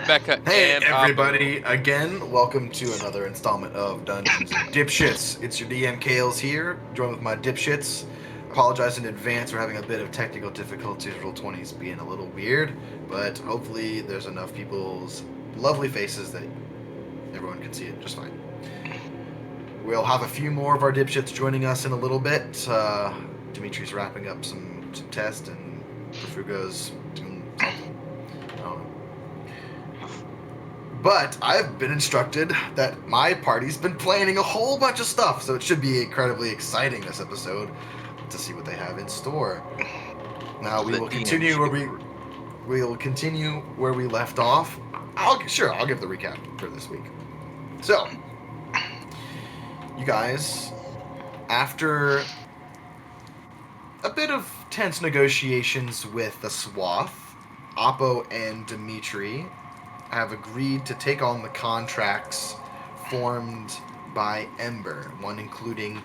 Becca Hey and everybody, again, welcome to another installment of Dungeons and Dipshits. It's your DM Kales here, joined with my dipshits. Apologize in advance for having a bit of technical difficulties, Roll20's being a little weird, but hopefully there's enough people's lovely faces that everyone can see it just fine. We'll have a few more of our dipshits joining us in a little bit. Dimitri's wrapping up some tests, and Perfugo's doing something. I don't know. But I've been instructed that my party's been planning a whole bunch of stuff, so it should be incredibly exciting this episode to see what they have in store. Now we will continue where we left off. I'll give the recap for this week. So, you guys, after a bit of tense negotiations with the Swath, Oppo and Dimitri have agreed to take on the contracts formed by Ember, one including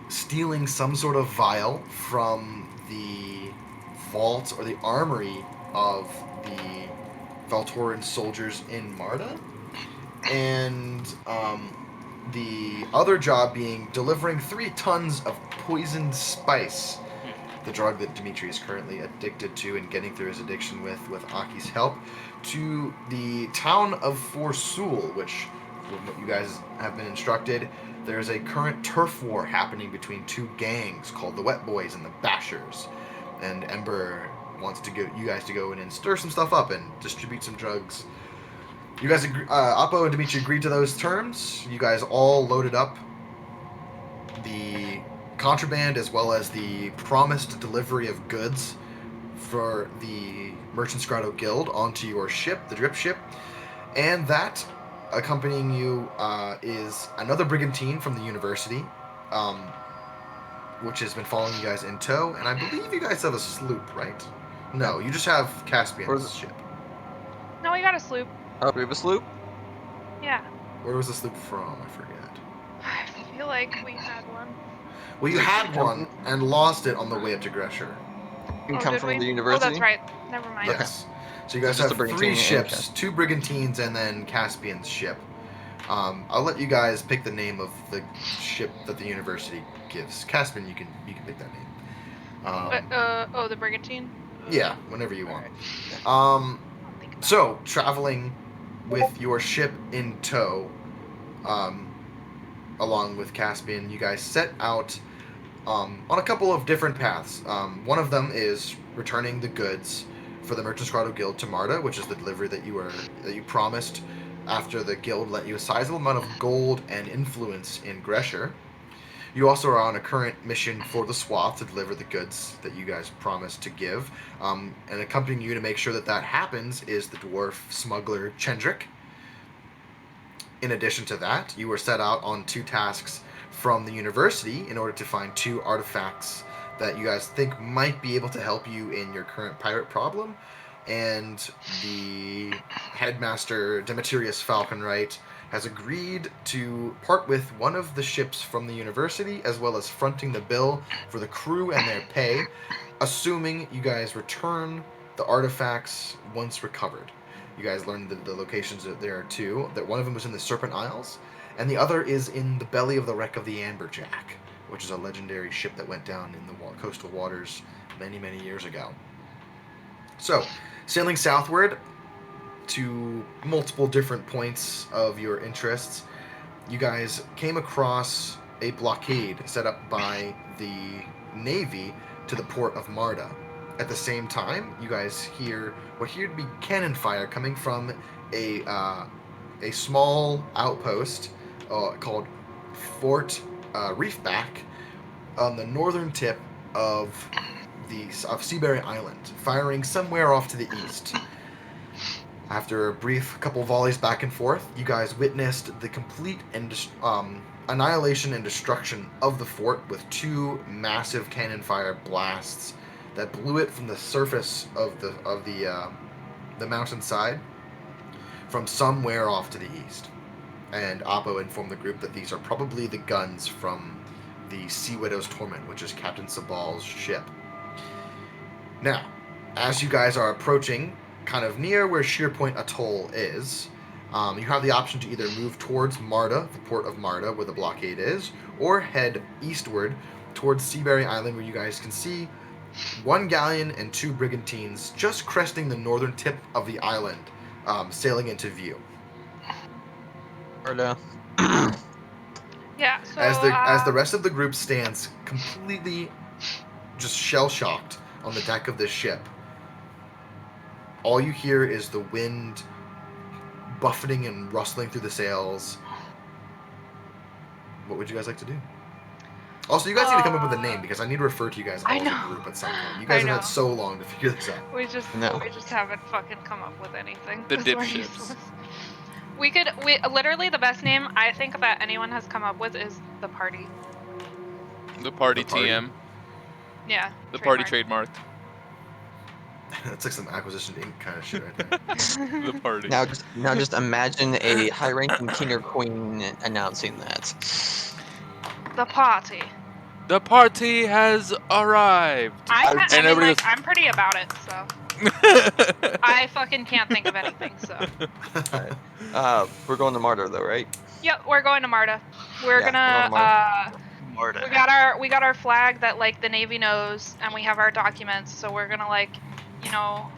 stealing some sort of vial from the vault or the armory of the Valtoran soldiers in Marta, and the other job being delivering 3 tons of poisoned spice, the drug that Dimitri is currently addicted to and getting through his addiction with Aki's help, to the town of Forsul, which, from what you guys have been instructed, there's a current turf war happening between 2 gangs called the Wet Boys and the Bashers. And Ember wants you guys to go in and stir some stuff up and distribute some drugs. You guys, Oppo and Dimitri agreed to those terms. You guys all loaded up the contraband as well as the promised delivery of goods for the Merchants Grotto Guild onto your ship, the Drip Ship, and that accompanying you is another brigantine from the university, which has been following you guys in tow, and I believe you guys have a sloop, right? No, you just have Caspian's ship. No, we got a sloop. Oh, we have a sloop? Yeah. Where was the sloop from? I forget. I feel like we had one. Well, you had one and lost it on the way up to Gresher. Can come from the university? Oh, that's right. Never mind. Yes. So you guys have 3 ships, 2 brigantines, and then Caspian's ship. I'll let you guys pick the name of the ship that the university gives. Caspian, you can pick that name. The brigantine? Yeah, whenever you want. So, traveling with your ship in tow, along with Caspian, you guys set out on a couple of different paths. One of them is returning the goods for the Merchants Grotto Guild to Marta, which is the delivery that you promised after the guild let you a sizable amount of gold and influence in Gresher. You also are on a current mission for the Swath to deliver the goods that you guys promised to give. And accompanying you to make sure that happens is the dwarf smuggler Chendrick. In addition to that, you were set out on 2 tasks from the university in order to find 2 artifacts that you guys think might be able to help you in your current pirate problem. And the headmaster, Demetrius Falconwright, has agreed to part with one of the ships from the university, as well as fronting the bill for the crew and their pay, assuming you guys return the artifacts once recovered. You guys learned the locations that there are 2, that one of them was in the Serpent Isles, and the other is in the belly of the wreck of the Amberjack, which is a legendary ship that went down in the coastal waters many, many years ago. So, sailing southward to multiple different points of your interests, you guys came across a blockade set up by the Navy to the port of Marta. At the same time, you guys hear what appeared to be cannon fire coming from a small outpost called Fort Reefback on the northern tip of Seabury Island, firing somewhere off to the east. After a brief couple volleys back and forth, you guys witnessed the complete annihilation and destruction of the fort with 2 massive cannon fire blasts that blew it from the surface of the mountainside from somewhere off to the east. And Oppo informed the group that these are probably the guns from the Sea Widow's Torment, which is Captain Sabal's ship. Now, as you guys are approaching kind of near where Sheerpoint Atoll is, you have the option to either move towards Marta, the port of Marta, where the blockade is, or head eastward towards Seaberry Island, where you guys can see one galleon and two brigantines just cresting the northern tip of the island, sailing into view. Marta. Yeah. So As the rest of the group stands completely just shell shocked on the deck of this ship, all you hear is the wind buffeting and rustling through the sails. What would you guys like to do? Also, you guys need to come up with a name because I need to refer to you guys all I as a know. group at some point. You guys I have know. had so long to figure this out. we just haven't fucking come up with anything. The 'cause we're dipshits. useless. We literally the best name I think that anyone has come up with is the party. The party The party? TM. Yeah. The party trademark. trademarked. That's like some Acquisition Inc. kind of shit right there. The party. Now just imagine a high-ranking king or queen announcing that. The party. The party has arrived. I And mean, everybody like, I'm pretty about it, so I fucking can't think of anything. So We're going to Marta though, right? yep, we're going to Marta. We're Yeah, gonna we're going to Marta. we got our flag that like the Navy knows, and we have our documents. So we're gonna like, you know,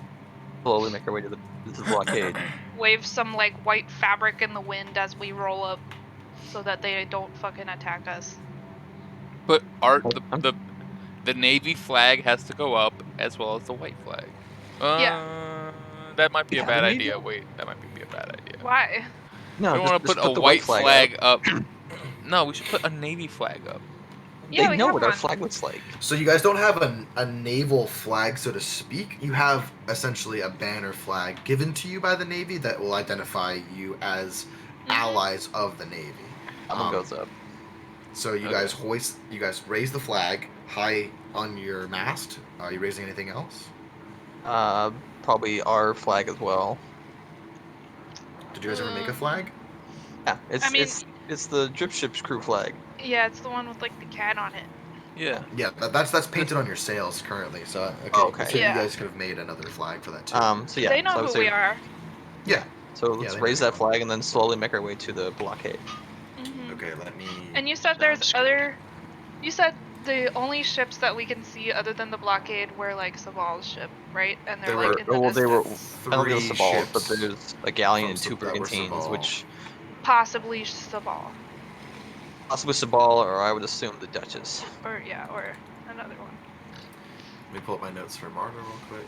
slowly make our way to the blockade. wave some like white fabric in the wind as we roll up, so that they don't fucking attack us. But the Navy flag has to go up as well as the white flag. That might be a Yeah, bad the Navy- idea. Wait, that might be a bad idea. Why? No, We just, want to just put a the white flag up. up. No, we should put a Navy flag up. Yeah, They we know have what our one. flag looks like. So you guys don't have a naval flag, so to speak. You have essentially a banner flag given to you by the Navy that will identify you as allies of the Navy. That one goes up. So you Okay. guys raise the flag high on your mast. Are you raising anything else? Probably our flag as well. Did you guys ever make a flag? Yeah, I mean- it's the drip ship's crew flag. Yeah, it's the one with like the cat on it. Yeah. Yeah, that's painted on your sails currently. So okay, Oh, okay. so Yeah. you guys could have made another flag for that too. So yeah, They so know I would who say- we are. Yeah. So let's they raise know. that flag and then slowly make our way to the blockade. Okay, let me. And you said there's other. You said the only ships that we can see other than the blockade were like Sabal's ship, right? And they're There like were- in the well, they were- distance. I don't think Three it's Sabal, ships but there's a galleon and from two that were brigantines, Sabal. which Possibly Sabal, possibly Sabal, or I would assume the Duchess. or another one. Let me pull up my notes for Marta real quick.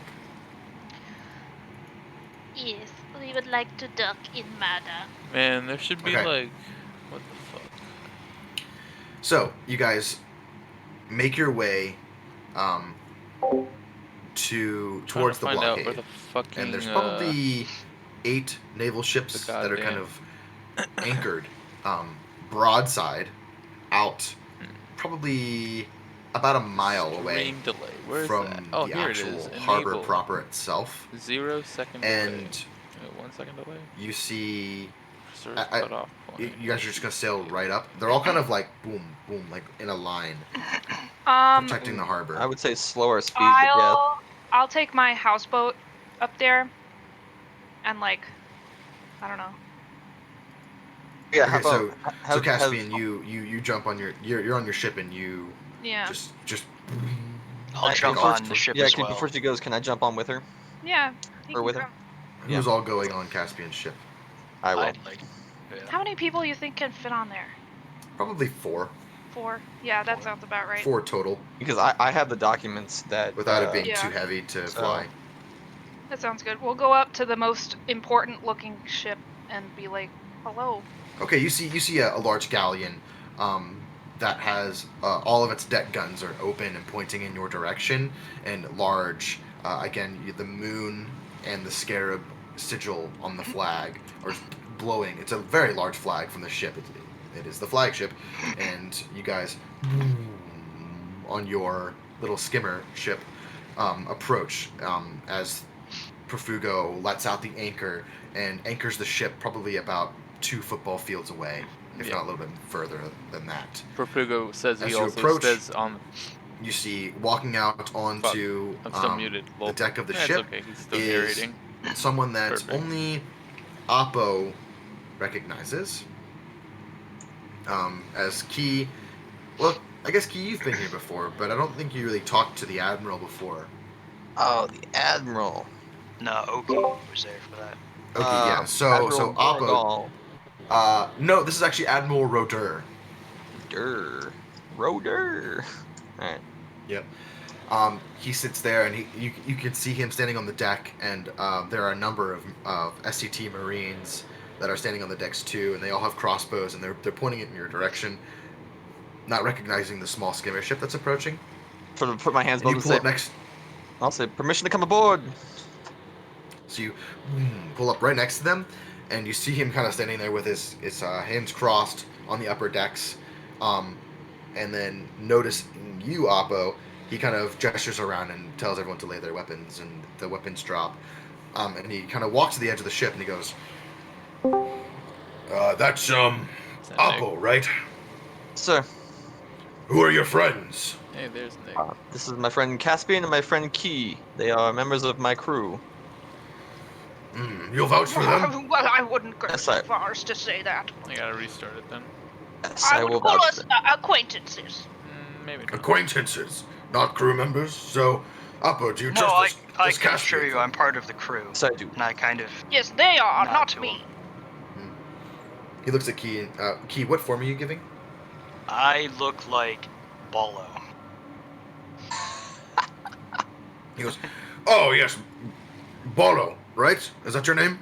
Yes, we would like to dock in Marta. Man, there should be Okay. like, what the fuck? So you guys make your way towards the Trying to find out blockade, where the fucking, and there's probably 8 naval ships the that are kind goddamn- of anchored broadside out, probably about a mile away stream delay. Where's from that? Oh, the here it actual is. harbor Enable. proper itself. 0 second delay. And 1 second delay. you see Serve I- cut off. you guys are just gonna sail right up. They're all kind of like boom, boom, like in a line, protecting the harbor. I would say slower speed, but yeah. I'll take my houseboat up there, and like, I don't know. Yeah, Okay, so have, Caspian, you jump on you're on your ship and you Yeah. just I'll jump off. on the ship yeah, as well. before she goes, can I jump on with her? Yeah. you Or can with go. her? who's all going on Caspian's ship? I will. I'd like. Yeah. How many people you think can fit on there? Probably 4 4. Yeah, that sounds about right. 4 total, Because I have the documents that without it being Yeah. too heavy to So- fly. That sounds good. We'll go up to the most important looking ship and be like, hello. Okay, you see a large galleon that has all of its deck guns are open and pointing in your direction, and large the moon and the scarab sigil on the flag are blowing. It's a very large flag from the ship. It is the flagship, and you guys on your little skimmer ship approach as Profugo lets out the anchor and anchors the ship probably about 2 football fields away, if Yeah. not a little bit further than that. Profugo says As he you also approach- says on. You see walking out onto I'm still muted. the deck of the That's ship okay. He's still is narrating. someone that Perfect. only Oppo recognizes. As Key. Well, I guess Key, you've been here before, but I don't think you really talked to the Admiral before. Oh, the Admiral. No, Oki was there for that. Okay, yeah. So Admiral Oppo. Borgal. No, this is actually Admiral Roder. Roder. Alright. Yep. He sits there, and you can see him standing on the deck, and there are a number of SCT Marines that are standing on the decks too, and they all have crossbows, and they're pointing it in your direction, not recognizing the small skimmer ship that's approaching. Put my hands And you above pull and up say, next. I'll say, permission to come aboard. So you pull up right next to them, and you see him kind of standing there with his hands crossed on the upper decks, and then noticing you, Oppo, he kind of gestures around and tells everyone to lay their weapons, and the weapons drop. And he kind of walks to the edge of the ship, and he goes, "That's Oppo, right? Sir, Who are your friends?" Hey, there's Nick. this is my friend Caspian and my friend Key. They are members of my crew. You'll vouch for them? Well, I wouldn't go Yes, so I- far as to say that. I gotta restart it then. Yes, I I would will call vouch us for them. acquaintances. Maybe not. Acquaintances, not crew members. So, Oppo, do you No, trust I this can Caspian assure you fellow? I'm part of the crew. Yes, I do. And I kind of... Yes, they are, Not not to me. He looks at Key. Key, what form are you giving? I look like Ballo. He goes, "Oh yes, Bolo, right? Is that your name?"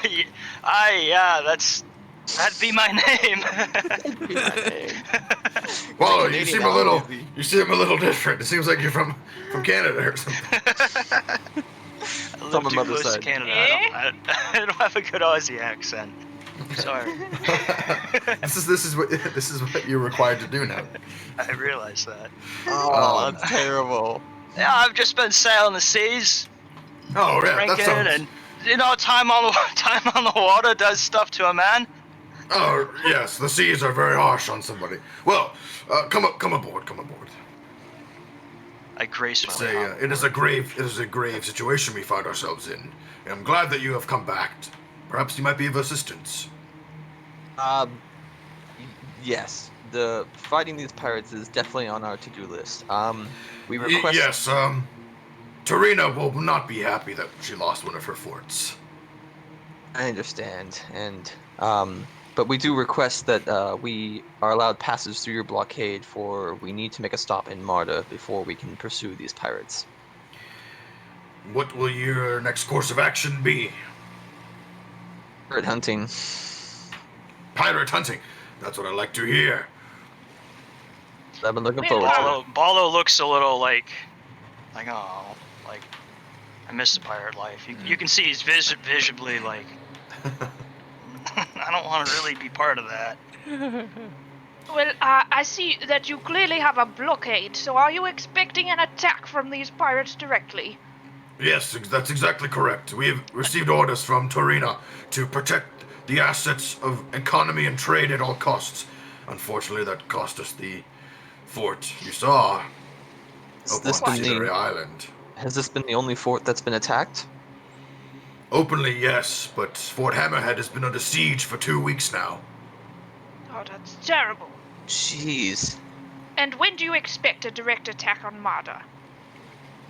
Yeah, that'd be my name. Bolo, Canadian you seem now, a little, easy. you seem a little different. It seems like you're from Canada or something. I live From my too mother's close to side. Canada. Eh? I don't have a good Aussie accent. Sorry. this is what you're required to do now. I realize that. Oh, that's terrible. Yeah, I've just been sailing the seas, Oh yeah, that drinking, sounds. and time on the water does stuff to a man. Oh yes, the seas are very harsh on somebody. Well, come aboard. I gracefully. It is a grave situation we find ourselves in. And I'm glad that you have come back. Perhaps you might be of assistance. Yes. The fighting these pirates is definitely on our to-do list. We request. Yes, Tarina will not be happy that she lost one of her forts. I understand, and but we do request that we are allowed passage through your blockade, for we need to make a stop in Marta before we can pursue these pirates. What will your next course of action be? Pirate hunting. Pirate hunting. That's what I like to hear. I've been looking Wait, forward to it. Ballo looks a little like I miss the pirate life. You can see he's visibly like, I don't want to really be part of that. Well, I see that you clearly have a blockade, so are you expecting an attack from these pirates directly? Yes, that's exactly correct. We have received orders from Torina to protect the assets of economy and trade at all costs. Unfortunately, that cost us the fort you saw Has up this on been Cedarry the Island. Has this been the only fort that's been attacked? Openly, yes, but Fort Hammerhead has been under siege for 2 weeks now. Oh, that's terrible. Jeez. And when do you expect a direct attack on Marta?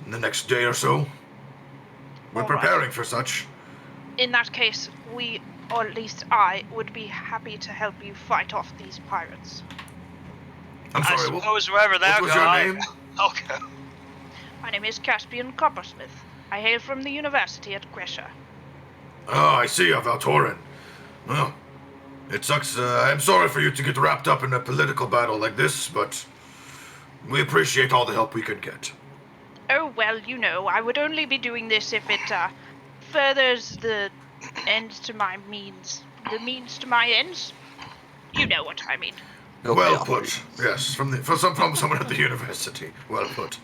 In the next day or so, we're All right. preparing for such. In that case, we, or at least I, would be happy to help you fight off these pirates. I'm I sorry, suppose wherever that what was your guy. name? Okay. My name is Caspian Coppersmith. I hail from the university at Gresha. Oh, I see, Valtorin. Well, it sucks. I'm sorry for you to get wrapped up in a political battle like this, but we appreciate all the help we could get. Oh, well, you know, I would only be doing this if it furthers the ends to my means. The means to my ends? You know what I mean. Well put. Yes, from someone at the university. Well put.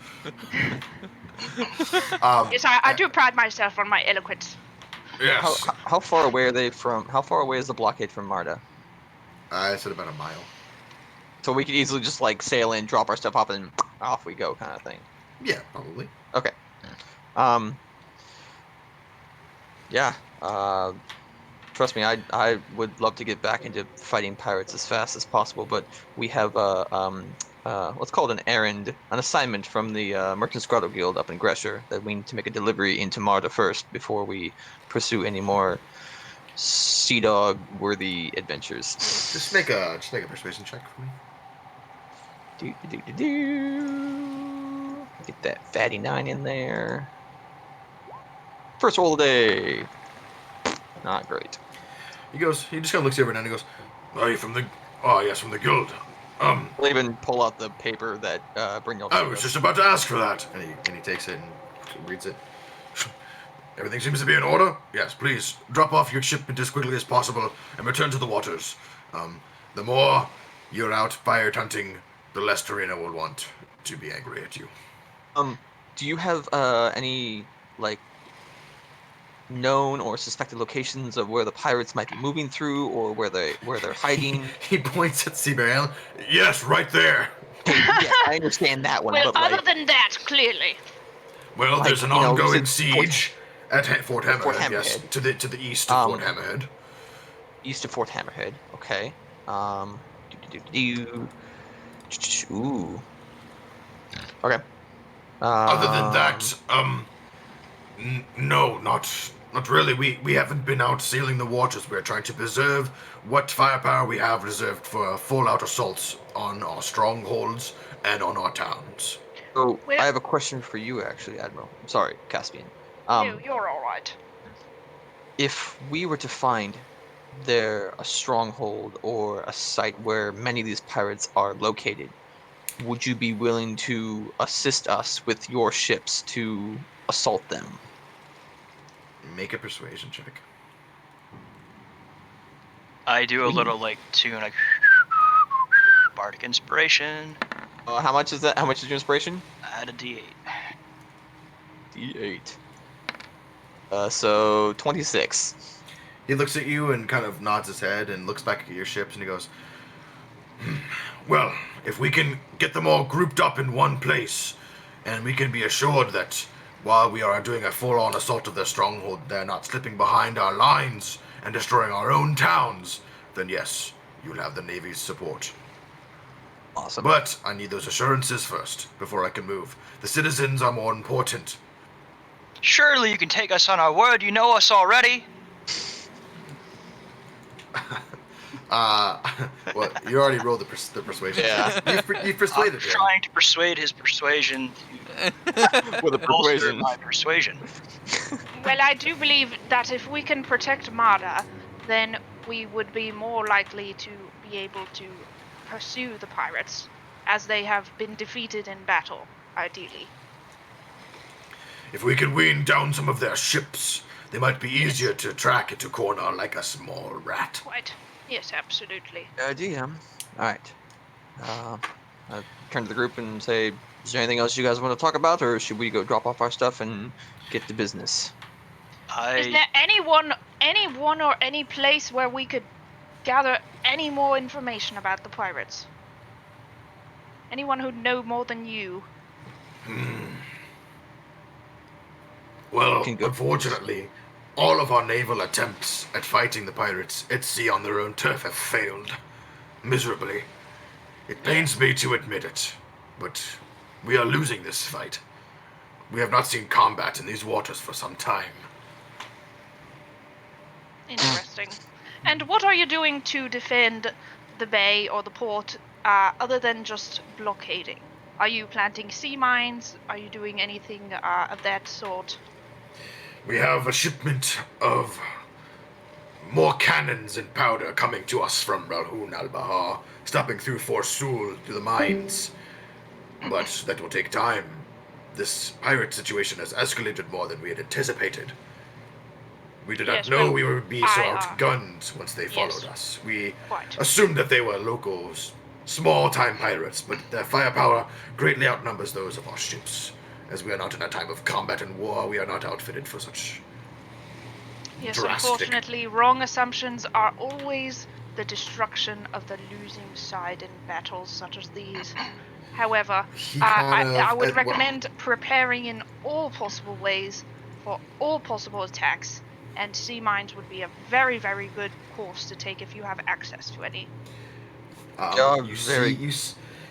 Yes, I do pride myself on my eloquence. Yes. How far away are they from? How far away is the blockade from Marta? I said about a mile. So we could easily just like sail in, drop our stuff off, and off we go, kind of thing. Yeah, probably. Okay. Um, yeah. Trust me, I would love to get back into fighting pirates as fast as possible, but we have what's called an errand, an assignment from the Merchants Grotto Guild up in Gresher that we need to make a delivery into Marta first before we pursue any more sea dog worthy adventures. Just make a persuasion check for me. Do. Get that fatty 9 in there. First roll of the day. Not great. He just kind of looks you over and he goes, "Are you from the? Oh yes, from the guild. I'll even pull out the paper that Brynjolf I showed was us. just about to ask for that." And he takes it and reads it. Everything seems to be in order. Yes, please drop off your shipment as quickly as possible and return to the waters. The more you're out pirate hunting, the less Tarina will want to be angry at you. Do you have any like known or suspected locations of where the pirates might be moving through or where they're hiding? He points at Seabear. Yes, right there. Yeah, I understand that one, Well, but other like than that, clearly. Well, there's an you know, you ongoing said siege at Fort Fort Hammerhead. Yes, Hammerhead. to the east of Fort Hammerhead. East of Fort Hammerhead. Okay. Do. Ooh. Okay. Other than that, Um, no, not really. We haven't been out sealing the waters. We're trying to preserve what firepower we have reserved for full-out assaults on our strongholds and on our towns. so Well, I have a question for you, actually, Admiral. I'm sorry, Caspian. no, Um, you're all right. if we were to find there a stronghold or a site where many of these pirates are located, would you be willing to assist us with your ships to assault them? Make a persuasion check. I do a We- little like tune like bardic inspiration. How much is that? How much is your inspiration? Add a d8. D8. So 26. He looks at you and kind of nods his head and looks back at your ships and he goes, "Well, if we can get them all grouped up in one place, and we can be assured that while we are doing a full-on assault of their stronghold, they're not slipping behind our lines and destroying our own towns, then yes, you'll have the Navy's support. Awesome. But I need those assurances first, before I can move. The citizens are more important." Surely you can take us on our word. You know us already. Well, you already rolled the persuasion. Yeah. You've persuaded I'm him. trying to persuade his persuasion With a to bolster persuasion. my persuasion. Well, I do believe that if we can protect Marta, then we would be more likely to be able to pursue the pirates, as they have been defeated in battle, ideally. If we can wean down some of their ships, they might be easier to track and to corner like a small rat. Quite. Yes, absolutely. Good idea. All right. I turn to the group and say, is there anything else you guys want to talk about, or should we go drop off our stuff and get to business? Is there anyone or any place where we could gather any more information about the pirates? Anyone who'd know more than you? Well, Can go unfortunately, all of our naval attempts at fighting the pirates at sea on their own turf have failed. Miserably. It pains me to admit it, but we are losing this fight. We have not seen combat in these waters for some time. Interesting. And what are you doing to defend the bay or the port, other than just blockading? Are you planting sea mines? Are you doing anything of that sort? We have a shipment of more cannons and powder coming to us from Ralhun al-Bahar, stopping through Fort Sul to the mines. But that will take time. This pirate situation has escalated more than we had anticipated. We did not Yes, know well, we would be so outgunned once they followed us. We Quite. assumed that they were locals, small-time pirates, but their firepower greatly outnumbers those of our ships. As we are not in a time of combat and war, we are not outfitted for such. Yes, Drastic. unfortunately, wrong assumptions are always the destruction of the losing side in battles such as these. However, He kind of. I would recommend preparing in all possible ways for all possible attacks, and sea mines would be a very, very good course to take if you have access to any. You see, Very.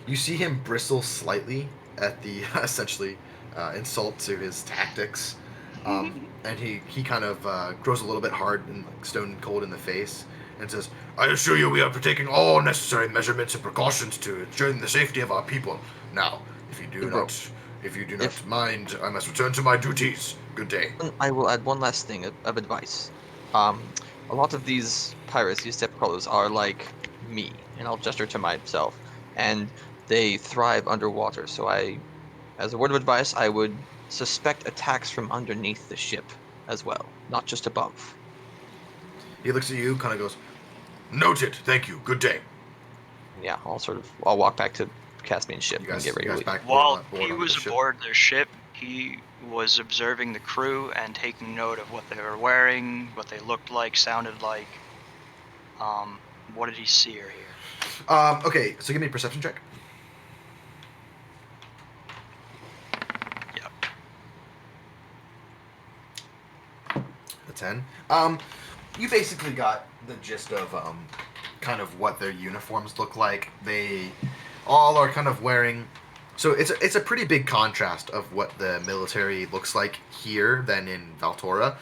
you see him bristle slightly at the essentially insult to his tactics, and he kind of grows a little bit hard and like, stone cold in the face, and says, "I assure you, we are taking all necessary measurements and precautions to ensure the safety of our people. Now, if you do Bro, not, if mind, I must return to my duties. Good day." I will add one last thing of advice. A lot of these pirates, these step crawlers, are like me, and I'll gesture to myself, and they thrive underwater. So as a word of advice, I would suspect attacks from underneath the ship as well, not just above. He looks at you, kind of goes, "Noted. Thank you. Good day." Yeah, I'll walk back to Caspian ship You and get guys, ready you to guys leave. back While board he onto the was ship. aboard their ship, he was observing the crew and taking note of what they were wearing, what they looked like, sounded like. What did he see or hear? Okay, so give me a perception check. Yep. A 10. You basically got the gist of kind of what their uniforms look like. They all are kind of wearing. So it's a pretty big contrast of what the military looks like here than in Valtora.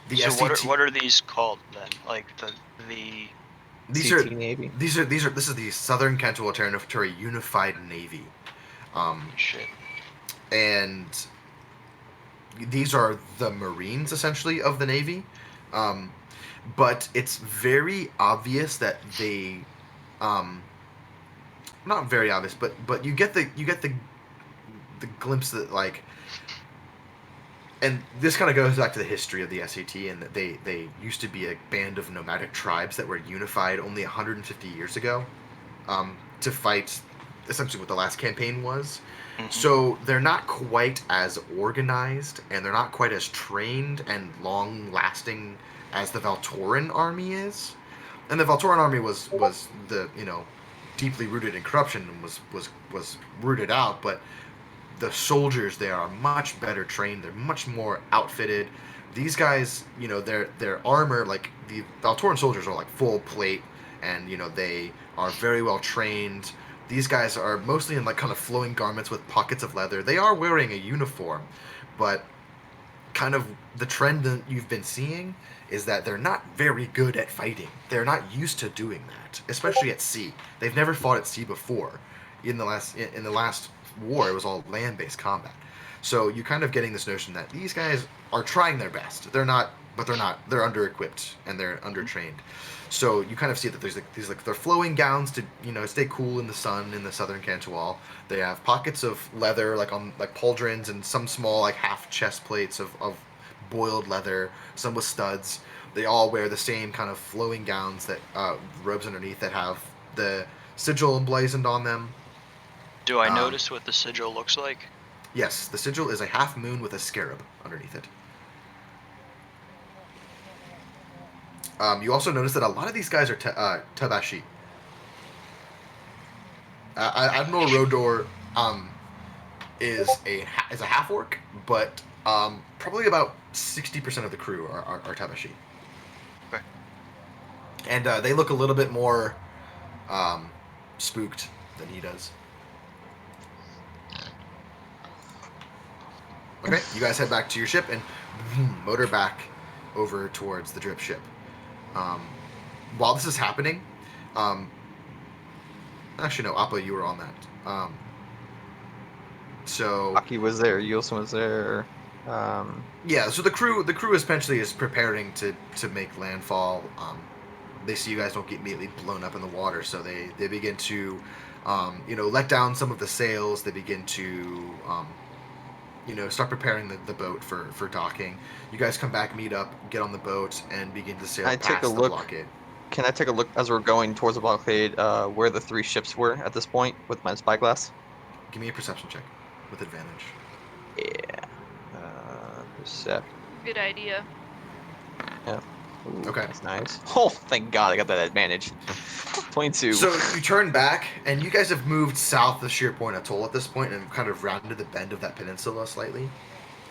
The So SCT. what are these called then? Like the These are CT Navy. these are these are this is the Southern Cantal Territory Unified Navy, shit. and these are the Marines essentially of the Navy. Um, but it's very obvious that they not very obvious, but you get the glimpse that like, and this kind of goes back to the history of the SAT and that they used to be a band of nomadic tribes that were unified only 150 years ago, to fight essentially what the last campaign was. Mhm. So they're not quite as organized and they're not quite as trained and long lasting as the Valtoran army is. And the Valtoran army was the deeply rooted in corruption and was rooted out, but the soldiers there are much better trained. They're much more outfitted. These guys, their armor, like the Valtoran soldiers, are like full plate, and they are very well trained. These guys are mostly in like kind of flowing garments with pockets of leather. They are wearing a uniform, but kind of the trend that you've been seeing is that they're not very good at fighting. They're not used to doing that, especially at sea. They've never fought at sea before. In the last war, it was all land-based combat. So you're kind of getting this notion that these guys are trying their best. They're not, but they're not. They're under-equipped and they're under-trained. So you kind of see that there's like these like they're flowing gowns to stay cool in the sun in the southern Cantual. They have pockets of leather like on like pauldrons and some small like half chest plates of boiled leather. Some with studs. They all wear the same kind of flowing gowns that robes underneath that have the sigil emblazoned on them. Do I Um, notice what the sigil looks like? Yes, the sigil is a half moon with a scarab underneath it. You also notice that a lot of these guys are Tabashi. Admiral Rodor is a half orc, but probably about 60% of the crew are Tabashi. Okay. And they look a little bit more spooked than he does. Okay, you guys head back to your ship and motor back over towards the drip ship. While this is happening, actually no, Appa, you were on that. So Aki was there. Yulson was there. yeah, so the crew essentially is preparing to make landfall. They see you guys don't get immediately blown up in the water, so they begin to let down some of the sails. They begin to start preparing the boat for docking. You guys come back, meet up, get on the boat, and begin to sail I take a past the look. blockade. Can I take a look as we're going towards the blockade, where the three ships were at this point with my spyglass? Give me a perception check with advantage. Yeah. Percept. Good idea. Yeah. Ooh, Okay. that's nice. Oh, thank God I got that advantage. 22. So you turn back, and you guys have moved south of Sheer Point Atoll at this point, and kind of rounded the bend of that peninsula slightly.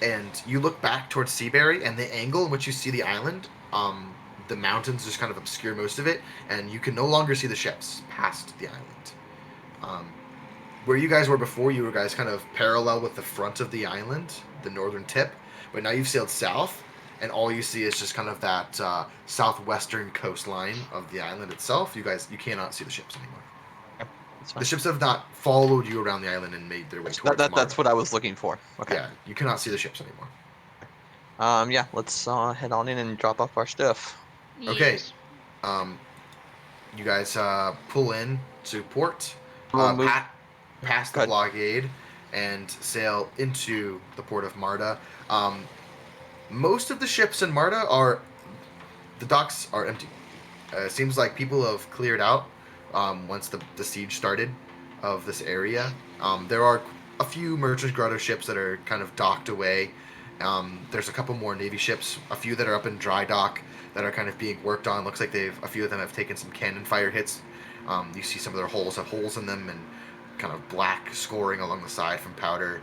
And you look back towards Seabury, and the angle in which you see the island, the mountains just kind of obscure most of it, and you can no longer see the ships past the island. Where you guys were before, you were guys kind of parallel with the front of the island, the northern tip, but now you've sailed south, and all you see is just kind of that southwestern coastline of the island itself. You cannot see the ships anymore. Okay, that's The fine. ships have not followed you around the island and made their way towards That's Marta. what I was looking for. Okay. Yeah, you cannot see the ships anymore. Yeah, let's head on in and drop off our stuff. Okay, Yes. um, you guys pull in to port, We'll move. past the Good. blockade, and sail into the port of Marta. Most of the ships in Marta the docks are empty. It seems like people have cleared out once the siege started of this area. There are a few Merchant Grotto ships that are kind of docked away. There's a couple more Navy ships, a few that are up in dry dock that are kind of being worked on. Looks like a few of them have taken some cannon fire hits. You see some of their hulls have holes in them and kind of black scoring along the side from powder.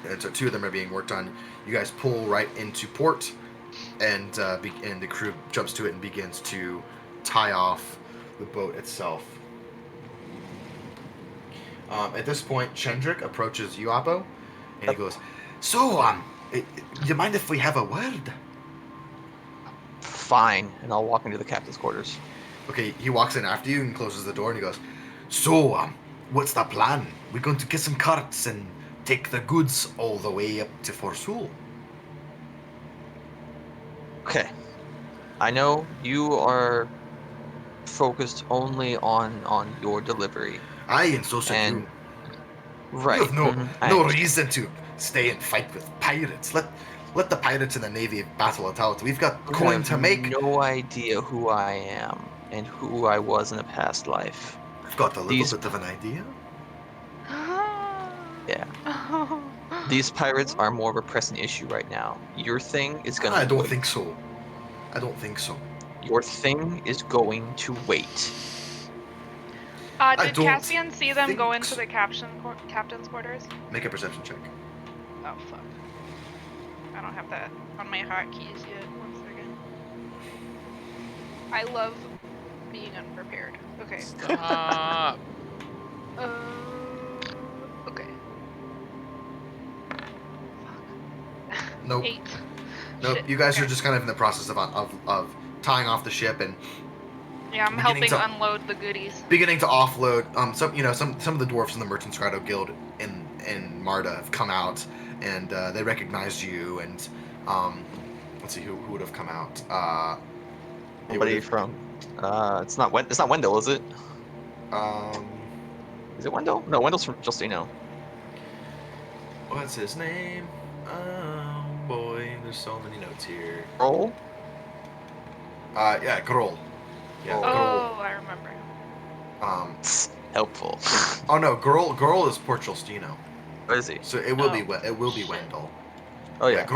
And so two of them are being worked on. You guys pull right into port, and the crew jumps to it and begins to tie off the boat itself. At this point, Chendrick approaches you, Apo, and he goes, "So, do you mind if we have a word?" Fine, and I'll walk into the captain's quarters. Okay, he walks in after you and closes the door, and he goes, "So, what's the plan? We're going to get some carts and take the goods all the way up to Forsul." Okay. I know you are focused only on your delivery. Aye, and so should And- you. Right. You have I no understand. reason to stay and fight with pirates. Let the pirates in the navy battle it out. We've got You coin have to make. no idea who I am and who I was in a past life. I've got a little These- bit of an idea. Yeah. These pirates are more of a pressing issue right now. Your thing is gonna I don't wait. think so. I don't think so. Your thing is going to wait. Did don't Caspian see them go think into so. the captain's quarters? Make a perception check. Oh fuck. I don't have that on my hotkeys yet. One second. I love being unprepared. Okay. Stop. Okay. Fuck. Nope. 8. Nope. Shit, You guys okay. are just kind of in the process of tying off the ship and Yeah, I'm beginning helping to- unload the goodies. beginning to offload. Some of the dwarfs from the Merchants Grotto Guild in Marta have come out, and they recognized you. And let's see who would have come out. It Somebody would've- from it's not Wendell, is it? Is it Wendell? No, Wendell's from Justino. What's his name? Oh boy, there's so many notes here. Roll? Yeah, Grohl. Yeah, Oh. Oh, I remember. Grohl. Helpful. Oh no, Grohl is Port Justino. Where is he? So it will Oh, be shit. Wendell. Oh yeah.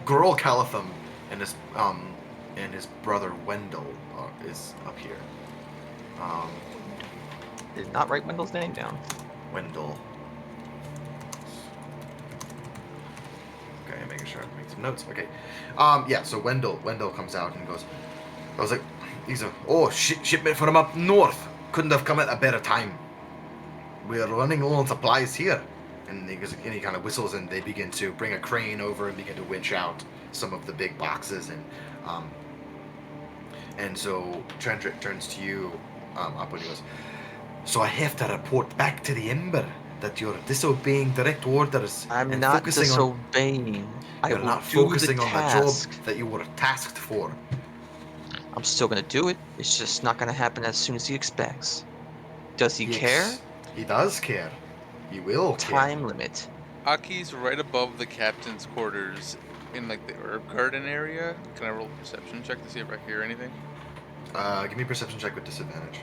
Grohl Calatham and his brother Wendell is up here. Did not write Wendell's name down. Wendell. Okay, making sure I make some notes. Okay. Yeah, so Wendell comes out and goes, I was like, shipment from up north. Couldn't have come at a better time. We're running low on supplies here. And he kind of whistles, and they begin to bring a crane over and begin to winch out some of the big boxes. And so Trendrick turns to you up and he goes, "So I have to report back to the Ember that you're disobeying direct orders I'm and not focusing on disobeying. I you're will not do focusing the on the task. job that you were tasked for." I'm still gonna do it. It's just not gonna happen as soon as he expects. Does he care? He does care. He will care. Time limit. Aki's right above the captain's quarters in like the herb garden area. Can I roll a perception check to see if I hear anything? Give me a perception check with disadvantage.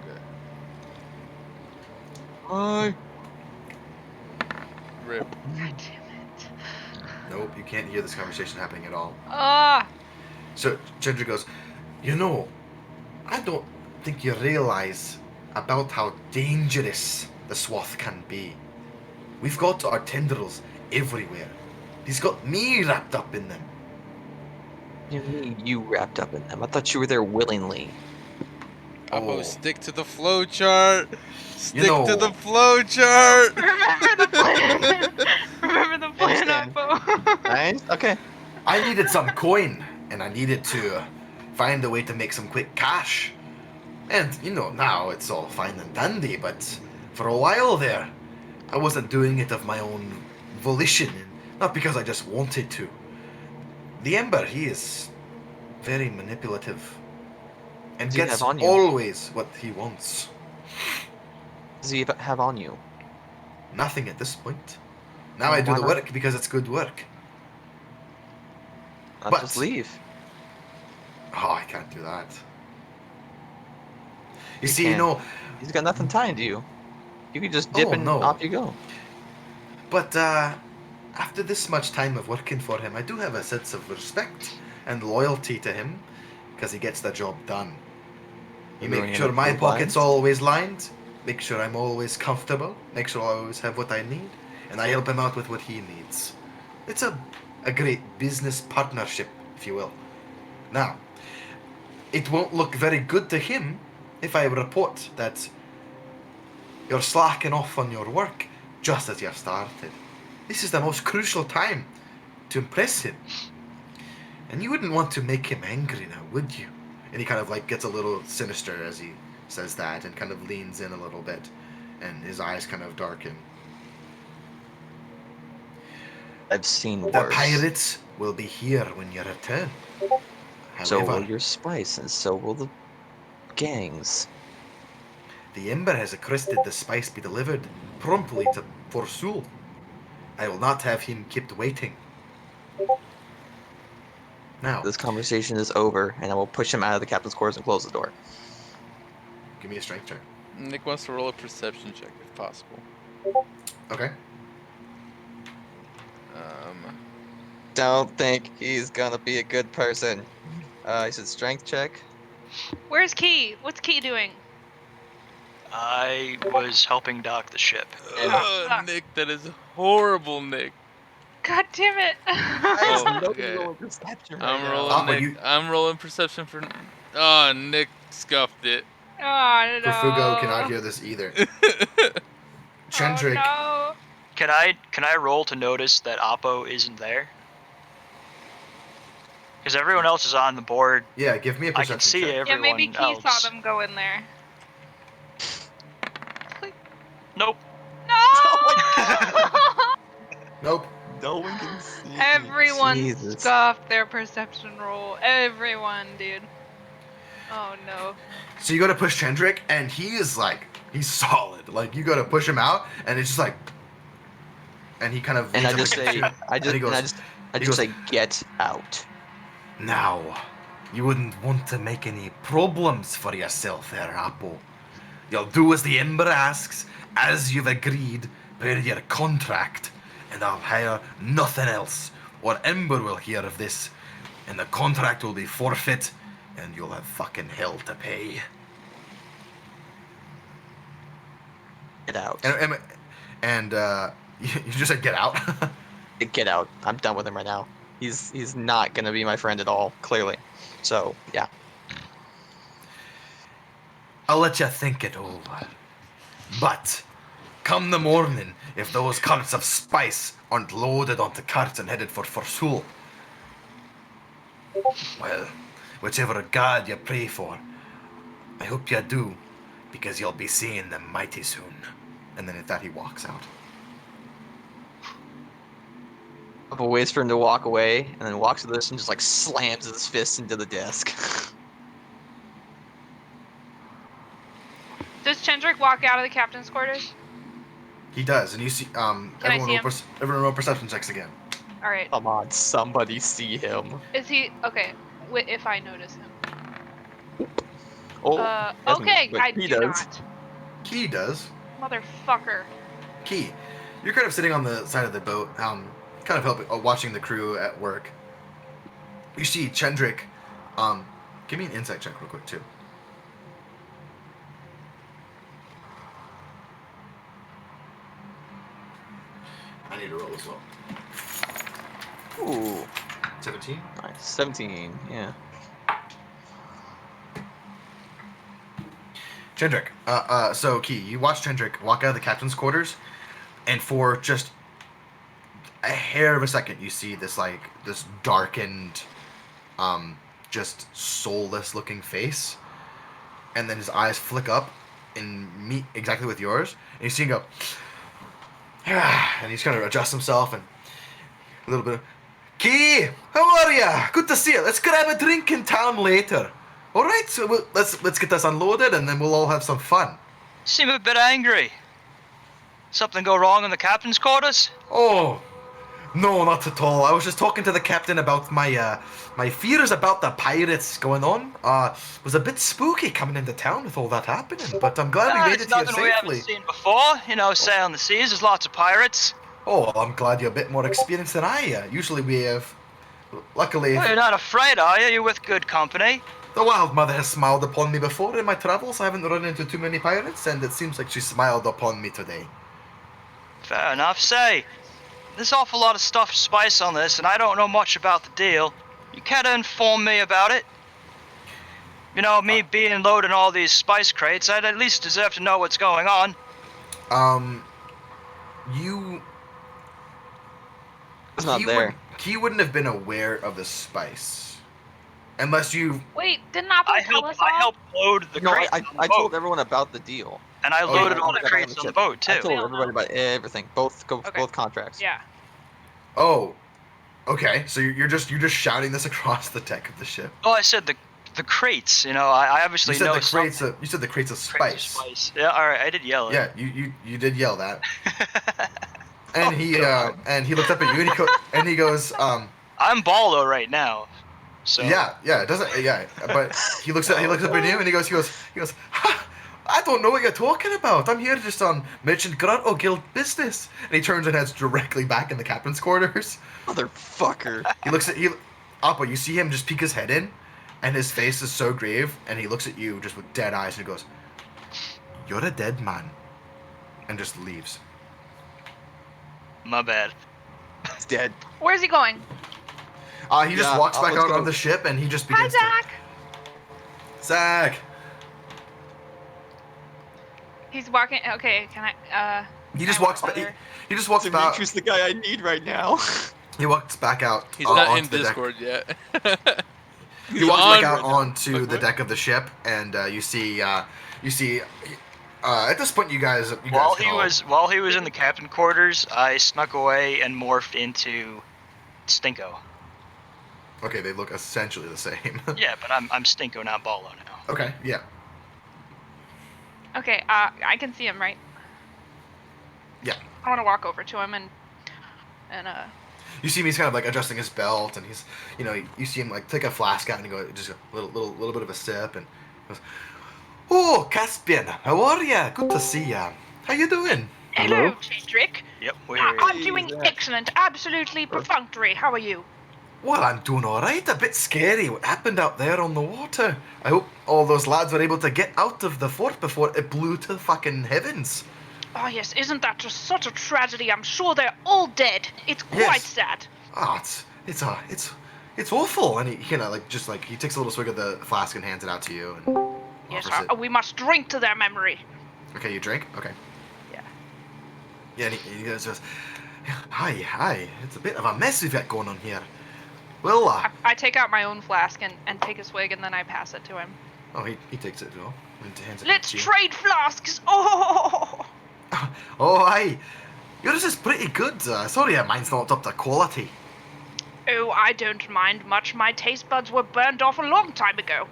Okay. Hi. Rip. God damn it. Nope, you can't hear this conversation happening at all. Ah! So Chandra goes, you know, I don't think you realize about how dangerous the swath can be. We've got our tendrils everywhere. He's got me wrapped up in them. You mean you wrapped up in them? I thought you were there willingly. Oppo, Oh, stick to the flow chart. you Stick to the know, flow chart. Remember the plan. Remember the I plan, understand. Oppo. Okay. I needed some coin, and I needed to find a way to make some quick cash. And, you know, now it's all fine and dandy, but for a while there, I wasn't doing it of my own volition, and not because I just wanted to. The Ember, he is very manipulative, and What do you gets have on you? always what he wants. What does he have on you? Nothing at this point. Now I Well, do why the not? work because it's good work. Not just But, leave. oh, I can't do that. You You see, can. you know, He's got nothing tying to you. You can just dip oh and no. off you go. But after this much time of working for him, I do have a sense of respect and loyalty to him because he gets the job done. He Everyone makes gonna sure my prove pockets lies? always lined, make sure I'm always comfortable, make sure I always have what I need, and I help him out with what he needs. It's a great business partnership, if you will. Now, it won't look very good to him if I report that you're slacking off on your work just as you've started. This is the most crucial time to impress him. And you wouldn't want to make him angry now, would you? And he kind of like gets a little sinister as he says that and kind of leans in a little bit and his eyes kind of darken. I've seen The worse. pirates will be here when you return. So However, will your spice, and so will the gangs. the Ember has requested the spice be delivered promptly to Forsul. I will not have him kept waiting. Now, This conversation is over, and I will push him out of the captain's quarters and close the door. give me a strength check. Nick wants to roll a perception check if possible. Okay. Don't think he's gonna be a good person. He said strength check. Where's Key? What's Key doing? I was helping dock the ship. fuck. Nick, that is horrible, Nick. God damn it. Oh, Nobody okay. rolling perception I'm right now. rolling Papa, Nick. you- I'm rolling perception for. Oh, Nick scuffed it. Oh no. Perfugo cannot hear this either. Chandrik, Oh Can I roll to notice that Oppo isn't there? Because everyone else is on the board. yeah, give me a I can perception see check. no. Yeah, everyone maybe Key else. saw them go in there. Nope. No! Nope. No one can see. Everyone Jesus. scuffed their perception roll. Everyone, dude. Oh no. So you gotta push Chandrik, and he is like, he's solid. Like, you gotta push him out, and it's just like, and he kind of And I leans just up say, against you, I and just, he goes, and I just, I he just goes- say, get out. now, you wouldn't want to make any problems for yourself there, Apple. You'll do as the Ember asks, as you've agreed per your contract, and I'll hire nothing else, or Ember will hear of this, and the contract will be forfeit, and you'll have fucking hell to pay. Get out. And you just said get out? Get out. I'm done with him right now. He's not gonna be my friend at all, clearly. So yeah. I'll let you think it over. But, come the morning, if those carts of spice aren't loaded onto carts and headed for Forsul, well, whichever god you pray for, I hope you do, because you'll be seeing them mighty soon. And then at that he walks out. Papa waits for him to walk away, and then walks to this and just like slams his fist into the desk. Does Chendrick walk out of the captain's quarters? He does, and you see, I see him? everyone roll perception checks again. All right. Come on, somebody see him. Is he okay? If I notice him. Oh, that's Okay, what I he do does. not. Key does. Motherfucker. Key, you're kind of sitting on the side of the boat, kind of helping, watching the crew at work. You see Chendrick Give me an insight check real quick too. I need to roll as well. Ooh, 17. nice. 17. Yeah. Chendrick. So Key, you watch Chendrick walk out of the captain's quarters, and for just a hair of a second, you see this darkened, just soulless looking face, and then his eyes flick up and meet exactly with yours, and you see him go, and he's gonna adjust himself and a little bit of, Key, how are ya? Good to see you. Let's grab a drink in town later. All right, so let's get this unloaded, and then we'll all have some fun. Seem a bit angry. Something go wrong in the captain's quarters? Oh, no, not at all. I was just talking to the captain about my fears about the pirates going on. Was a bit spooky coming into town with all that happening, but I'm glad we made it It's here nothing we haven't safely. seen before. You know, sailing the seas, there's lots of pirates. Oh, I'm glad you're a bit more experienced than I am. Usually we have. Luckily, Well, you're not afraid, are you? You're with good company. the Wild Mother has smiled upon me before in my travels. I haven't run into too many pirates, and it seems like she smiled upon me today. Fair enough. Say, there's an awful lot of stuffed spice on this, and I don't know much about the deal. You care to inform me about it? You know, me being loading all these spice crates, I'd at least deserve to know what's going on. You. It's not there. He wouldn't have been aware of the spice. Unless you. Wait, didn't Apple tell us all? I helped load the No, crates I on the told boat. everyone about the deal. And I Oh, loaded yeah. all the crates on the boat, I too. told everybody about everything. Both contracts. Yeah. Oh. Okay, so you're just shouting this across the deck of the ship. Oh, I said the crates, you know, I obviously You said know the crates. You said the crates of crates spice. of spice. Yeah, alright, I did yell it. Yeah, you did yell that. And God. he looked up at you and he goes, I'm Baldo right now. So yeah, it doesn't, but he looks up at you and he goes, ha, I don't know what you're talking about. I'm here just on Merchant Grotto Guild business. And he turns and heads directly back in the captain's quarters. Motherfucker. He looks at Appa, you see him just peek his head in, and his face is so grave, and he looks at you just with dead eyes and he goes, "You're a dead man," and just leaves. my bad. It's dead. Where's he going? He just Yeah, walks back Appa's out on gonna- the ship and he just Hi, begins Zach. to... Zach! He's walking. Okay, can I? He just I walks walk back. over. He just walks back. Dimitri's the guy I need right now. He walks back out. He's not onto in the deck. Discord yet. He walks back out right now. onto Like the what? deck of the ship, and you see. At this point, you guys. While can he all- was in the captain quarters, I snuck away and morphed into Stinko. Okay, they look essentially the same. Yeah, but I'm Stinko, not Baldo now. Okay. Yeah. Okay, I can see him, right? Yeah. I want to walk over to him and You see him. He's kind of like adjusting his belt, and he's, you see him like take a flask out and he go just a little bit of a sip, and he goes, "Oh, Caspian, how are ya? Good to see ya. How you doing?" hello, Cedric. Yep, we're I'm doing excellent, absolutely perfunctory. How are you? Well, I'm doing all right. A bit scary what happened out there on the water. I hope all those lads were able to get out of the fort before it blew to fucking heavens. Oh yes, isn't that just such a tragedy? I'm sure they're all dead. It's quite Yes. sad. Ah, it's awful. And he he takes a little swig of the flask and hands it out to you. And Yes, offers it. we must drink to their memory. Okay, you drink. Okay. Yeah. Yeah, and he goes, hi. It's a bit of a mess we've got going on here. Well, I take out my own flask and take a swig, and then I pass it to him. oh, he takes it as well. And hands it Let's to you. trade flasks. Oh. Oh, aye. Yours is pretty good. Sorry, mine's not up to quality. Oh, I don't mind much. My taste buds were burned off a long time ago.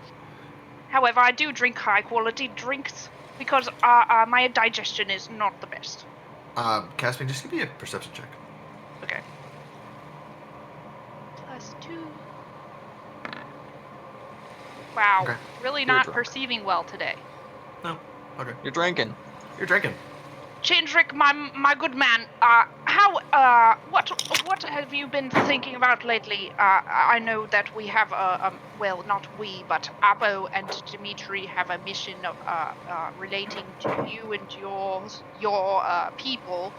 However, I do drink high-quality drinks because my digestion is not the best. Caspian, just give me a perception check. Okay. +2. Wow, Okay. really You're not drunk. perceiving well today. No. Okay. You're drinking. You're drinking. Chendrick, my good man, how what have you been thinking about lately? I know that we have well, not we, but Apo and Dimitri have a mission relating to you and your people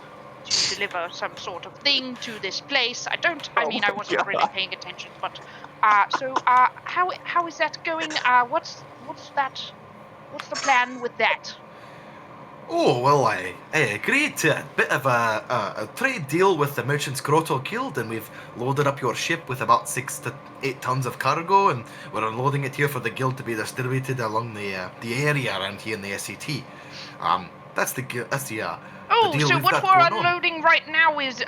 to deliver some sort of thing to this place. I Oh mean, my I wasn't really God. paying attention, but how is that going? What's the plan with that? Oh, well, I agreed to a bit of a trade deal with the Merchants Grotto Guild, and we've loaded up your ship with about 6 to 8 tons of cargo, and we're unloading it here for the guild to be distributed along the area around here in the SCT. That's the Oh, deal so we've what got we're going on. unloading right now is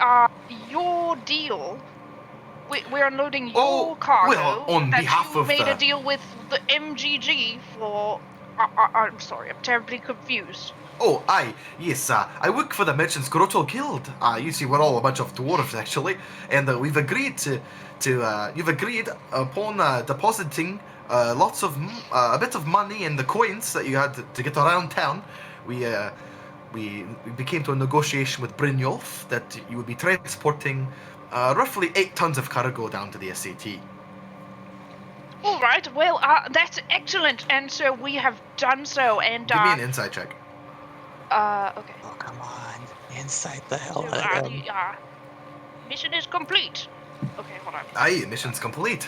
your deal. We're unloading Oh, your well, cargo on that behalf you of made a the deal with the MGG for. I'm sorry, I'm terribly confused. Oh, aye, yes, I work for the Merchants Grotto Guild. You see, we're all a bunch of dwarves, actually, and we've agreed you've agreed upon depositing a bit of money in the coins that you had to get around town. We came to a negotiation with Brynjolf that you would be transporting roughly 8 tons of cargo down to the SCT. All right, well, that's excellent, and so we have done so, and Give me an insight check. okay. Oh, come on. Insight the hell So out of the him. mission is complete. Okay, hold on. Aye, mission's complete.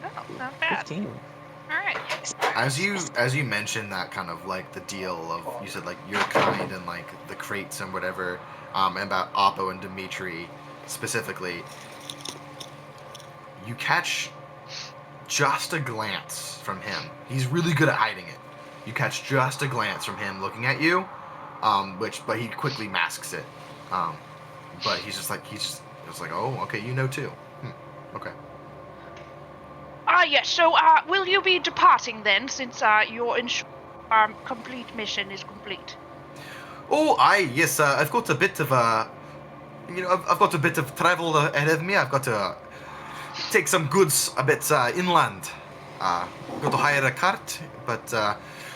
Oh, not bad. 15. All right. As you mentioned that kind of like the deal of you said like your kind and like the crates and whatever, and about Oppo and Dimitri specifically, you catch just a glance from him. He's really good at hiding it. You catch just a glance from him looking at you, but he quickly masks it. But he's just like, oh, okay, you know too. Okay. Yes. So, will you be departing then, since your complete mission is complete? Oh, yes. I've got a bit of I've got a bit of travel ahead of me. I've got to take some goods a bit inland. Got to hire a cart, but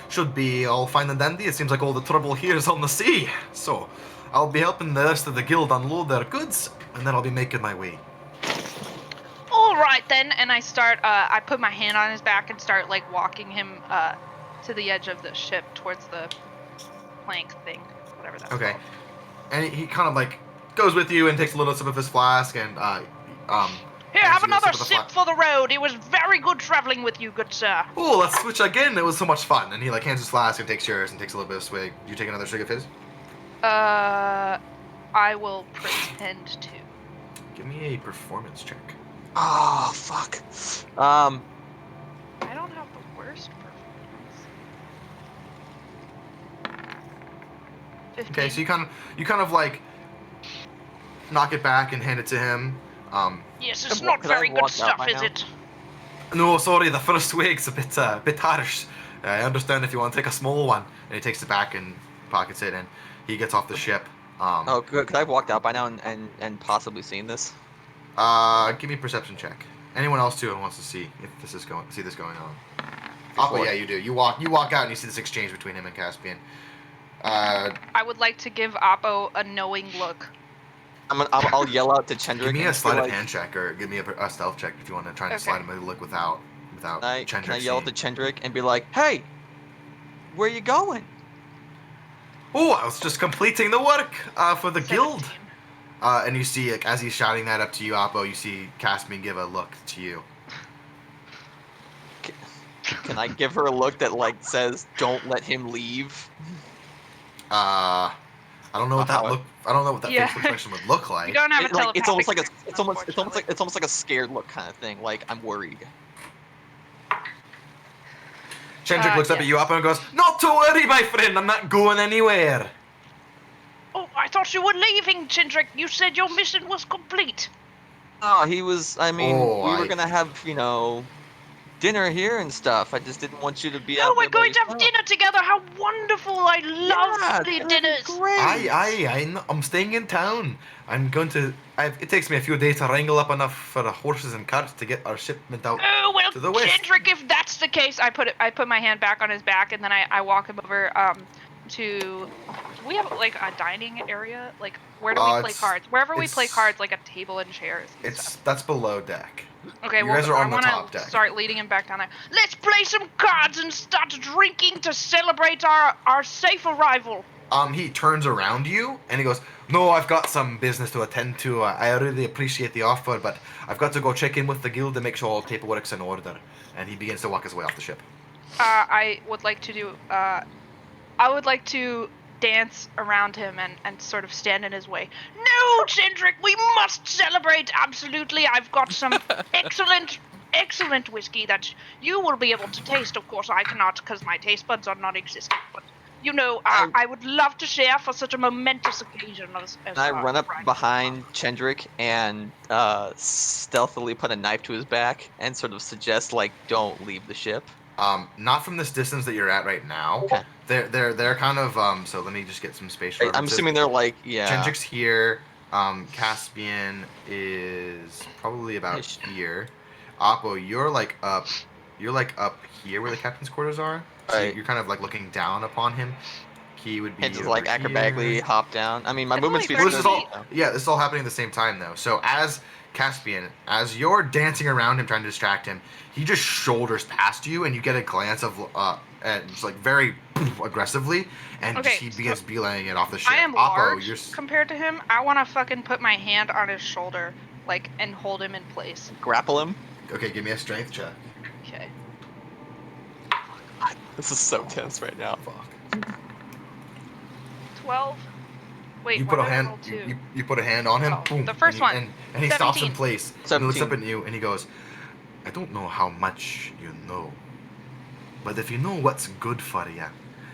should be all fine and dandy. It seems like all the trouble here is on the sea. So I'll be helping the rest of the guild unload their goods, and then I'll be making my way. All right then, and I start. I put my hand on his back and start like walking him to the edge of the ship towards the plank thing, whatever that's Okay. called. And he kind of like goes with you and takes a little sip of his flask and Here, hands have you a another of the sip for the road. It was very good traveling with you, good sir. Oh, let's switch again. It was so much fun. And he like hands his flask and takes yours and takes a little bit of swig. You take another swig of his? I will pretend to. Give me a performance check. Oh, fuck. I don't have the worst performance. 15. Okay, so you kind of like knock it back and hand it to him. Yes, it's Could not I very walk good out stuff, by is now? it? No, sorry, the first swig's a bit harsh. I understand if you want to take a small one. And he takes it back and pockets it, and he gets off the ship. Oh, good. Could I have walked out by now and possibly seen this? Give me a perception check. Anyone else too who wants to see if this is going on. Before. Yeah, you do. You walk out and you see this exchange between him and Caspian. I would like to give Oppo a knowing look. I'll yell out to Chendrick. Give me and a just sleight be of like, hand check or give me a stealth check if you want to try and Okay. slide him a look without Can I Chendrick yell seeing. to Chendrick and be like, "Hey, where you going?" Oh, I was just completing the work for the guild. 17. And you see, like, as he's shouting that up to you, Oppo, you see Caspian give a look to you. Can I give her a look that like says, "Don't let him leave"? I don't know what that How- look. I don't know what that Yeah. facial expression would look like. You don't have a telepathic It's almost like sense, it's almost like a scared look kind of thing. Like I'm worried. Chendrick looks up at yes. you, Oppo, and goes, "Not to worry, my friend. I'm not going anywhere." Oh, I thought you were leaving, Cindric. You said your mission was complete. Oh, he was. I mean, Oh, we were gonna have dinner here and stuff. I just didn't want you to be Oh, out we're there by going to have yourself. dinner together. How wonderful! I love Yeah, family that'd be dinners. great. I'm staying in town. I'm going to. It takes me a few days to wrangle up enough for the horses and carts to get our shipment out Oh well, to the west. Kendrick, if that's the case, I put my hand back on his back, and then I walk him over to. Do we have like a dining area? Like where do we play It's- cards? Wherever we play it's- cards, like a table and chairs. And stuff. That's below deck. Okay, you well, guys are on I the want top to deck. start leading him back down there. Let's play some cards and start drinking to celebrate our safe arrival. He turns around you and he goes, "No, I've got some business to attend to. I really appreciate the offer, but I've got to go check in with the guild to make sure all paperwork's in order." And he begins to walk his way off the ship. I would like to do. I would like to dance around him and sort of stand in his way. No, Cendric, we must celebrate. Absolutely, I've got some excellent whiskey that you will be able to taste. Of course, I cannot because my taste buds are non-existent. But I would love to share for such a momentous occasion. As I run up Friday. behind Chendrick and stealthily put a knife to his back and sort of suggest like, don't leave the ship. Not from this distance that you're at right now. Okay. They're kind of so let me just get some spatial. I'm assuming they're like, yeah. Chendrick's here. Caspian is probably about here. Oppo, you're like up here where the captain's quarters are. So Right. you're kind of like looking down upon him. He would be Can't just over like acrobatically here. hop down. I mean, my It's movement only speed Well, this is all so- this is all happening at the same time though. So as Caspian, as you're dancing around him trying to distract him, he just shoulders past you, and you get a glance of and just like very aggressively, and Okay, he begins beelaying it off the ship. I am Oppo, large you're compared to him. I want to fucking put my hand on his shoulder, like, and hold him in place. grapple him. okay. Give me a strength check. Okay. This is so tense right now. Fuck. 12. Wait, You why put a did I hand. roll two? You put a hand on him. Oh, Boom. the first and he stops in 17. place. And he looks up 17. at you and he goes, "I don't know how much you know, but if you know what's good for you,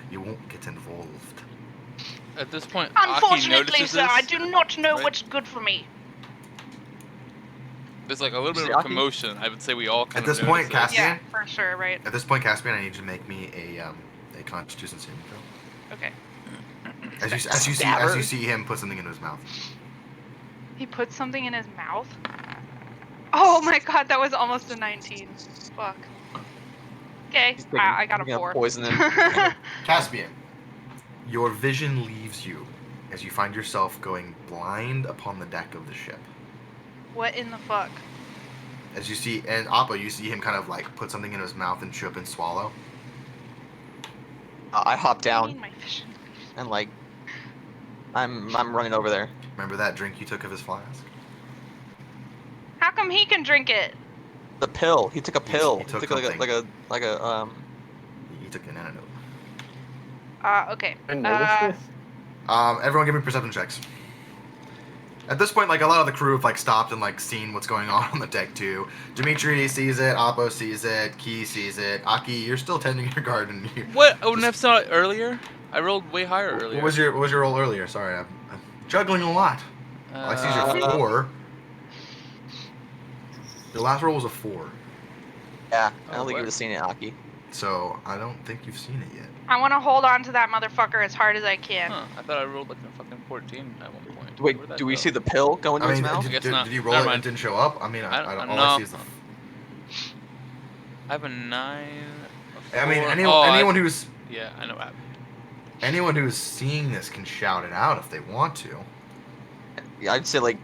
you won't get involved." At this point, Aki Unfortunately, notices sir, this. I do not know right? what's good for me. There's like a little bit See, of a Aki? commotion. I would say we all kind At of this point, notice it. Cassian? Yeah, for sure, right? At this point, Caspian, I need you to make me a Constitution saving throw. Okay. As you see him put something into his mouth. He put something in his mouth? Oh my god, that was almost a 19. Fuck. Okay, He's taking- I got a taking a 4. poison in. Caspian, your vision leaves you as you find yourself going blind upon the deck of the ship. What in the fuck? As you see, and Appa, you see him kind of like put something in his mouth and chew up and swallow. I hop I down mean, my vision. and like, I'm running over there. Remember that drink you took of his flask? How come he can drink it? The pill. He took a pill. he took like something. a He took an antidote. Okay. I noticed this. Everyone give me perception checks. At this point, like, a lot of the crew have, like, stopped and, like, seen what's going on the deck, too. Dimitri sees it, Oppo sees it, Key sees it. Aki, you're still tending your garden. What? Oh, that's not earlier? I rolled way higher earlier. What was your roll earlier? Sorry, I'm juggling a lot. I see your 4. Your last roll was a 4. yeah. I Oh, don't think you what? would have seen it, Aki. So, I don't think you've seen it yet. I want to hold on to that motherfucker as hard as I can. Huh, I thought I rolled like a fucking 14 at one point. Wait, Where'd that do we go? see the pill go into I his mean, mouth? I guess did not. you roll Never it and mind. it didn't show up? I mean, I all no. I see is the... I have a 9. I mean, four- anyone who's... Yeah, I know what happened. Anyone who's seeing this can shout it out if they want to. Yeah, I'd say like,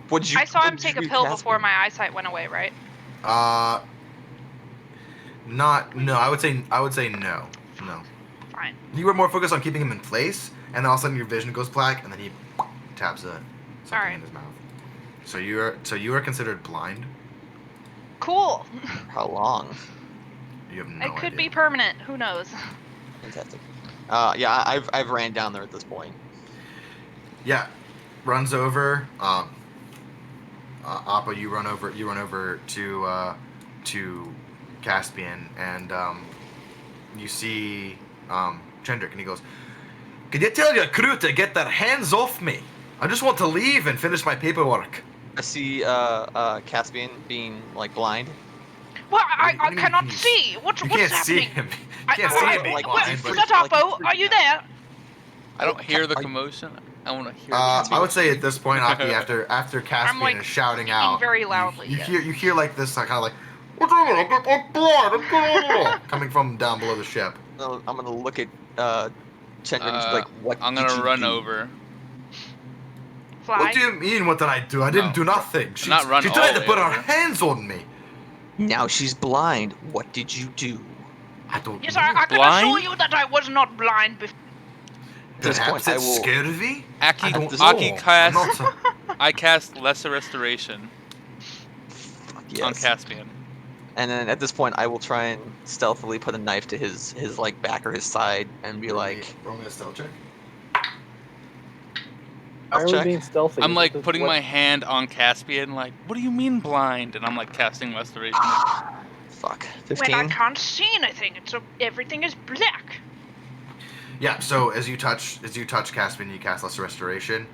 what did you? I saw what him did you take a do, pill Caspian? before my eyesight went away, right? No. I would say no. No. Fine. You were more focused on keeping him in place, and then all of a sudden your vision goes black, and then he taps something Alright. in his mouth. So you are considered blind. Cool. How long? You have no It could idea. be permanent. Who knows? Fantastic. Yeah, I've ran down there at this point. Yeah, runs over. Appa, you run over to Caspian, and you see Chendrick, and he goes, "Could you tell your crew to get their hands off me? I just want to leave and finish my paperwork." I see Caspian being like blind. Well, What do I you mean, cannot can you see. What's You can't see happening? him. You can't see him being like, blind, but Satapo, are you there? I don't hear the are you- commotion. I want to hear the I commotion. would say at this point, Aki, after Caspian like, is shouting speaking out, very loudly, you yes. hear like this kind of like, what's wrong? I'm blind. Coming from down below the ship. I'm gonna look at Chendrick's like, what I'm did gonna you run do? over. Fly. What do you mean? What did I do? I didn't do nothing. She not run she all tried the to way put her over. hands on me. Now she's blind. What did you do? I don't Yes, know. I can Blind? assure you that I was not blind before. At this Perhaps point, I it's will. scurvy. Aki, I don't Aki know. cast. I'm not I cast Lesser Restoration Fuck on yes. Caspian. And then at this point, I will try and stealthily put a knife to his like back or his side and be like, roll me a stealth check. Why are "Stealth we check." being stealthy? I'm like This is putting what- my hand on Caspian, like, what do you mean blind? And I'm like casting Restoration. Fuck. When I 15. can't see anything, everything is black. Yeah. So as you touch Caspian, you cast Lesser Restoration.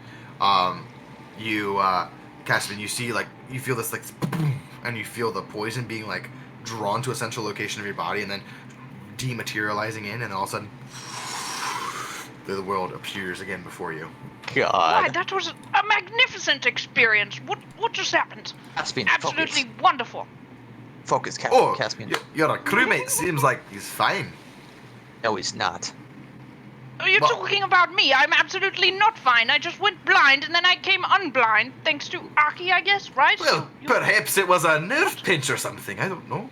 Caspian, you see like you feel this like, and you feel the poison being like drawn to a central location of your body, and then dematerializing in, and all of a sudden, the world appears again before you. Why, God. that was a magnificent experience. What just happened? Caspian, Absolutely focus. wonderful. Focus, Oh, Caspian. your crewmate seems like he's fine. No, he's not. Are you Well- talking about me? I'm absolutely not fine. I just went blind and then I came unblind thanks to Aki, I guess, right? Well, perhaps it was a nerve pinch or something. I don't know.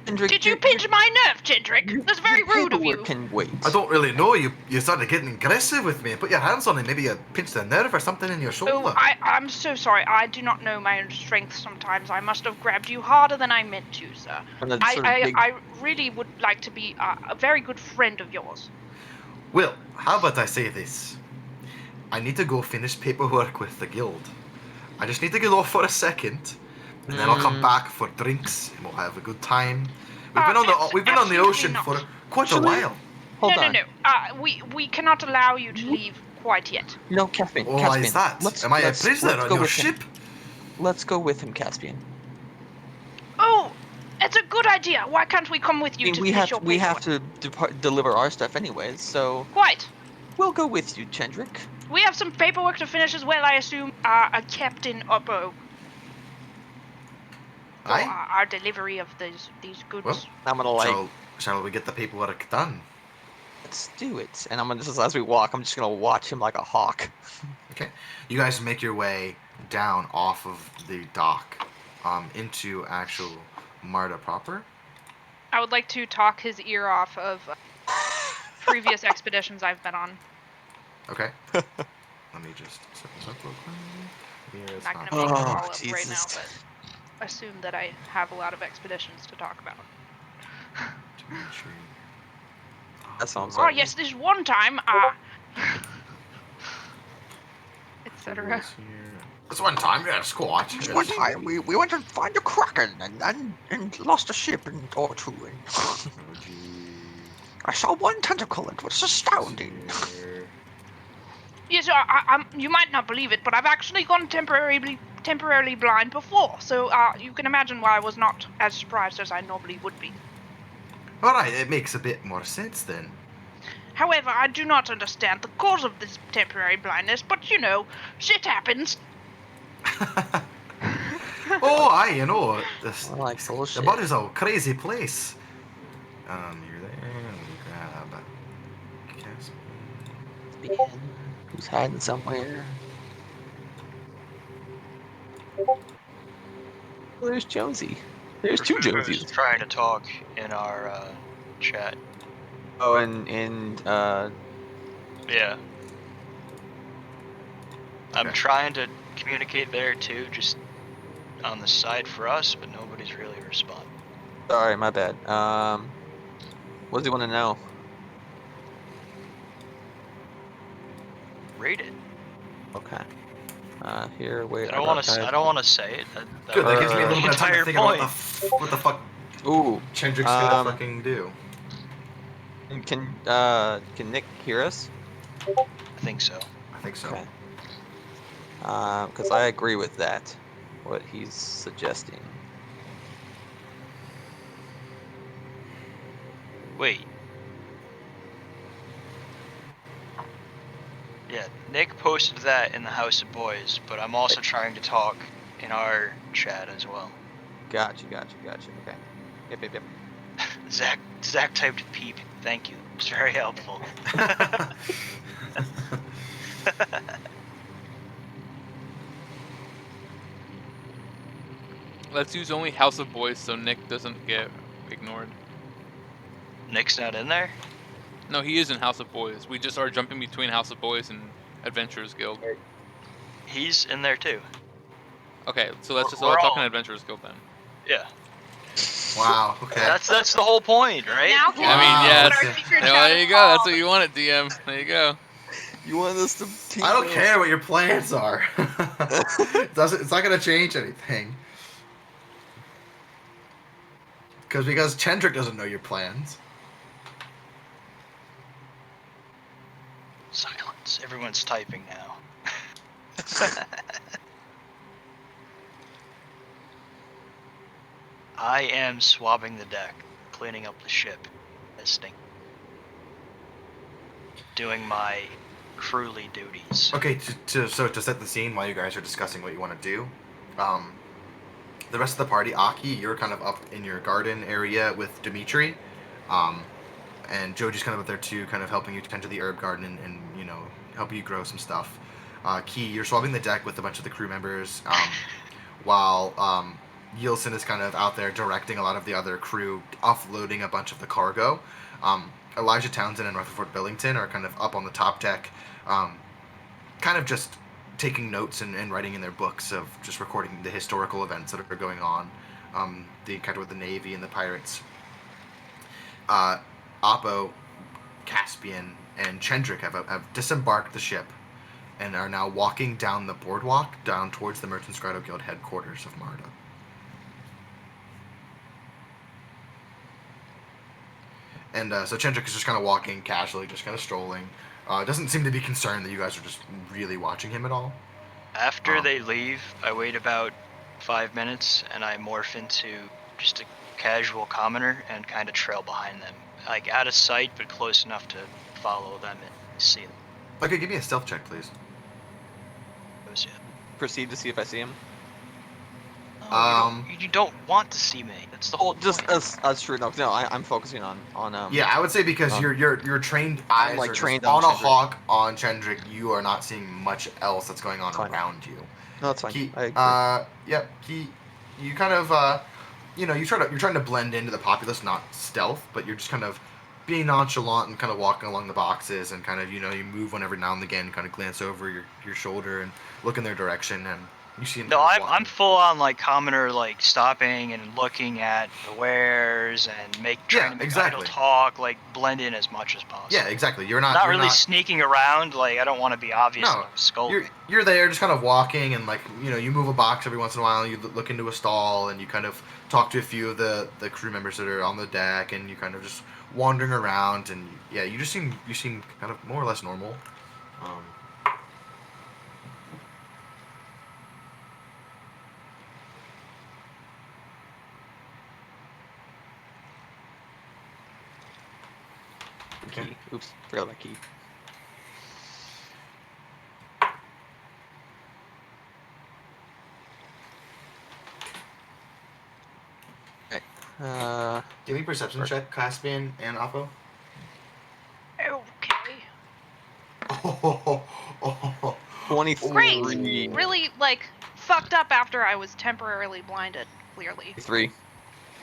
Chendrick, Did you pinch my nerve, Chendrick? That's very rude of you. Paperwork can wait. I don't really know. You started getting aggressive with me. Put your hands on it. Maybe you pinched a nerve or something in your shoulder. Oh, I'm so sorry. I do not know my own strength sometimes. I must have grabbed you harder than I meant to, sir. And that's sort of big- I really would like to be a very good friend of yours. Well, how about I say this? I need to go finish paperwork with the guild. I just need to get off for a second, and then I'll come back for drinks, and we'll have a good time. We've been on the ocean absolutely for not. quite a while. Hold no, on. no. We cannot allow you to leave quite yet. No, Caspian. Oh, why Caspian. is that? Am I a prisoner on go your with him. ship? Let's go with him, Caspian. Oh, it's a good idea. Why can't we come with you I mean, to we finish have your we have paperwork? to deliver our stuff anyways, so Quite. we'll go with you, Chendrick. We have some paperwork to finish as well, I assume. A Captain Oppo. For Aye. our delivery of these goods. Well, I'm gonna Shall we get the paperwork done? let's do it. And I'm gonna just as we walk, I'm just gonna watch him like a hawk. Okay. You guys make your way down off of the dock, into actual Marta proper. I would like to talk his ear off of previous expeditions I've been on. Okay. Let me just set this up real quick. Here's I'm not how- gonna make them Oh, all up right now, Jesus. but assume that I have a lot of expeditions to talk about. to make sure- That sounds Oh right. yes, this one time, etc. This one time, yeah, squat. Just one time we went to find a kraken and lost a ship or two. And I saw one tentacle. It was astounding. Yes, you might not believe it, but I've actually gone temporarily blind before, so you can imagine why I was not as surprised as I normally would be. Alright, it makes a bit more sense then. However, I do not understand the cause of this temporary blindness, but you know, shit happens. Oh, aye, you know, this, I like the bullshit. body's a crazy place. You're there, let me grab Caspian. Who's hiding somewhere? Oh, there's Jonesy. There's two Who's Jonesies. trying to talk in our chat. Oh, and Yeah. I'm Okay. trying to communicate there too, just on the side for us, but nobody's really responding. sorry, my bad. What does he want to know? Read it. Okay. Here, wait. I don't want to. I don't want to say it. Good, that gives me a was little the bit of time to entire think about point. what the fuck Ooh. Chendrick's gonna Um, fucking do. Can Nick hear us? I think so. I think so. Okay. Because I agree with that. What he's suggesting. Wait. Yeah, Nick posted that in the House of Boys, but I'm also trying to talk in our chat as well. Gotcha. Okay. Yep. Zach typed peep. Thank you. It's very helpful. Let's use only House of Boys so Nick doesn't get ignored. Nick's not in there? No, he is in House of Boys. We just are jumping between House of Boys and Adventurers Guild. He's in there too. Okay, so let's just We're all talk all- in Adventurers Guild then. Yeah. Wow. Okay. That's the whole point, right? Now can Wow, we I mean, see yeah, what okay. our secret Yeah, chat there is you go. That's called? what you wanted, DM. There you go. You want us to team I don't up? care what your plans are. It's not gonna change anything. Because Chendrick doesn't know your plans. Silence. Everyone's typing now. I am swabbing the deck, cleaning up the ship, listening, doing my crewly duties. Okay, so to set the scene while you guys are discussing what you want to do, the rest of the party, Aki, you're kind of up in your garden area with Dimitri, and Joji's kind of up there too, kind of helping you tend to the herb garden and you know helping you grow some stuff. Key, you're swabbing the deck with a bunch of the crew members, while Yilson is kind of out there directing a lot of the other crew, offloading a bunch of the cargo. Elijah Townsend and Rutherford Billington are kind of up on the top deck, kind of just taking notes and writing in their books of just recording the historical events that are going on, the encounter with the Navy and the pirates. Oppo, Caspian, and Chendrick have disembarked the ship and are now walking down the boardwalk down towards the Merchants Grotto Guild headquarters of Marda. And so Chendrick is just kind of walking casually, just kind of strolling. Doesn't seem to be concerned that you guys are just really watching him at all. After they leave, I wait about 5 minutes and I morph into just a casual commoner and kind of trail behind them. Like out of sight, but close enough to follow them and see them. Okay, give me a stealth check, please. Those, yeah. Proceed to see if I see him. No, you don't want to see me. That's the whole Oh, just point. as true. No, I'm focusing on Yeah, I would say because your trained eyes like are trained just on on a Chendrick. hawk on Chendrick. You are not seeing much else that's going on Fine. around you. No, that's fine. Key, I agree. you kind of, you're trying to blend into the populace, not stealth, but you're just kind of being nonchalant and kind of walking along the boxes and kind of, you move one every now and again, kind of glance over your shoulder and look in their direction, and you see them. No, kind of I'm walking. full on like commoner, like stopping and looking at the wares and trying to make exactly. idle talk, like blend in as much as possible. Yeah, exactly. You're not Not you're really sneaking around. Like I don't want to be obvious. No, that I'm skulking. you're there, just kind of walking, and like you move a box every once in a while. And you look into a stall, and you kind of talk to a few of the crew members that are on the deck, and you kind of just wandering around, and yeah, you seem kind of more or less normal. Okay. Key. Oops, forgot about key. Okay. Give me perception check, Caspian and Oppo. Okay. Oh, 23. Great. Really, like, fucked up after I was temporarily blinded, clearly. 3.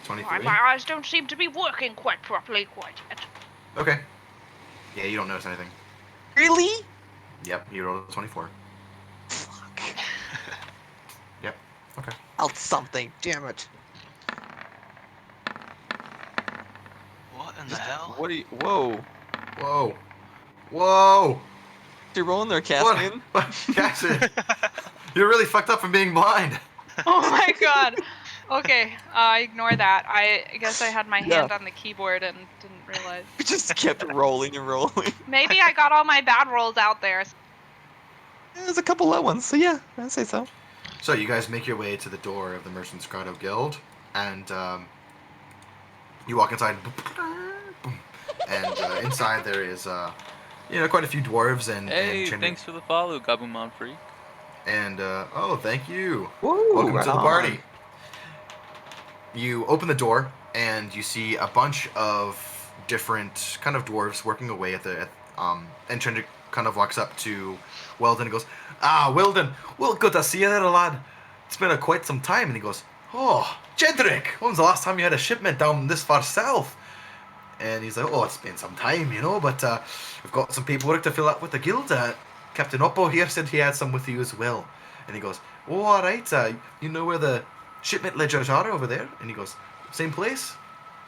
23. My eyes don't seem to be working quite properly quite yet. Okay. Yeah, you don't notice anything. Really? Yep, you rolled a 24. Fuck. Yep. Okay. Out something. Damn it. What in the hell? What are you? Whoa. Whoa. Whoa. You're rolling there, Caspian. What? Cassian, you're really fucked up from being blind. Oh my god. Okay, ignore that. I guess I had my hand on the keyboard and didn't realize. You just kept rolling and rolling. Maybe I got all my bad rolls out there. There's a couple low ones, so yeah, I'd say so. So you guys make your way to the door of the Merchants Grotto Guild, and you walk inside. and inside there is quite a few dwarves and Hey, Chandra. thanks for the follow, Gabumon Freak. And oh, thank you. Woo, Welcome right to the on. party. You open the door and you see a bunch of different kind of dwarves working away and Chandra kind of walks up to Weldon and goes, "Ah, Weldon, well, good to see you there, lad. It's been quite some time." And he goes, "Oh, Jedrick, when's the last time you had a shipment down this far south?" And he's like, "Oh, it's been some time, but we've got some paperwork to fill out with the guild. Captain Oppo here said he had some with you as well." And he goes, "Oh, all right. You know where the shipment ledgers are over there?" And he goes, "Same place."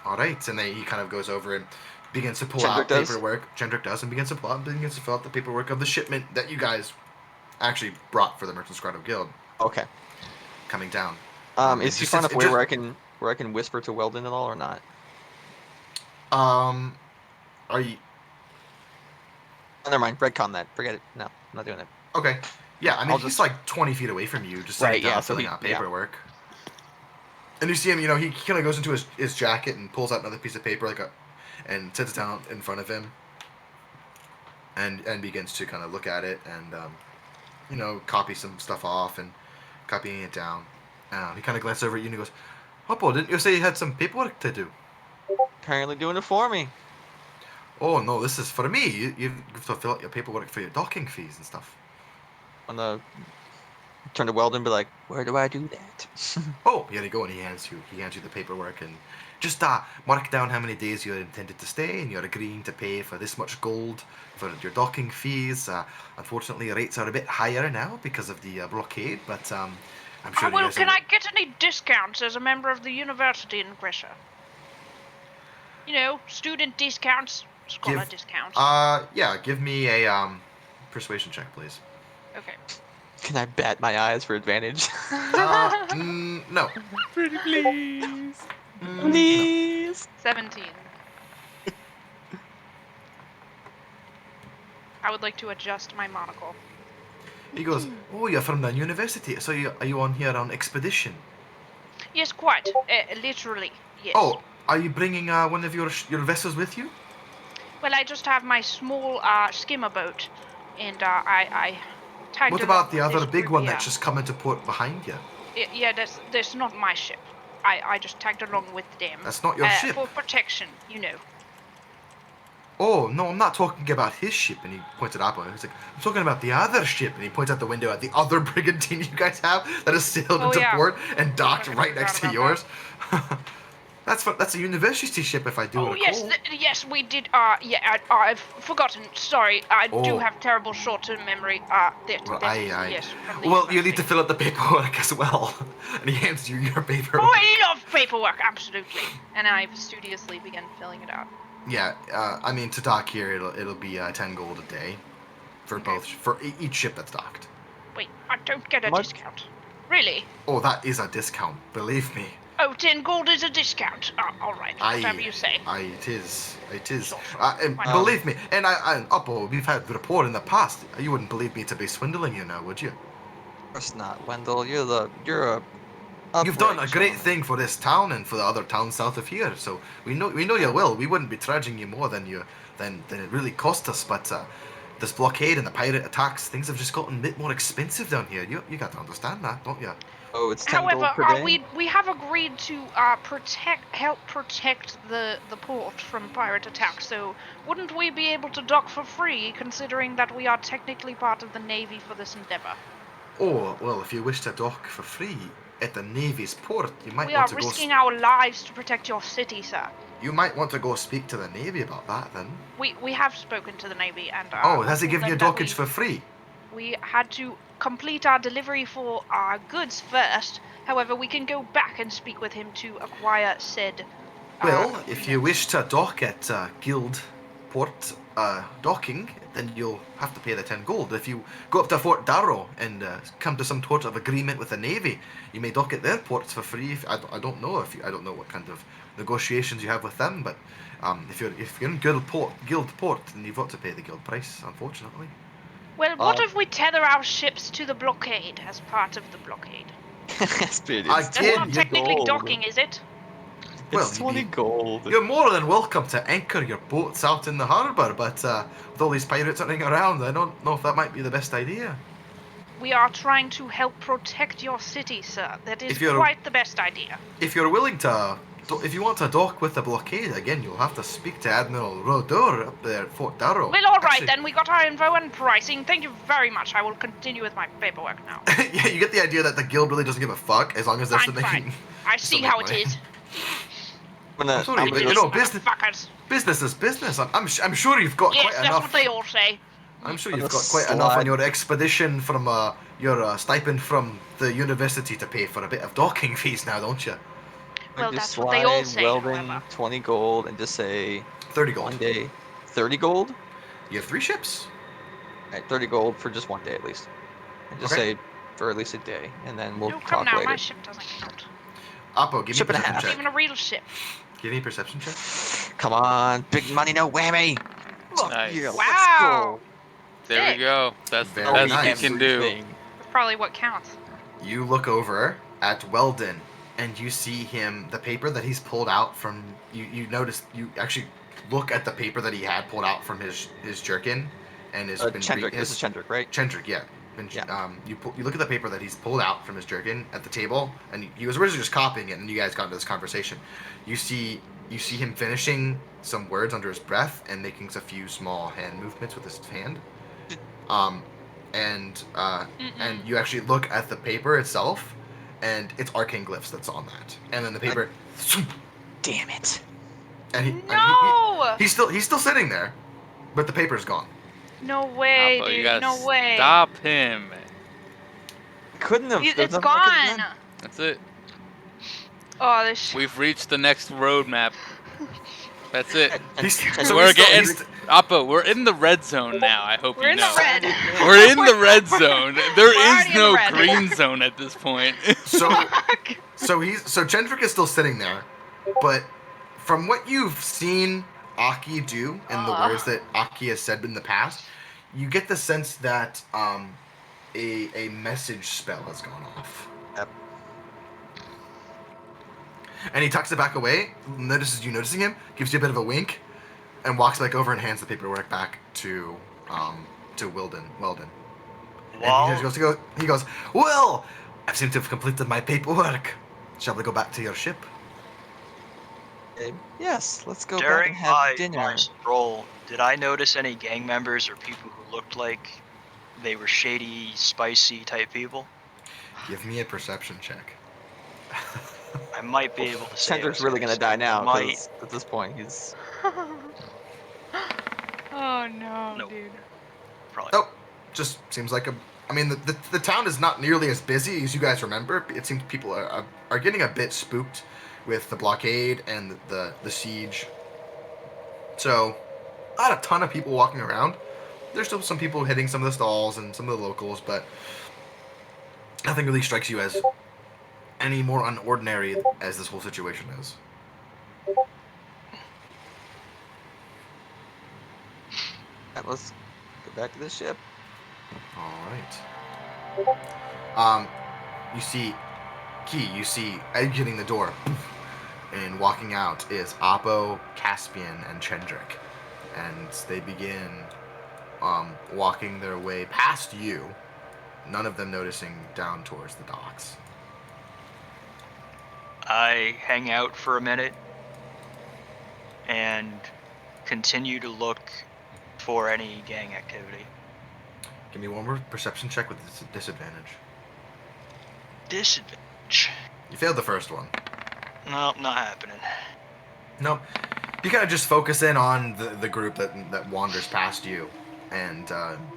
All right. And then he kind of goes over and begins to pull Chendrick out does? paperwork. Chendrick does, and begins to fill out the paperwork of the shipment that you guys actually brought for the Merchants Grotto Guild Okay. coming down. Is he far enough away where I can whisper to Weldon and all, or not? Are you Oh, never mind. Redcon that. Forget it. No, I'm not doing it. okay? Yeah, I mean I'll he's just- like 20 feet away from you, just sitting Right, down yeah, so filling he- out yeah. paperwork. And you see him, he kind of goes into his jacket and pulls out another piece of paper and sits it down in front of him. And begins to kind of look at it and copy some stuff off and copying it down. He kind of glances over at you and he goes, "Hoppo, didn't you say you had some paperwork to do?" Apparently doing it for me. "Oh no, this is for me. You have to fill out your paperwork for your docking fees and stuff." On the turn to Weldon and be like, "Where do I do that?" "Oh, here you go," and he hands you the paperwork and just mark down how many days you're intended to stay, and you're agreeing to pay for this much gold for your docking fees. Unfortunately, rates are a bit higher now because of the blockade, but I'm sure you Well, guys can are- I get any discounts as a member of the university in Grisha? Student discounts, scholar discounts. Yeah, give me a persuasion check, please. Okay. Can I bat my eyes for advantage? No. Pretty please. No. Please. 17. I would like to adjust my monocle. He goes, "Oh, you're from the university, so are you on here on expedition?" Yes, quite. Literally, yes. "Oh, are you bringing one of your vessels with you?" Well, I just have my small skimmer boat, and I tagged What along about the with other this big one Riviera. that's just come into port behind you? Yeah, that's not my ship. I just tagged along with them. That's not your ship. For protection, "Oh, no, I'm not talking about his ship." And he points it up. He's like, "I'm talking about the other ship." And he points out the window at the other brigantine you guys have that has sailed into yeah. port and docked I right forgot next to about yours. That's a university ship, if I do Oh, recall. yes, we did. I've forgotten. Sorry, I do Oh. have terrible short-term memory. Well, Yes. from the Well, you need university. to fill out the paperwork as well. And he hands you your paperwork. Oh, I love paperwork, absolutely. And I studiously begin filling it out. Yeah, I mean, to dock here, it'll be 10 gold a day for each ship that's docked. Wait, I don't get a What? discount. Really? Oh, that is a discount, believe me. Oh, 10 gold is a discount. All right, whatever you say. It is. Sure. And Why not? believe me, and Oppo, we've had rapport in the past. You wouldn't believe me to be swindling you now, would you? Of course not, Wendell. You're a. You've done a upright great gentleman. thing for this town and for the other towns south of here. So we know you will. We wouldn't be charging you more than it really cost us. But this blockade and the pirate attacks, things have just gotten a bit more expensive down here. You got to understand that, don't you? Oh, it's 10 However, gold per day. we have agreed to help protect the port from pirate attacks. So wouldn't we be able to dock for free, considering that we are technically part of the navy for this endeavor? Oh, well, if you wish to dock for free at the Navy's port, you might We want are to risking our lives to protect your city, sir. You might want to go speak to the Navy about that then. We have spoken to the navy, and Oh, has he told given you them that dockage for free? we had to complete our delivery for our goods first. However, we can go back and speak with him to acquire said. Well, if you wish to dock at Guild Port docking, then you'll have to pay the 10 gold. If you go up to Fort Darrow and come to some sort of agreement with the Navy, you may dock at their ports for free. I don't know what kind of negotiations you have with them, but if you're in Guild Port, then you've got to pay the guild price, unfortunately. Well, what if we tether our ships to the blockade as part of the blockade? Spirit I is That's did, not you technically gold. docking, is it? Well, It's 20 gold. you're more than welcome to anchor your boats out in the harbour, but with all these pirates running around, I don't know if that might be the best idea. We are trying to help protect your city, sir. That is If you're- quite the best idea. If you're willing to, if you want to dock with the blockade, again, you'll have to speak to Admiral Rodor up there at Fort Darrow. Well, all right Actually- then. We got our info and pricing. Thank you very much. I will continue with my paperwork now. Yeah, you get the idea that the guild really doesn't give a fuck as long as they're Fine, still making. fine. I still see make how money. it is. I'm sorry, but go you know, business, Motherfuckers. business is business. I'm sure you've got Yes, quite that's enough. what they all say. I'm sure I'm you've gonna got quite enough on slide- your expedition from your stipend from the university to pay for a bit of docking fees now, don't you? Well, I just that's what they all slide say, Weldon however. 20 gold and just say 30 gold. 1 day. 30 gold? You have 3 ships. Alright, 30 gold for just 1 day at least. And just Okay. say for at least a day, and then we'll No, come talk now. later. My ship doesn't count. Oppo, give Ship me and a a half. perception Not check. even a real ship. Give me a perception check. Come on, big money, no whammy. Fuck Nice. yeah, Wow. There we Sick. go. That's the Very best nice. you can do. That's probably what counts. You look over at Weldon, and you see him, the paper that he's pulled out from. You notice, you actually look at the paper that he had pulled out from his jerkin, and has been. Chendrick, this is Chendrick, right? Chendrick, yeah. Yeah. You look at the paper that he's pulled out from his jerkin at the table, and he was originally just copying it, and you guys got into this conversation. You see him finishing some words under his breath and making a few small hand movements with his hand. And you actually look at the paper itself, and it's arcane glyphs that's on that. And then the paper, Damn it. and No! he's still sitting there, but the paper's gone. No way, Apple, you dude. gotta No way. stop him. Couldn't have. there's It's nothing I could've gone. done. That's it. Oh, this. We've reached the next roadmap. That's it. We're We're in the red zone now. I hope We're you in know. the red. We're in the red zone. There We're is already in the no red. green zone at this point. So Chendrick is still sitting there, but from what you've seen Aki do and the words that Aki has said in the past, you get the sense that a message spell has gone off. Yep. And he tucks it back away, notices you noticing him, gives you a bit of a wink, and walks back over and hands the paperwork back to Weldon. And he goes, well, I seem to have completed my paperwork. Shall we go back to your ship? Yes, let's go back During and have dinner. my stroll, did I notice any gang members or people who looked like they were shady, spicy type people? Give me a perception check. I might be able to say. Chendrick's really gonna die now, Might. 'cause at this point he's... Oh no, Nope. dude. Probably. Oh, just seems like I mean, the town is not nearly as busy as you guys remember. It seems people are getting a bit spooked with the blockade and the siege. So, not a ton of people walking around. There's still some people hitting some of the stalls and some of the locals, but nothing really strikes you as any more unordinary as this whole situation is. Alright, let's go back to the ship. All right. You see exiting the door, and walking out is Apo, Caspian, and Chendrick, and they begin walking their way past you. None of them noticing down towards the docks. I hang out for a minute and continue to look for any gang activity. Give me one more perception check with disadvantage. Disadvantage. You failed the first one. Nope, not happening. Nope. You kind of just focus in on the group that wanders past you, and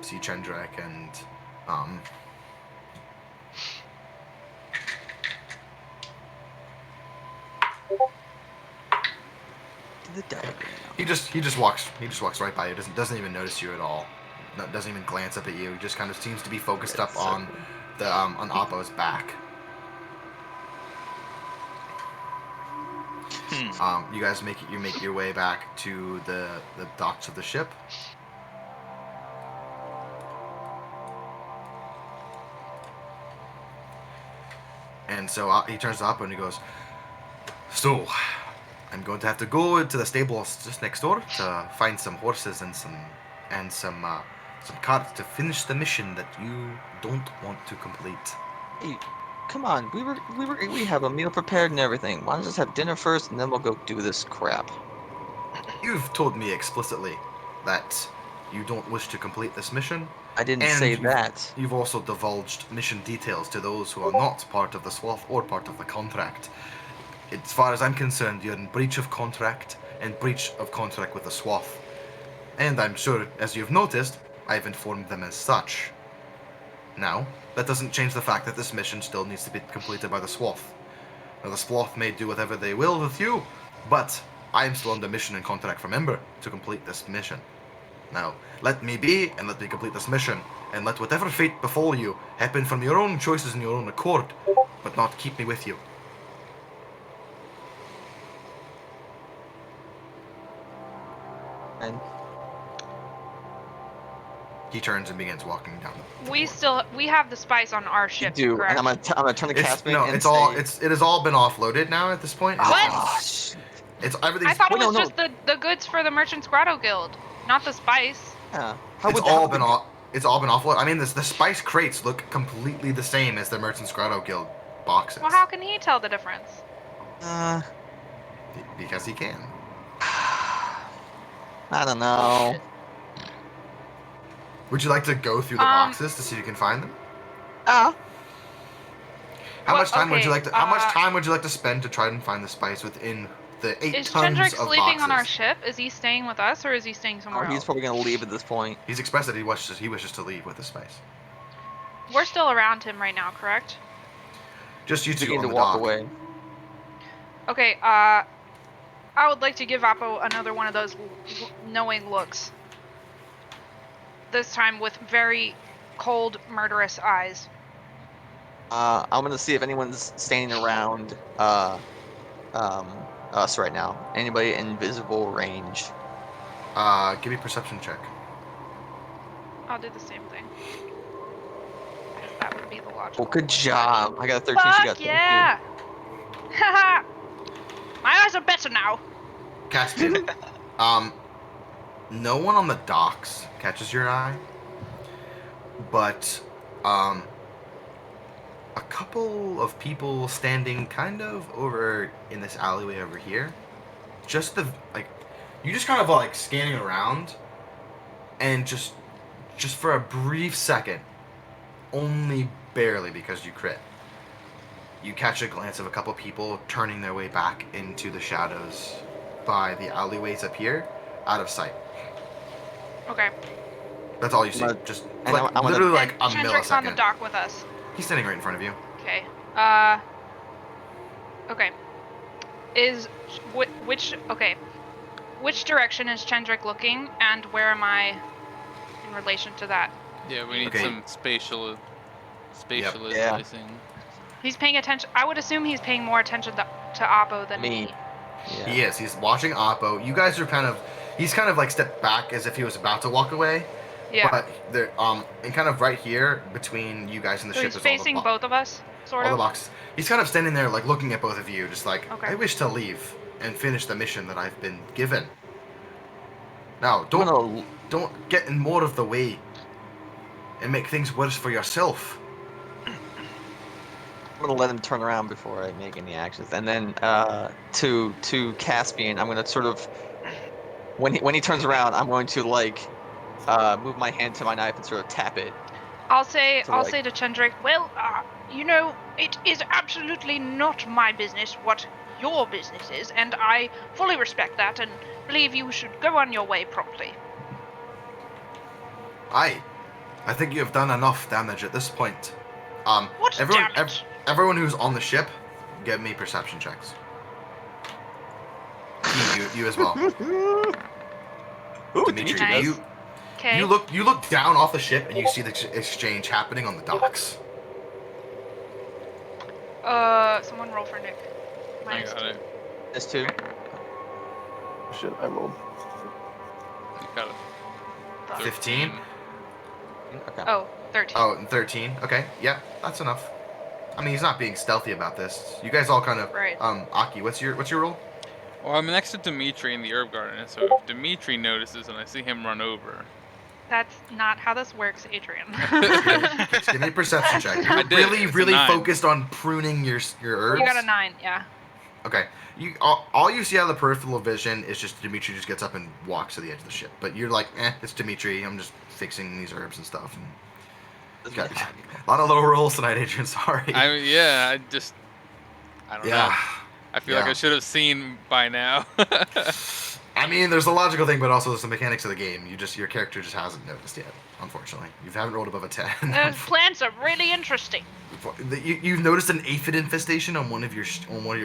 see Chendrick and The diagram. he just walks right by you. Doesn't even notice you at all. Doesn't even glance up at you. He just kind of seems to be focused up on the on Oppo's back. You guys make your way back to the docks of the ship. And so he turns to Oppo and he goes, "So, I'm going to have to go to the stables just next door to find some horses and some carts to finish the mission that you don't want to complete. Hey, come on. We have a meal prepared and everything. Why don't we just have dinner first and then we'll go do this crap? You've told me explicitly that you don't wish to complete this mission. I didn't And say that. You've also divulged mission details to those who are not part of the swath or part of the contract. As far as I'm concerned, you're in breach of contract and breach of contract with the swath. And I'm sure, as you've noticed, I've informed them as such. Now, that doesn't change the fact that this mission still needs to be completed by the swath. Now, the swath may do whatever they will with you, but I am still under mission and contract from Ember to complete this mission. Now, let me be, and let me complete this mission, and let whatever fate befall you happen from your own choices and your own accord, but not keep me with you. And He turns and begins walking down the We have the spice on our you ship, do, correct? and I'm gonna turn to Caspian and it say, has all been offloaded now at this point. "Oh, shit. It's everything's I thought it Wait, no, was no. just the goods for the Merchants Grotto Guild, not the spice. Yeah. How it's would all that been it's all been offloaded. I mean, the spice crates look completely the same as the Merchants Grotto Guild boxes. Well, how can he tell the difference? Because he can. I don't know. Would you like to go through the boxes to see if you can find them? Ah, How much time would you okay, like to? How much time would you like to spend to try and find the spice within the 8 Is tons Chendrick of sleeping on our boxes? ship? Is he staying with us, or is he staying somewhere he's else? probably gonna leave at this point. He's expressed that he wishes to leave with the spice. We're still around him right now, correct? Just you two Begin on to the walk dock. away. Okay, I would like to give Appo another one of those knowing looks. This time with very cold, murderous eyes. I'm gonna see if anyone's standing around us right now. Anybody in visible range? Give me a perception check. I'll do the same thing. Because that would be the logical. Well, good job. I got a 13. She got Fuck 22. yeah! Haha! My eyes are better now. Caspian, no one on the docks catches your eye, but a couple of people standing kind of over in this alleyway over here. You just kind of like scanning around, and just for a brief second, only barely because you crit, you catch a glance of a couple people turning their way back into the shadows by the alleyways up here, out of sight. Okay. That's all you see. But- Just and like, I'm gonna- literally like a Chendrick's on the millisecond. dock with us. He's standing right in front of you. Okay. Okay. Which direction is Chendrick looking, and where am I in relation to that? Yeah, we need Okay. some spatial Yeah. spatializing. He's paying attention. I would assume he's paying more attention to Appo than Me. me. Yeah. He is. He's watching Oppo. You guys are he's kind of like stepped back as if he was about to walk away. Yeah. But they're and kind of right here between you guys and the So ship he's is all facing the both of us, sort all the of. boxes. He's kind of standing there like looking at both of you, just like, Okay. I wish to leave and finish the mission that I've been given. Now, I'm don't gonna get in more of the way and make things worse for yourself. I'm gonna let him turn around before I make any actions, and then to Caspian, I'm gonna sort of when he turns around, I'm going to like move my hand to my knife and sort of tap it. I'll say So, I'll like- say to Chendrick, well, it is absolutely not my business what your business is, and I fully respect that and believe you should go on your way promptly. I think you have done enough damage at this point. What damage? Everyone who's on the ship, give me perception checks. You as well. Ooh, Dimitri, Nice. you Okay. you look down off the ship and you see the exchange happening on the docks. Someone roll for Nick. I Minus got two. it. This too. Shit, I rolled. You got it. 15. Okay. Oh, 13. Oh, and 13. Okay, yeah, that's enough. I mean, he's not being stealthy about this. You guys all kind of Right. Aki, what's your roll? Well, I'm next to Dimitri in the herb garden, so if Dimitri notices and I see him run over, That's not how this works, Adrian. Just give me a perception check. I You're did. really, It's a really 9. focused on pruning your herbs. You got a 9, yeah. Okay. All you see out of the peripheral vision is just Dimitri just gets up and walks to the edge of the ship. But you're like, it's Dimitri. I'm just fixing these herbs and stuff. And Doesn't got matter. a lot of low rolls tonight, Adrian. Sorry. I don't know. I feel like Yeah. I should have seen by now. I mean, there's a logical thing, but also there's the mechanics of the game. Your character just hasn't noticed yet, unfortunately. You haven't rolled above a 10. Those plants are really interesting. You've noticed an aphid infestation on one of your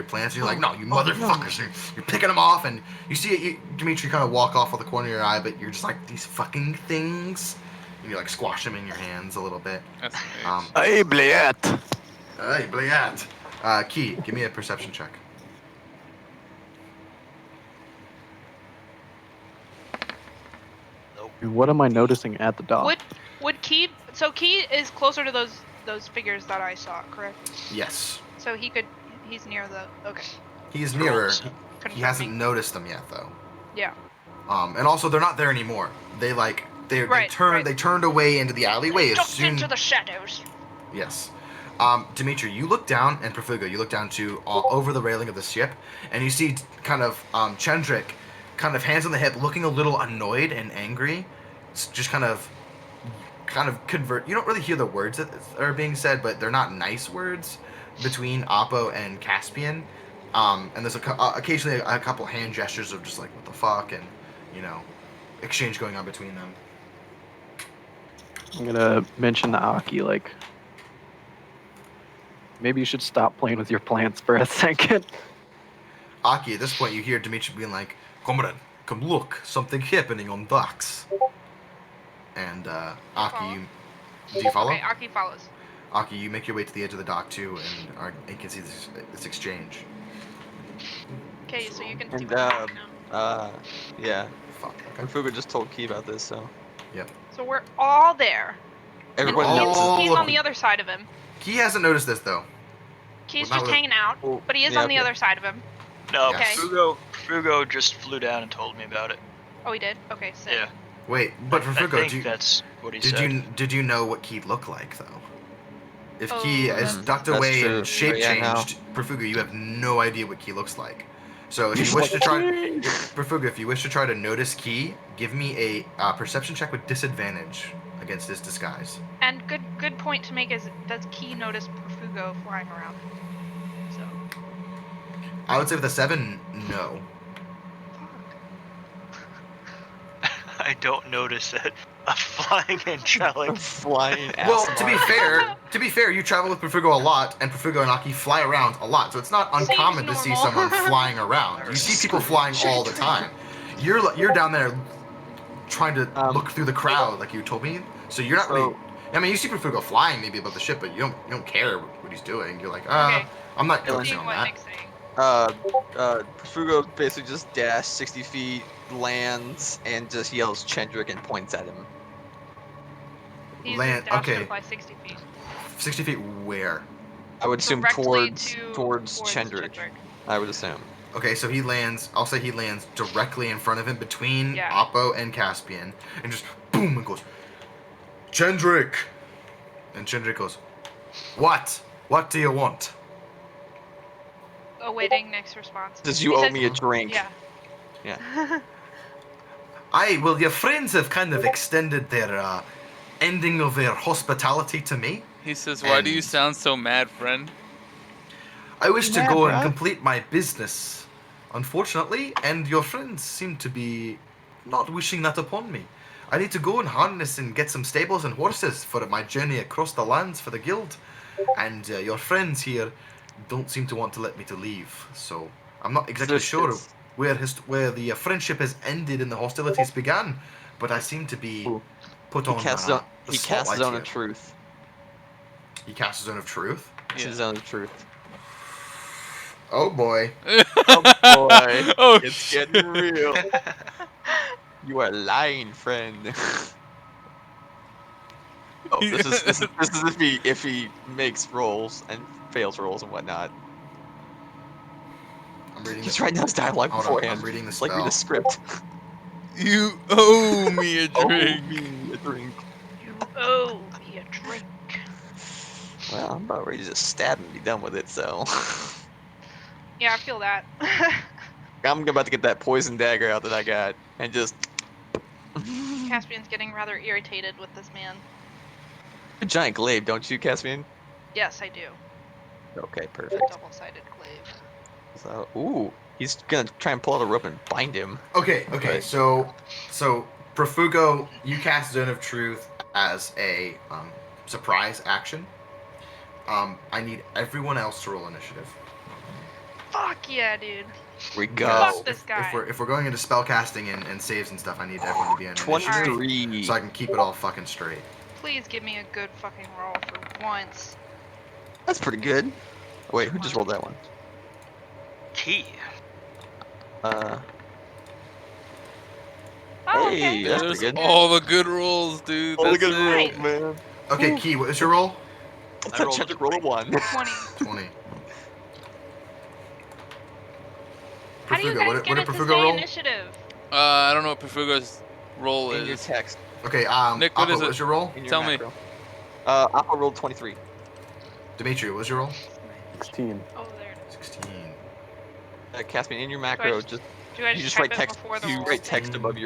plants. And you're like, no, you motherfuckers! You're picking them off, and you see Dimitri kind of walk off with the corner of your eye, but you're just like, these fucking things. And you like squash them in your hands a little bit. That's Hey, Bliat. Hey, Bliat. Key, give me a perception check. What am I noticing at the dock? Would Key is closer to those figures that I saw, correct? Yes. So he's near the okay. He's nearer. He Confirming. hasn't noticed them yet, though. Yeah. And also they're not there anymore. They turned away into the alleyway as Ducked soon. into the shadows. Yes. Dimitri, you look down, and Profugo, you look down to over the railing of the ship, and you see kind of Chendrick, kind of hands on the hip, looking a little annoyed and angry. It's just kind of convert. You don't really hear the words that are being said, but they're not nice words between Oppo and Caspian. And there's occasionally a couple hand gestures of just like, what the fuck, and, exchange going on between them. I'm gonna mention to Aki, like, maybe you should stop playing with your plants for a second. Aki, at this point, you hear Dimitri being like, comrade, come look, something happening on docks. And, Aki, do you follow? Okay, Aki follows. Aki, you make your way to the edge of the dock, too, and can see this exchange. Okay, so you can see And, what's happening now. yeah. Fuck. Okay. And Fuga just told Key about this, so. Yep. So we're all there. Everybody and else he's of on them. the other side of him. He hasn't noticed this, though. Key's Well, not just with- hanging out, Well, but he is yeah, on the okay. other side of him. No, Okay. Fugo just flew down and told me about it. Oh, he did? Okay, sick. Yeah. Wait, but for I Fugo, think that's what he did said. you know what Key looked like, though? If Oh, Key is ducked that's away true. and shape Yeah, now. changed, Perfuga, you have no idea what Key looks like. So if you wish to try, Perfuga, if you wish to try to notice Key, give me a perception check with disadvantage against his disguise. And good point to make is, does Key notice Profugo flying around? So. I would say with a 7, no. I don't notice it. A flying angelic. Flying ass. Well, to be fair, you travel with Perfugo a lot, and Perfugo and Aki fly around a lot, so it's not uncommon to see normal. someone flying around. You see people flying all the time. You're down there trying to look through the crowd, like you told me. So you're not really. I mean, you see Perfugo flying maybe above the ship, but you don't care what he's doing. You're like, Okay. I'm not Seeing focusing on what that. Nick's saying. Fugo basically just dashed 60 feet, lands, and just yells Chendrick and points at him. He's Land- dashed okay. up by 60 feet. 60 feet where? I would assume Directly towards Chendrick. I would assume. Okay, so he lands. I'll say he lands directly in front of him, between Yeah. Oppo and Caspian, and just boom, and goes, Chendrick. And Chendrick goes, what? What do you want? Awaiting Nick's response. Does you He owe says- me a drink? Yeah. Yeah. Well, your friends have kind of extended their ending of their hospitality to me. He says, "Why do you And- sound so mad, friend?" I wish to Yeah, go and bruh. complete my business, unfortunately, and your friends seem to be not wishing that upon me. I need to go and harness and get some stables and horses for my journey across the lands for the guild, and your friends here don't seem to want to let me to leave. So I'm not exactly This sure is- where the friendship has ended and the hostilities began, but I seem to be Ooh. put He on casts the on, he casts spotlight Zone here. of Truth. He casts a zone of truth. It's Yeah. a Zone of Truth. Oh boy. Oh boy. Oh, It's getting real. You are lying, friend. Oh, this is if he makes rolls and fails rolls and whatnot. I'm reading. He's writing his dialogue Hold on, beforehand. I'm reading the It's like read a spell. script. You owe me a Oh, drink. me a drink. You owe me a drink. Well, I'm about ready to just stab and be done with it, so. Yeah, I feel that. I'm about to get that poison dagger out that I got and just. Caspian's getting rather irritated with this man. A giant glaive, don't you, Caspian? Yes, I do. Okay, A perfect. double-sided glaive. So, ooh, he's gonna try and pull out a rope and bind him. Okay. But- So Profugo, you cast Zone of Truth as a surprise action. I need everyone else to roll initiative. Fuck yeah, dude. We Because go. Fuck this guy. If we're going into spell casting and saves and stuff, I need everyone to be on initiative 23. so I can keep it all fucking straight. Please give me a good fucking roll for once. That's pretty good. Wait, who just rolled that one? Key. Oh, Hey, okay. that's There's pretty good. all the good rolls, dude. All the That's good it. rolls, man. Okay, Key, what is your roll? That's a tragic roll of 1. 20. 20. How do you Profugo, guys what get did it to Profugo say roll? initiative? I don't know what Perfugo's role In your is. text. Okay, Nick, what Appa, is it? what was your roll? In your Tell me. macro. Appa rolled 23. Dimitri, what was your roll? 16. Oh, there it is. 16. Caspian, in your macro, just- just Do I you just just write type it text. before the You roll? write text above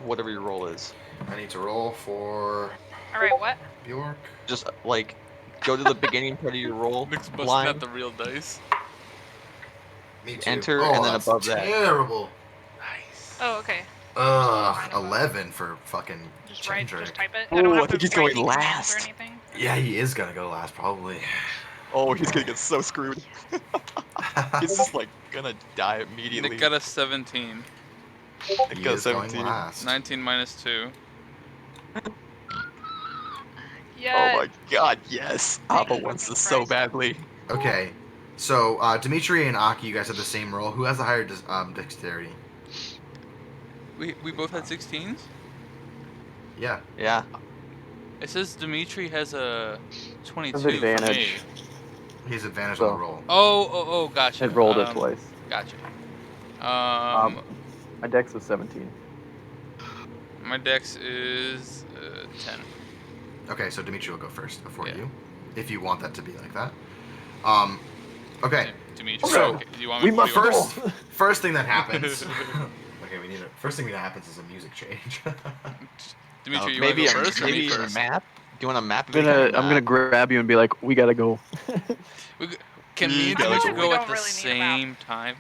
whatever your roll is. I need to roll for Alright, what? Bjork. Just like go to the beginning part of your roll Nick's busting line, out the real dice. Me too. enter, Oh, and then that's above that. terrible. Nice. Oh, okay. Ugh, 11 for fucking Just write, Chendrick. just type it. Ooh, I don't I have think to he's write going any commands or last. anything. Yeah, he is gonna go last, probably. Oh, he's gonna get so screwed. He's just like gonna die immediately. Nick got a 17. Nick He got is going 17. last. 19 minus 2. Yeah. Oh my god, yes. Thank Appa you, wants fucking this so Christ. badly. Okay, so Dimitri and Aki, you guys have the same roll. Who has the higher dexterity? We both had 16s? Yeah. Yeah. It says Dimitri has a 22 Has for me. advantage. He has advantage on the So- roll. Oh, gotcha. It rolled it twice. Gotcha. My dex was 17. My dex is 10. Okay, so Dimitri will go first before Yeah. you, if you want that to be like that. Okay. Dimitri, So, okay. Do you want me we to must go? First thing that happens. Okay, we need it. First thing that happens is a music change. Dimitri, you maybe want to go first or me maybe a first? map. Do you want a map? I'm gonna grab you and be like, we gotta go. Can me and I know Dimitri we go don't at the really need a map. same time?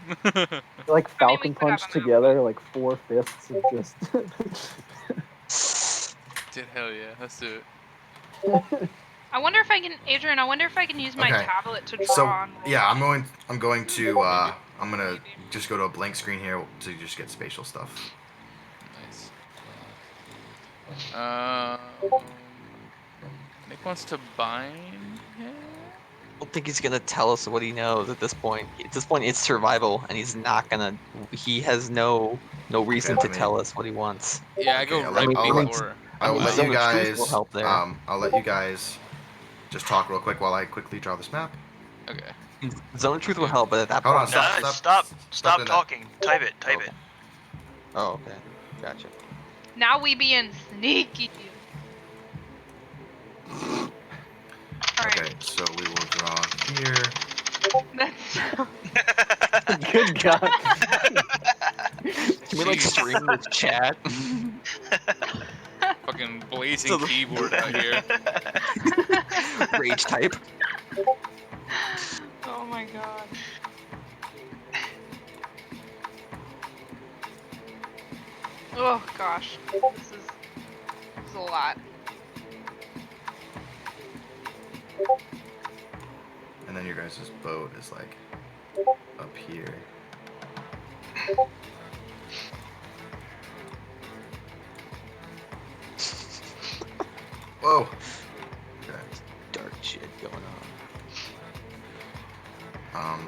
Like I mean, we Falcon could have Punch a map. together, like 4 fists of just. Dude, hell yeah, let's do it. I wonder if I can, Adrian. I wonder if I can use my Okay. tablet to draw So on. yeah, I'm going to I'm gonna just go to a blank screen here to just get spatial stuff. Nice. Nick wants to bind him? I don't think he's gonna tell us what he knows at this point. At this point, it's survival, and he's not gonna. He has no reason Okay, to tell us what he wants. Yeah, I go Okay, right I'll let- before. I will let Zone you of Truth guys. will help there. I'll let you guys just talk real quick while I quickly draw this map. Okay. Zone of Truth will help, but at that Hold point, on, No, stop stop doing that. talking. Type it. Type Okay. it. Oh, okay, gotcha. Now we being sneaky. Alright. Okay, so we will draw here. That's. Good God. Can we like stream this chat? Fucking blazing So the- keyboard out here. Rage type. Oh my god. Oh gosh, this is a lot. And then your guys' boat is like up here. Whoa. Okay. Dark shit going And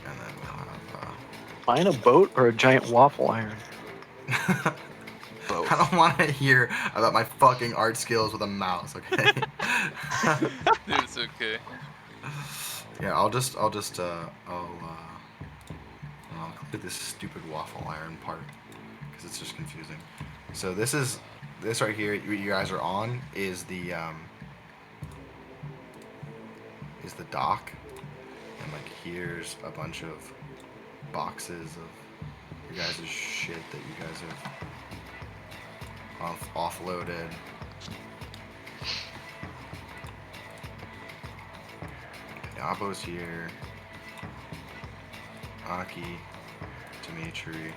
then we'll have. Buying a boat or a giant waffle iron? Both. I don't want to hear about my fucking art skills with a mouse. Okay. Dude, it's okay. Yeah, I'll Look at this stupid waffle iron part because it's just confusing. So this right here you guys are on is the dock, and like here's a bunch of boxes of your guys' shit that you guys have offloaded. Apo's here. Aki, Dimitri.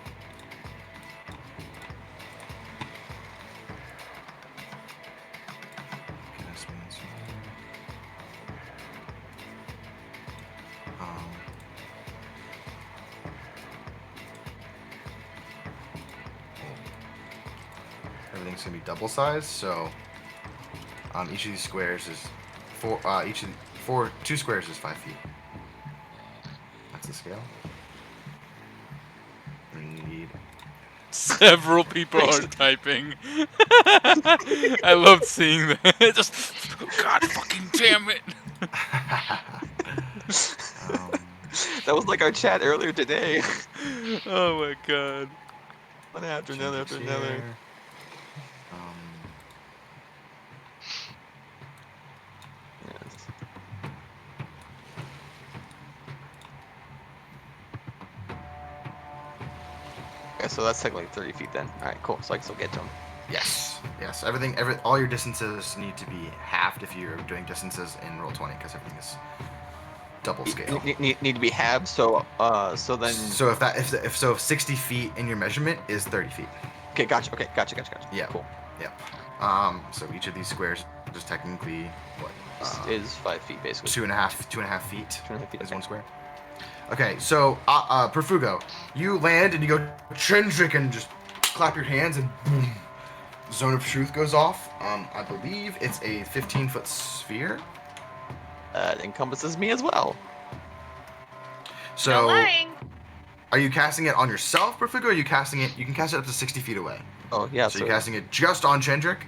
Everything's gonna be double sized, so each of these squares is two squares is 5 feet. That's the scale. We need Several people are typing. I loved seeing that. Just, God fucking damn it. That was like our chat earlier today. Oh my god. One after another after another. Yes. Okay, so that's technically 30 feet then. Alright, cool. So I can still get to him. Yes. All your distances need to be halved if you're doing distances in Roll20 because everything is double scale. Need to be halved. So then. So if 60 feet in your measurement is 30 feet. Okay, gotcha. Yeah. Cool. Yep. So each of these squares is technically what? Is 5 feet basically. 2.5 feet. 2.5 feet. Is one square. Okay, so Perfugo, you land and you go Chendrick and just clap your hands and boom, Zone of Truth goes off. I believe it's a 15-foot sphere. It encompasses me as well. So, No lying. are you casting it on yourself, Perfugo, or are you casting it? You can cast it up to 60 feet away. Oh yeah. So you're casting it just on Chendrick?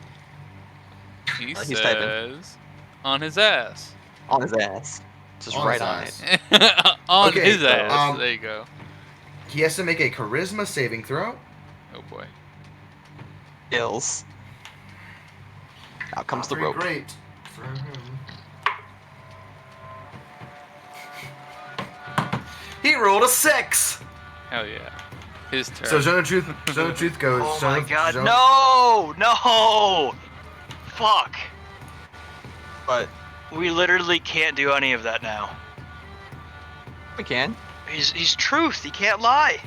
He he's says on his ass. On his ass. Just On right his on ass. it. On Okay, his ass. um, There you go. He has to make a Charisma saving throw. Oh boy. Ills. Out comes the rope. Great for him. He rolled a 6. Hell yeah. His turn. So Zone of Truth goes. Oh Zone my of- god, Zone- no! Fuck. But We literally can't do any of that now. we can. He's truth, he can't lie.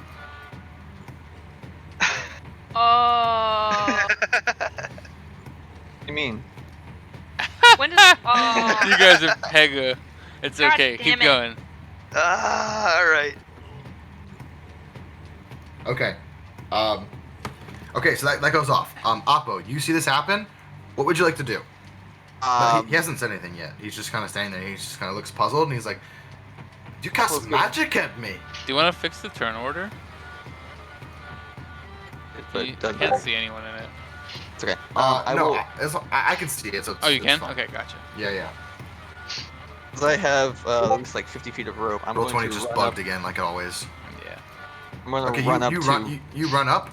Oh. What do you mean? When does? Oh. You guys are Pega. It's God okay. Keep damn it. going. Alright. Okay. Okay, so that goes off. Oppo, you see this happen? What would you like to do? He hasn't said anything yet. He's just kind of standing there. He just kind of looks puzzled, and he's like, "You cast magic at me." Do you want to fix the turn order? But You doesn't can't matter. see anyone in it. It's okay. No, I can see it. So Oh, you it's can? fine. Okay, gotcha. Yeah. Because I have at least like 50 feet of rope. I'm Roll going 20 to just run bugged up. again, like always. Yeah. I'm going to Okay, run up you to, run. You run up.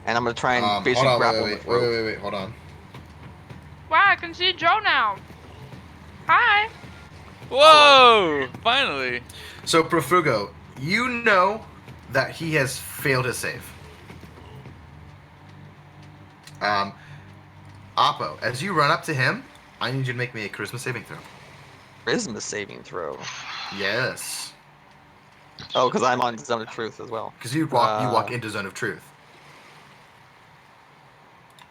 and I'm going to try and Hold basically on, grapple with rope. wait. Hold on. Wow, I can see Joe now. Hi. Whoa! Finally. So Profugo, you know that he has failed his save. Oppo, as you run up to him, I need you to make me a charisma saving throw. Charisma saving throw. Yes. Oh, because I'm on Zone of Truth as well. Because you walk into Zone of Truth.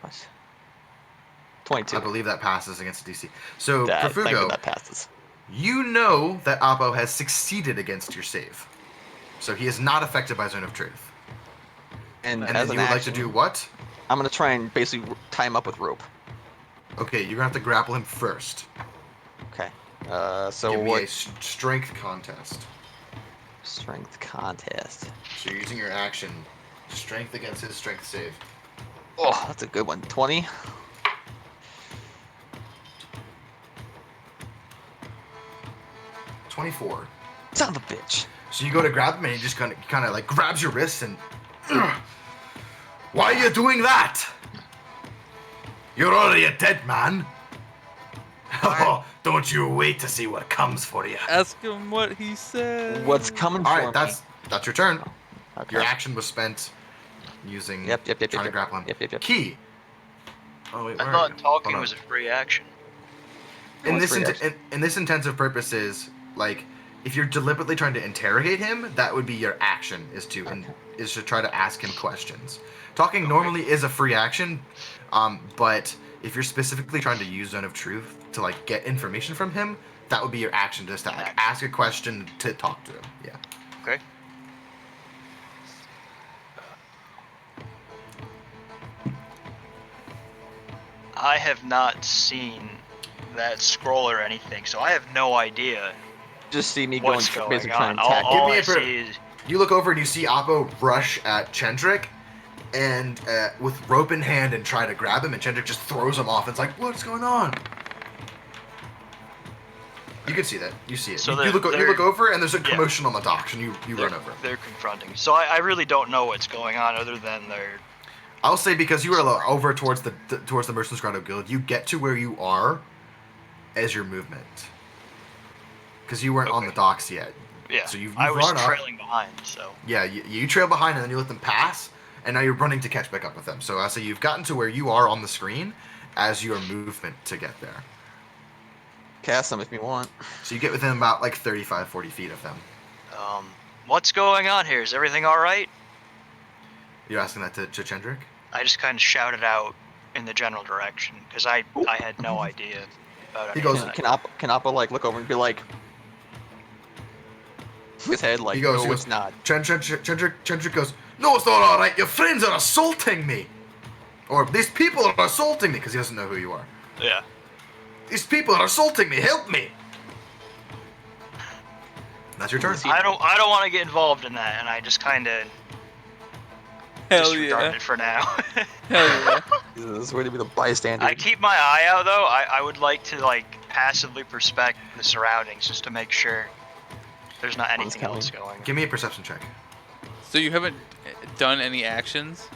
What? 22. I believe that passes against DC. So Thank you, Profugo, that passes. you know that Oppo has succeeded against your save. So he is not affected by Zone of Truth. And, And as then an you would action, like to do what? I'm going to try and basically tie him up with rope. Okay, you're gonna have to grapple him first. Okay. So Give me what? a strength contest. Strength contest. So you're using your action, strength against his strength save. Oh, that's a good one. 20. 24. Son of a bitch. So you go to grab him and he just kind of like grabs your wrist and. Why are you doing that? You're already a dead man. Oh, don't you wait to see what comes for you. Ask him what he said. What's coming All for right, me? that's your turn. Okay. Your action was spent using Yep. trying to grapple him. Yep. Key. Oh wait, I where are thought you? talking Hold on. was a free action. In What's this free action? in this intensive purposes, like if you're deliberately trying to interrogate him, that would be your action is to try to ask him questions. Talking normally is a free action, but if you're specifically trying to use Zone of Truth to like get information from him, that would be your action just to like ask a question to talk to him. Yeah. Okay. I have not seen that scroll or anything, so I have no idea Just see me what's going going basically trying on. to attack. All Give me I a see is You look over and you see Oppo rush at Chendrick, and with rope in hand and try to grab him, and Chendrick just throws him off. It's like, what's going on? You can see that. You see it. So you look over, and there's a yeah. commotion on the docks, and you run over. they're confronting. So I really don't know what's going on other than they're. I'll say because you were over towards the Merchants Grotto Guild, you get to where you are as your movement. Because you weren't on the docks yet. Yeah. So you've I was run up. trailing behind, so. Yeah, you trail behind and then you let them pass, and now you're running to catch back up with them. So I say you've gotten to where you are on the screen as your movement to get there. Cast them if you want. So you get within about like 35, 40 feet of them. What's going on here? Is everything all right? You're asking that to Chendrick? I just kind of shouted out in the general direction because I had no idea about He any goes, of that. Can Appa like look over and be like, his head like, He goes, no, it's not. Chendrick goes, no, it's not all right. Your friends are assaulting me. Or these people are assaulting me, because he doesn't know who you are. Yeah. These people are assaulting me. Help me. That's your turn. I don't want to get involved in that, and I just kind of disregard it for now. Hell yeah. This is going to be the bystander. I keep my eye out though. I would like to like passively perspect the surroundings just to make sure there's not anything else going on. Give me a perception check. So you haven't done any actions?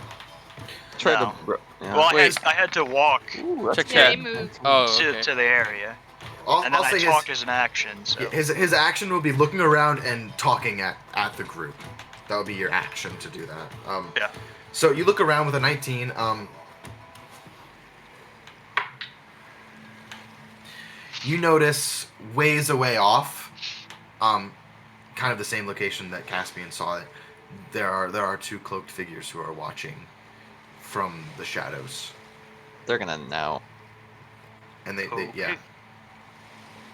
Try No. to. Yeah. Well, Wait. I had to walk Ooh, that's Check good. Yeah, chat. he moved. Oh, okay. to the area, I'll and then I say talked as an action. So. his action will be looking around and talking at the group. That would be your action to do that. Yeah. So you look around with a 19. You notice ways away off, kind of the same location that Caspian saw it. There are two cloaked figures who are watching from the shadows, They're gonna know. and they Okay. yeah.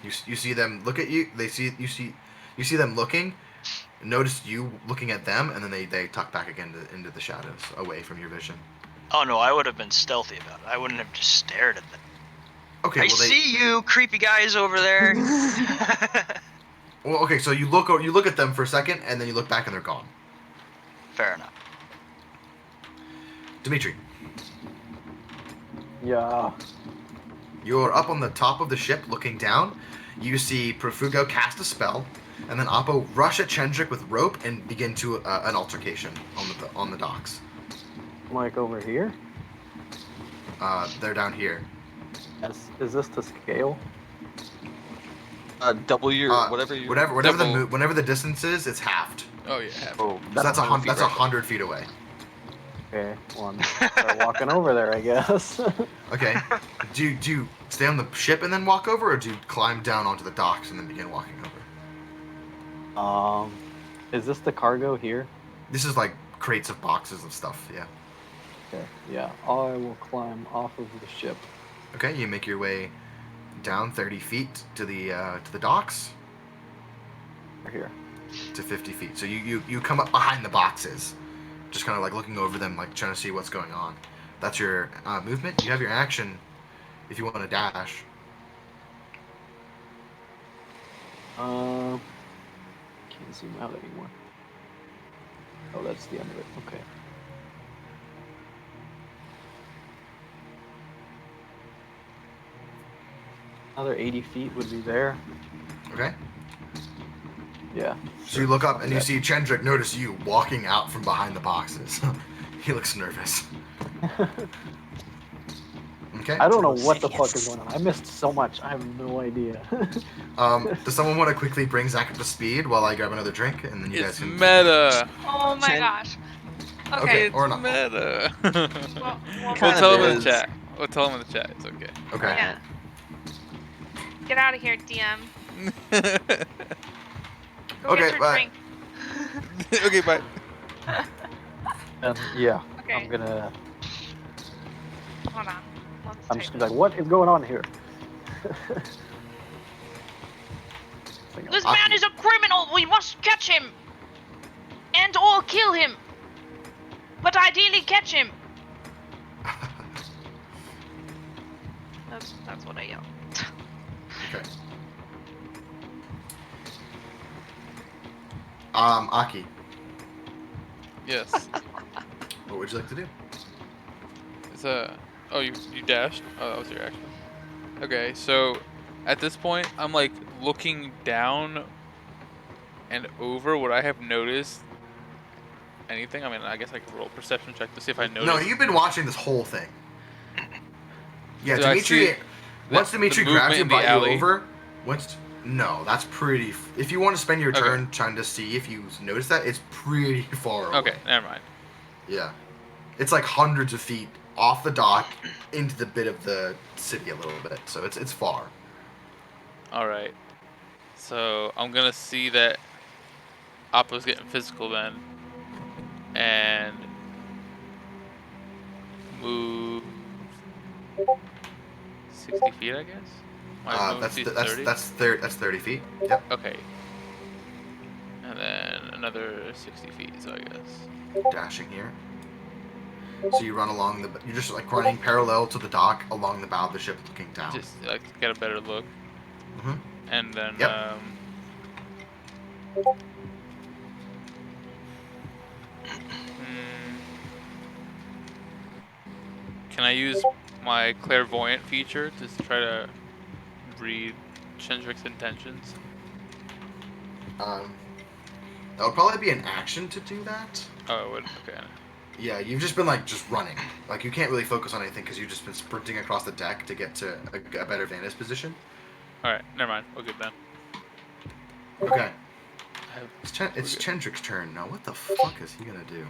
You see them look at you. You see them looking. Notice you looking at them, and then they tuck back again into the shadows, away from your vision. Oh no, I would have been stealthy about it. I wouldn't have just stared at them. Okay, I see you, creepy guys over there. Well, okay, so you look at them for a second, and then you look back, and they're gone. Fair enough. Dimitri, Yeah. you're up on the top of the ship, looking down. You see Profugo cast a spell, and then Oppo rush at Chendrick with rope and begin to an altercation on the docks. Like over here? They're down here. Is this to scale? Double your whatever you. Whenever the distance is, it's halved. Oh yeah. Have Oh, So that's 100 feet that's right 100 feet away. Okay, well, I'm start walking over there, I guess. Okay. do you stay on the ship and then walk over, or do you climb down onto the docks and then begin walking over? Is this the cargo here? This is like crates of boxes of stuff. Yeah. Okay, yeah. I will climb off of the ship. Okay. You make your way down 30 feet to the docks. Right here. To 50 feet. So you come up behind the boxes, just kind of like looking over them, like trying to see what's going on. That's your movement. You have your action if you want to dash. Can't zoom out anymore. Oh, that's the end of it. Okay. Another 80 feet would be there. Okay. Yeah. So you look up and you see Chendrick notice you walking out from behind the boxes. He looks nervous. Okay. I don't know what the fuck is going on. I missed so much. I have no idea. Does someone want to quickly bring Zach up to speed while I grab another drink, and then you guys It's can... meta. Oh my Chen- gosh. Okay, Okay. It's or not. meta. Well, We'll Kind tell of him in the is. chat. We'll tell him in the chat. It's okay. Okay. yeah. Get out of here, DM. Go Okay, get your bye. drink. Okay, bye. Yeah. Okay. I'm gonna. Hold on. Let's I'm take just gonna be like, what is going on here? This man is a criminal! We must catch him! And or kill him! But ideally catch him! That's what I yell. Okay. Aki, Yes. what would you like to do? It's Oh, you dashed? Oh, that was your action. Okay, so at this point, I'm like looking down and over. Would I have noticed anything? I mean, I guess I could roll a perception check to see if I notice. No, you've been watching this whole thing. Yeah, Do I Dimitri. see Once the Dimitri grabs you and movement in the brought you alley? over, no, that's pretty. If you want to spend your Okay. turn trying to see if you notice that, it's pretty far away. Okay, never mind. Yeah, it's like hundreds of feet off the dock into the bit of the city a little bit, so it's far. All right. So I'm gonna see that Oppo's getting physical then, and move 60 feet, I guess. My movement That's speed's that's 30 feet. Yep. Okay. And then another 60 feet, so I guess. Dashing here. So you run along you're just like running parallel to the dock along the bow of the ship, looking down. Just like get a better look. Mhm. And then Yep. Can I use my clairvoyant feature to try to read Chendrick's intentions? That would probably be an action to do that. Oh, it would. Okay. Yeah, you've just been like just running. Like you can't really focus on anything because you've just been sprinting across the deck to get to a better vantage position. All right. Never mind. We'll get then. Okay. I- It's Chendrick's turn now. What the fuck is he gonna do?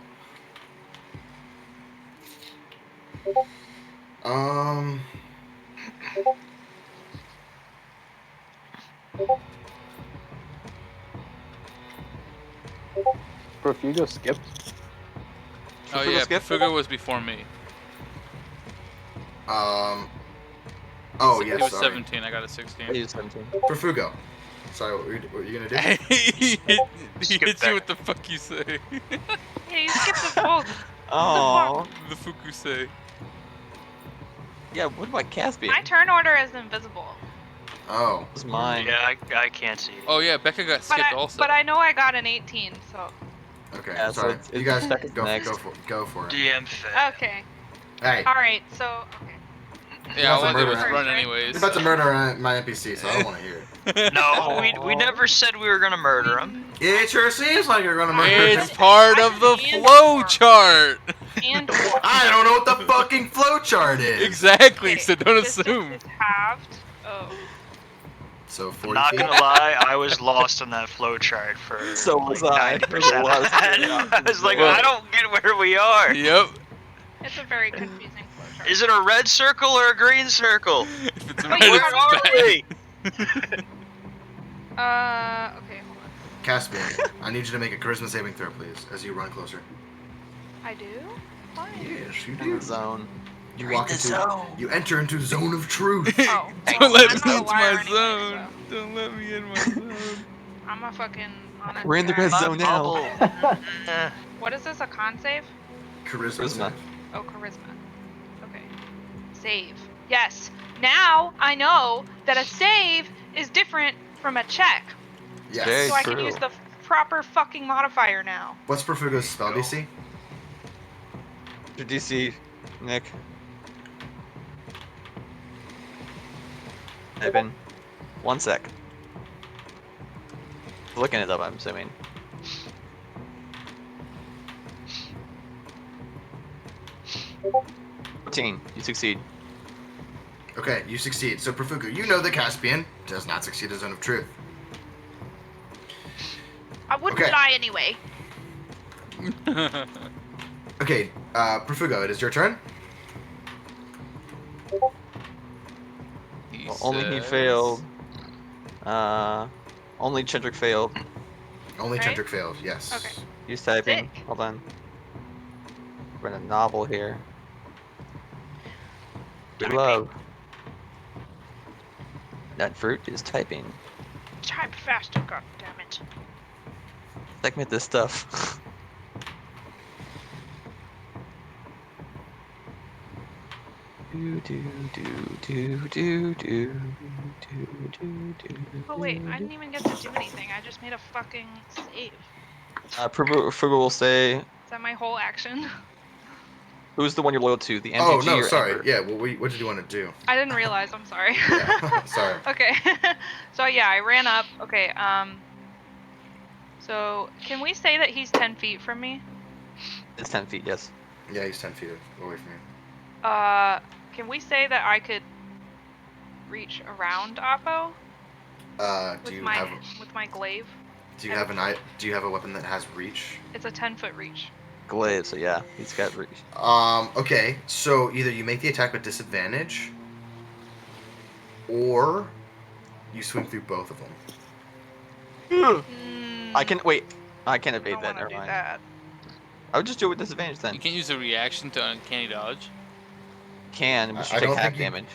Perfugo skipped. Oh yeah, Fugo was before me. Oh He yes, was sorry. 17. I got a 16. I used 17. For Fugo. Sorry, what were you gonna do? he Skip hits you back. with the fuck you say. Yeah, you skipped the full. Oh. The fuck you say. Yeah, what do I cast be? My turn order is invisible. Oh. It was mine. Yeah, I can't see it. Oh yeah, Becca got But skipped I, also. but I know I got an 18, so. Okay. Yeah, so sorry. it's You guys second next. go for it. DM fail. Okay. Hey, Alright, so. Okay. Yeah, all I That's a did was murder. run Right? anyways. you're about to murder my NPC, so I don't want to hear it. No, we never said we were gonna murder him. It sure seems like you're gonna murder It's him. part of the And flow or. chart. And or. I don't know what the fucking flowchart is. Exactly. Okay, So don't this assume. is halved. Oh. So 40 Not feet. gonna lie, I was lost on that flowchart for So was I. 90% There's a of lot of that. I was like, Well- I don't get where we are. Yep. It's a very confusing flowchart. Is it a red circle or a green circle? If it's Wait, red, you Where it's are bad. we? Okay, hold on. Caspian, I need you to make a charisma saving throw, please, as you run closer. I do? Why? Yes, you In the zone. You walk you enter into zone of truth. Oh, Don't well, let I'm me not a into liar my anyway, zone. Don't let me in my zone. so I'm a fucking honest We're in the guy. red My zone now. bubble. Eh. What is this, a con save? Charisma. Charisma. save. Oh, charisma. Okay. Save. Yes. Now I know that a save is different from a check. Yes. Very So I can true. use the proper fucking modifier now. What's Perfugo's spell DC? Your DC, Nick. Type in. 1 sec. Looking it up, I'm assuming. 14. You succeed. Okay, you succeed. So, Profugo, you know that Caspian does not succeed a Zone of Truth. I wouldn't Okay. lie anyway. Okay, Profugo, it is your turn. He Well, only he says- failed. Only Cedric failed. Only Right? Chendrick failed, yes. Okay. He's typing. Sick. Hold on. We're in a novel here. We Typing. love. That fruit is typing. Type faster, goddammit. Segment this stuff. Do do do do do do do do. Oh wait, I didn't even get to do anything. I just made a fucking save. Frugal will say, Is that my whole action? who's the one you're loyal to, the Oh, MTG no, or sorry. Ember? Yeah, well, what did you want to do? I didn't realize. I'm sorry. Yeah, sorry. Okay. So yeah, I ran up. Okay. So can we say that he's 10 feet from me? It's 10 feet, yes. Yeah, he's 10 feet away from you. Can we say that I could reach around Oppo Do you with have my glaive? do you have a weapon that has reach? It's a 10-foot reach. Glaive, so yeah, he's got reach. Okay, so either you make the attack with disadvantage, or you swing through both of them. I can wait. I can I evade don't that. wanna Never do mind. that. I would just do it with disadvantage then. You can use a reaction to uncanny dodge. Can, but you I take don't half think you- damage.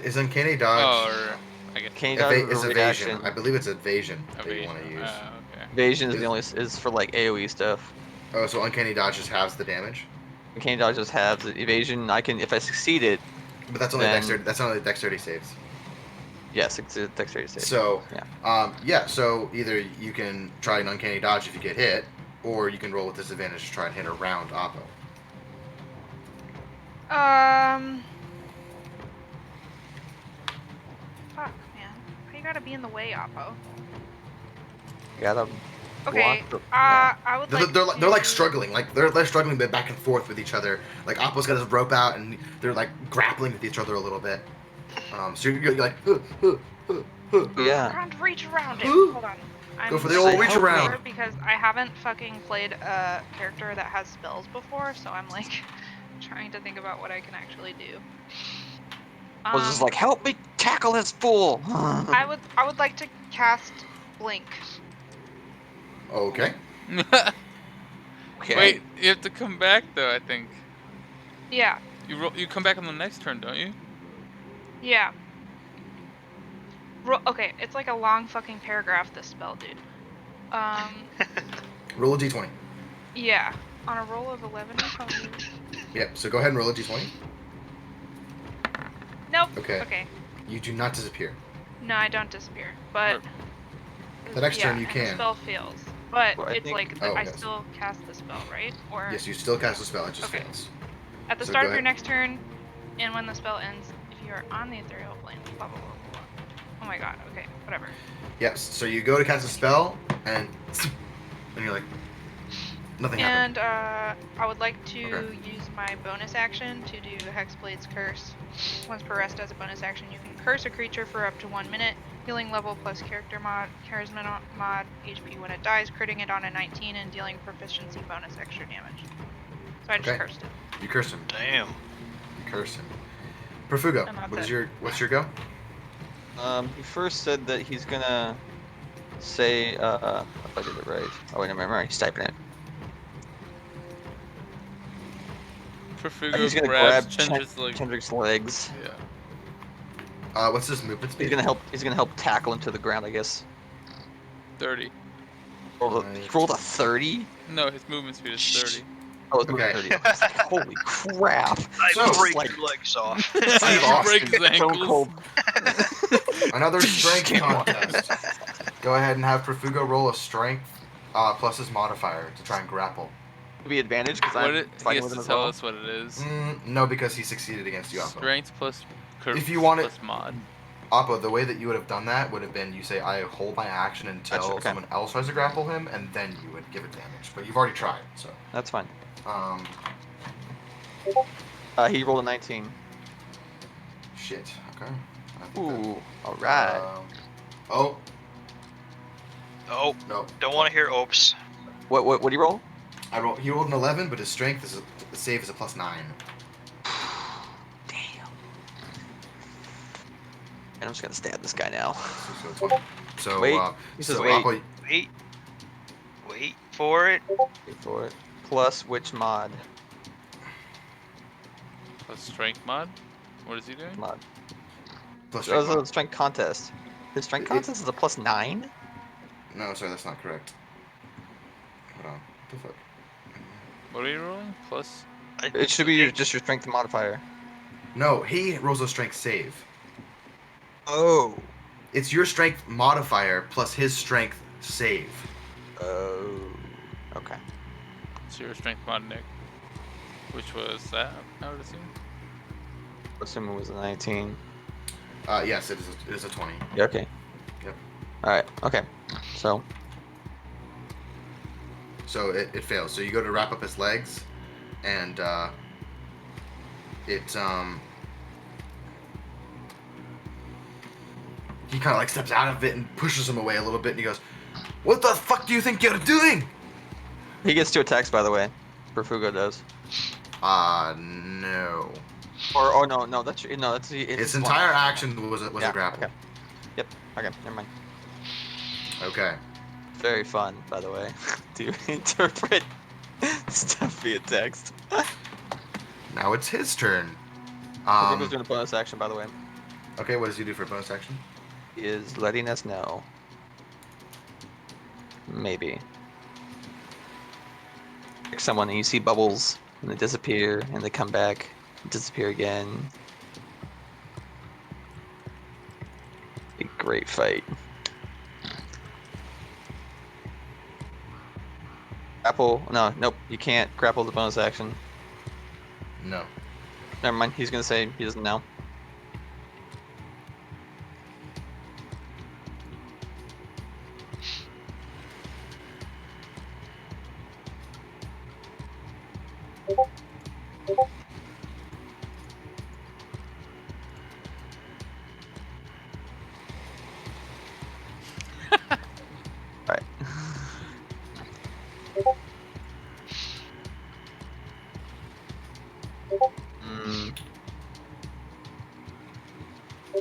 Is uncanny dodge? Or I guess Candy dodge Is or evasion. reaction. I believe it's evasion that you evasion. want to use. Okay. Evasion is Is- the only is for like AOE stuff. Oh, so uncanny dodge just halves the damage, Candy dodge just halves the evasion. I can, if I succeed it, but that's only Then- dexterity. That's only dexterity saves. yes, it's a dexterity save. So, yeah. So either you can try an uncanny dodge if you get hit, or you can roll with disadvantage to try and hit around Oppo. Fuck, man. Why you gotta be in the way, Oppo? Gotta Okay. block the- I would They're, like. they're like to- struggling, like they're struggling back and forth with each other. Like Oppo's got his rope out, and they're like grappling with each other a little bit. So you're like, Yeah. I can't reach around it. Ooh. Hold on. I'm Go for the old like, reach over around. here because I haven't fucking played a character that has spells before, so I'm like trying to think about what I can actually do. I was just like, help me tackle this fool. I would like to cast Blink. okay. Okay. Wait, you have to come back though. I think Yeah. you come back on the next turn, don't you? Yeah. Okay, it's like a long fucking paragraph, this spell, dude. Roll a d20. Yeah. On a roll of 11 or something. Yep. So go ahead and roll a d20. Nope. Okay. Okay. You do not disappear. No, I don't disappear. But The next turn you and can. The spell fails. But Well, I it's think- like Oh, I yes. still cast the spell, right? Or Yes, you still cast a spell. It just Okay. fails. at the so start go of your ahead. next turn, and when the spell ends, if you are on the ethereal plane, blah blah blah blah. Blah. Oh my god. Okay. Whatever. Yes. So you go to cast a spell, and you're like, nothing happened. And I would like to Okay. use my bonus action to do Hexblade's Curse. Once per rest as a bonus action, you can curse a creature for up to 1 minute. Healing level plus character mod, charisma mod, HP when it dies, critting it on a 19, and dealing proficiency bonus extra damage. So I just Okay. cursed it. You curse him. Damn. You curse him. Profugo, And that's what is it. what's your go? He first said that he's gonna say, if I did it right. Oh wait, never mind. He's typing it. Profugo He's gonna grabs grab Chendra's leg. Kendrick's legs. Yeah. What's his movement speed? He's gonna help tackle him to the ground, I guess. 30. He rolled a 30. No, his movement speed is 30. Oh, it's moving Okay. 30. I was like, holy crap! I So, break like- your legs off. Steve You Austin, break his Stone ankles. Cold. Another strength Come on. contest. Go ahead and have Profugo roll a strength plus his modifier to try and grapple. Be advantage because What I'm it, he fighting has with him to as tell well. us what it is. No, because he succeeded against you, Oppo. Strength plus curve If you want it- plus mod. Appa, the way that you would have done that would have been you say, I hold my action until Gotcha, okay. someone else tries to grapple him, and then you would give it damage. But you've already tried, so. That's fine. Um, He rolled a 19. shit. Okay. I think Ooh, all right. Oh, Oh, no. don't want to hear oops. What did he roll? He rolled an 11, but his strength is the save is a +9. Damn. And I'm just gonna stab this guy now. So 20. So, Wait. He says so wait. Appa, Wait for it. Wait for it. Plus which mod? A strength mod? What is he doing? Mod. plus That was strength a mod. strength contest. His strength contest is a +9? No, sorry, that's not correct. Hold on. What the fuck? What are you rolling? Plus? It should be just your strength modifier. No, he rolls a strength save. Oh. It's your strength modifier plus his strength save. Oh. Okay. It's your strength mod, Nick. Which was that, I would assume? Assuming it was a 19. Yes, it is a 20. Yeah, okay. Yep. Alright, okay. So it fails. So you go to wrap up his legs, and he kind of like steps out of it and pushes him away a little bit, and he goes, "What the fuck do you think you're doing?" he gets 2 attacks, by the way. Perfugo does. No. Or no, that's Its entire action was a grapple. Okay. Yep. Okay, never mind. Okay. Very fun, by the way, to interpret stuff via text. Now it's his turn. Perfugo's doing a bonus action, by the way. Okay, what does he do for a bonus action? He is letting us know. Maybe. Like someone and you see bubbles and they disappear and they come back, disappear again. A great fight. Grapple? No, nope. You can't grapple the bonus action. No. Never mind. He's gonna say he doesn't know. Alright.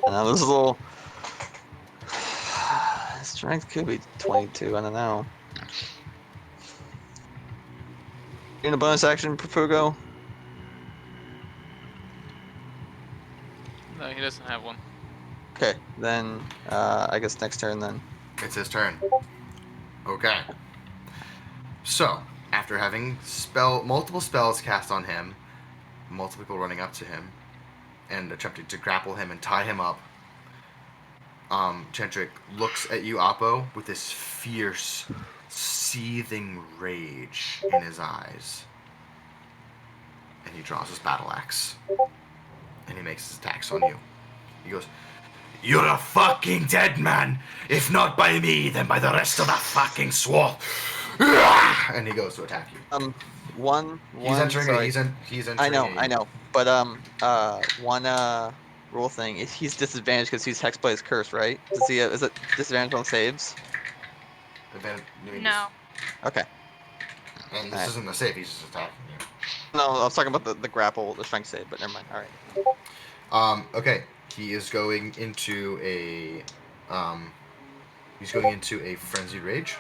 Now this is a little strength could be 22. I don't know. In a bonus action, Perfugo. No, he doesn't have one. Okay, then I guess next turn then. It's his turn. Okay. So, after having multiple spells cast on him, multiple people running up to him, and attempting to grapple him and tie him up, Chentric looks at you, Oppo, with this fierce, seething rage in his eyes. And he draws his battle axe. And he makes his attacks on you. He goes, "You're a fucking dead man! If not by me, then by the rest of the fucking swamp!" And he goes to attack you. He's entering. sorry. He's entering. I know. But one rule thing is he's disadvantaged because he's Hexblade's curse, right? Does he? Is it disadvantage on saves? No. Okay. And this isn't a save. He's just attacking you. No, I was talking about the grapple, the strength save, but never mind. All right. Okay. He is going into a. He's going into a frenzied rage.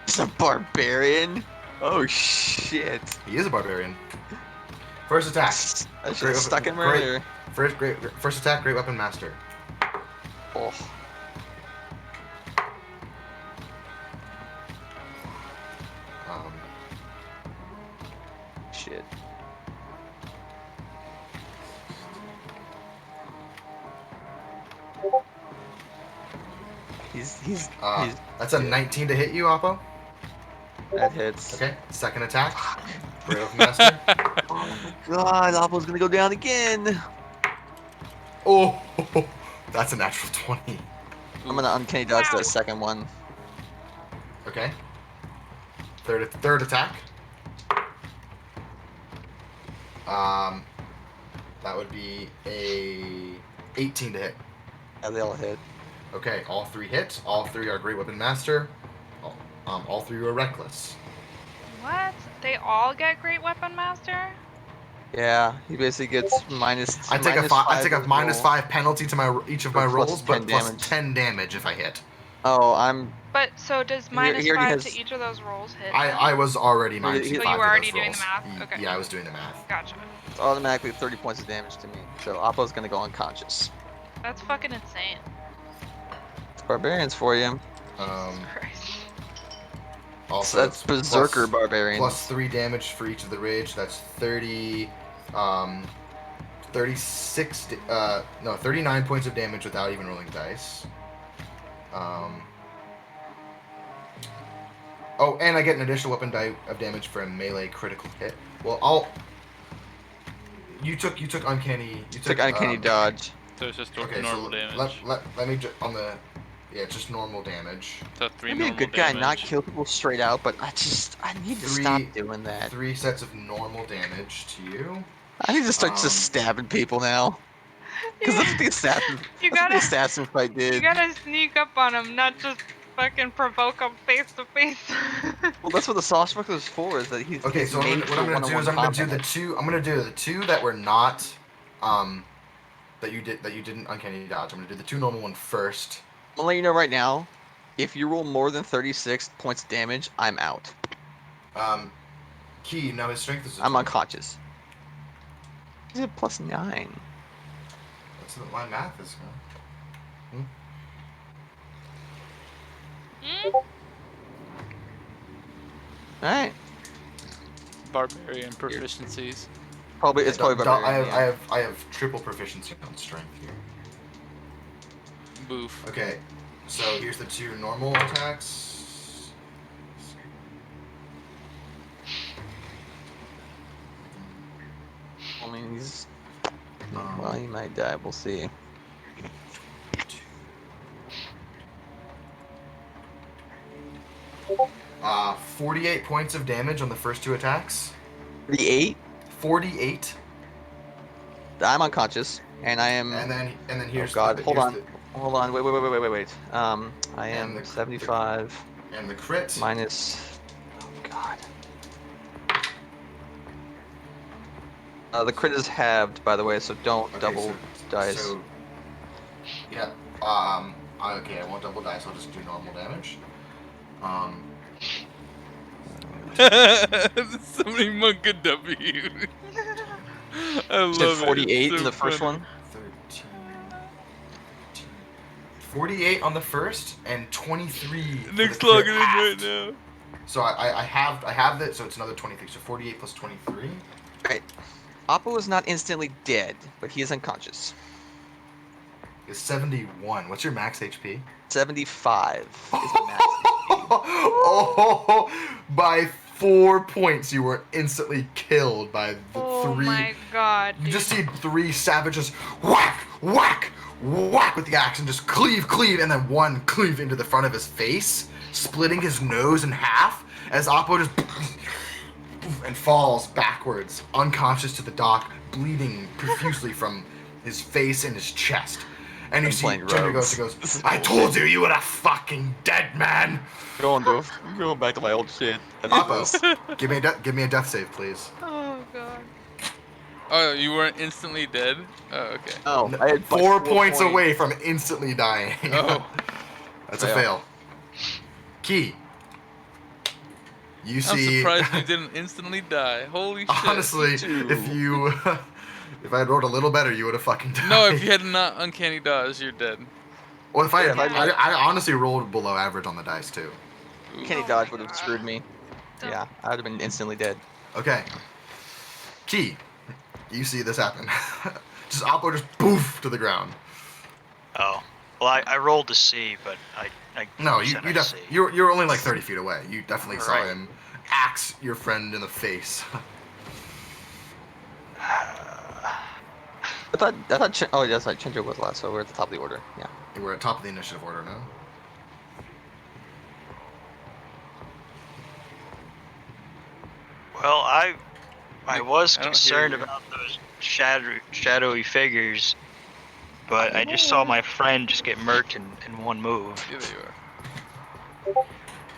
He's a barbarian. Oh shit. He is a barbarian. First attack. I should have stuck him earlier. First attack, Great Weapon Master. Oh. Shit. He's That's a 19 to hit you, Oppo. that hits. Okay. Second attack. Great Weapon Master. Oh my god, Appo's gonna go down again. Oh. That's a natural 20. I'm gonna uncanny dodge Wow. that second one. Okay. Third attack. That would be a 18 to hit. Yeah, they all hit. Okay, all 3 hit. All 3 are Great Weapon Master. All 3 are Reckless. What? They all get Great Weapon Master? Yeah, he basically gets minus I take a -5 minus roll, 5 penalty to each of my but plus rolls, 10 but plus damage. 10 damage if I hit. Oh, But so does He minus already 5 has- to each of those rolls hit? I was already minus he- 5 Oh, you were to already those doing the rolls. math? Okay. Yeah, I was doing the math. Gotcha. it's automatically 30 points of damage to me. So Oppo's gonna go unconscious. That's fucking insane. It's barbarians for you. Christ. Also, That's it's berserker plus barbarians. 3 damage for each of the rage. That's 30, 36, 39 points of damage without even rolling dice. Oh, and I get an additional weapon die of damage for a melee critical hit. Well, you took uncanny. You Took uncanny dodge. So it's just Okay, normal so damage. let me on the just normal damage. So 3 I'd be a normal good guy, damage. not kill people straight out, but I need to stop doing that. 3 sets of normal damage to you. I need to start just stabbing people now. Because that's what the assassin fight did. You gotta sneak up on them, not just fucking provoke them face to face. Well, that's what the Saw Sparkler is for. Is that he's Okay, he's so made what for I'm gonna do is one-on-one I'm gonna do the combat. two that were not that you didn't uncanny dodge. I'm gonna do the 2 normal one first. I'm gonna let you know right now. If you roll more than 36 points of damage, I'm out. Key. Now his strength is. I'm unconscious. He's at +9. That's what my math is. All right. Barbarian proficiencies. It's probably barbarian. I have triple proficiency on strength here. Boof. Okay, so here's the 2 normal attacks. I mean, he's. Well, he might die. We'll see. Uh, 48 points of damage on the first 2 attacks. 38. 48. I'm unconscious, and I am. And then here's. Oh God! Hold on. the, Hold on. Wait. I And am the- 75 and the crit. minus. Oh God. The crit is halved, by the way, so don't Okay, double dice. So, yeah. Okay, I won't double dice. I'll just do normal damage. Somebody monk a W. I You said love 48 it. It's in so the first funny. one. 13. 48 on the first and 23. Nick's for the crit logging in right halved. now. So I have that. So it's another 23. So 48 plus 23. Right. Oppo is not instantly dead, but he is unconscious. Is 71. What's your max HP? 75 is the max. Oh, by 4 points, you were instantly killed by the Oh 3. my god. You just see 3 savages whack, whack, whack with the axe and just cleave, and then one cleave into the front of his face, splitting his nose in half as Oppo just and falls backwards, unconscious to the dock, bleeding profusely from his face and his chest. And you see Gender goes, I told you you were a fucking dead man. Going back to my old shit. Oppo, give me a death save, please. Oh god. Oh, you weren't instantly dead? Oh, okay. Oh, I had 4 points away from instantly dying. Oh. That's a fail. Key. You I'm see. surprised you didn't instantly die. Holy shit. Honestly, if I had rolled a little better, you would have fucking died. No, if you had not uncanny dodge, you're dead. Well, if I, Yeah, I honestly rolled below average on the dice too. Kenny dodge would have screwed me. Yeah, I would have been instantly dead. Okay. Key. You see this happen. Just Oppo just poof to the ground. Oh. Well, I rolled to see, but I No, said I see. you're only like 30 feet away. You definitely saw Right. him axe your friend in the face. Oh, that's right. Chenjo was last, so we're at the top of the order. Yeah. We're at top of the initiative order now. Well, I Nick, was I don't concerned hear you. about those shadowy figures, but I just saw my friend just get murked in one move. Yeah, there you are.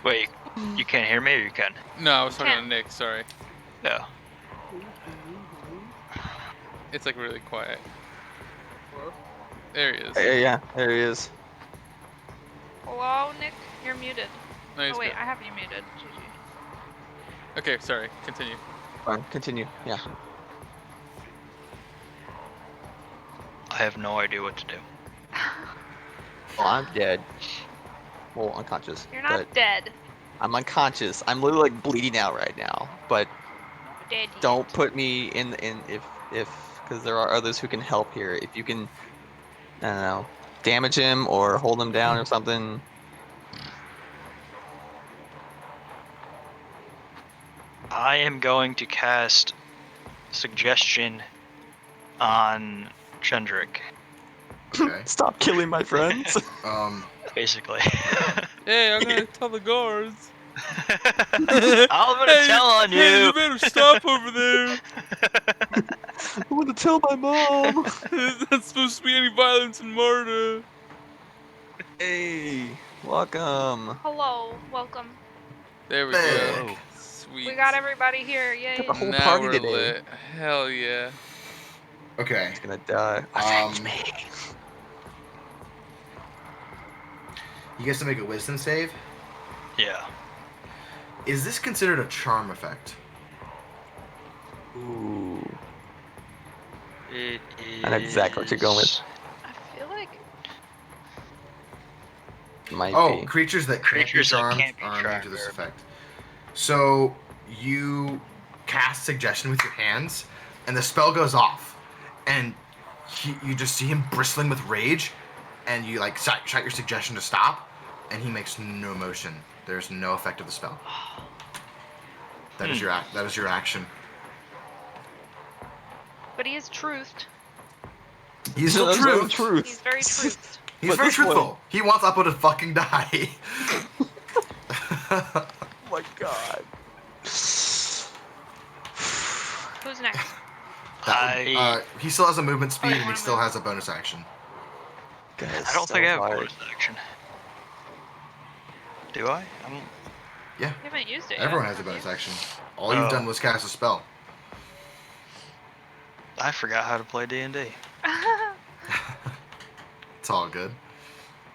Wait, you can't hear me, or you can? No, I was talking to Can. Nick. Sorry. No. It's like really quiet. There he is. Yeah, there he is. Hello, Nick. You're muted. No, he's Oh wait, good. I have you muted. GG. Okay, sorry. Continue. Fine, continue. Yeah. I have no idea what to do. Well, I'm dead. Well, unconscious. You're not But dead. I'm unconscious. I'm literally like bleeding out right now. But Dead. don't put me in if because there are others who can help here. If you can, I don't know, damage him or hold him down or something. I am going to cast Suggestion on Chendrick, Okay. Stop killing my friends. basically. Hey, I'm gonna tell the guards. I'm gonna Hey, tell on Hey, you. you better stop over there. I want to tell my mom. There's not supposed to be any violence in Marta. Hey, welcome. Hello, welcome. There we Hey. go. Whoa. Sweet. We got everybody here. Got Yay. the whole Now party we're today. lit. Hell yeah. Okay. He's gonna die. Avenge me. You guys to make a wisdom save. Yeah. Is this considered a charm effect? Ooh. It is. I know exactly what you're going with. I feel like Might Oh, be. creatures that Creatures that can't can't be be charmed are immune charmed to this are- effect. So you cast suggestion with your hands, and the spell goes off, and you just see him bristling with rage, and you like shout your suggestion to stop, and he makes no motion. There's no effect of the spell. That is your action. but he is truthed. He's still That's true. the truth. He's very truthed. He's But very this way- truthful. He wants Apple to fucking die. Oh my god. Who's next? He still has a movement speed, you and he wanna still move? has a bonus action. Guys, I don't so think I have hard. bonus action. Do I? Yeah, You haven't used it yet. everyone has a have bonus you? action. All you've Oh. done was cast a spell. I forgot how to play D&D. It's all good.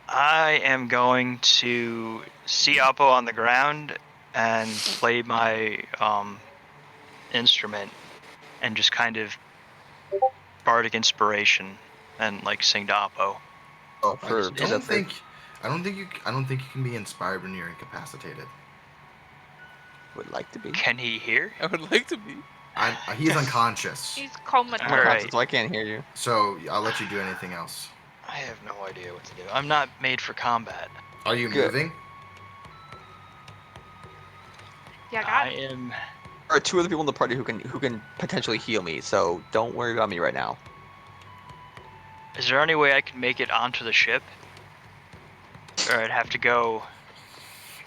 I am going to see Oppo on the ground and play my instrument and just kind of bardic inspiration and like sing to Oppo. Oh, I for don't think you can be inspired when you're incapacitated. would like to be. Can he hear? I would like to be. He's unconscious, He's comatose. I'm All right. unconscious, so I can't hear you. so I'll let you do anything else. I have no idea what to do. I'm not made for combat. Are you Good. moving? Yeah, got I it. am. There are two other people in the party who can potentially heal me, so don't worry about me right now. Is there any way I can make it onto the ship? Or I'd have to go.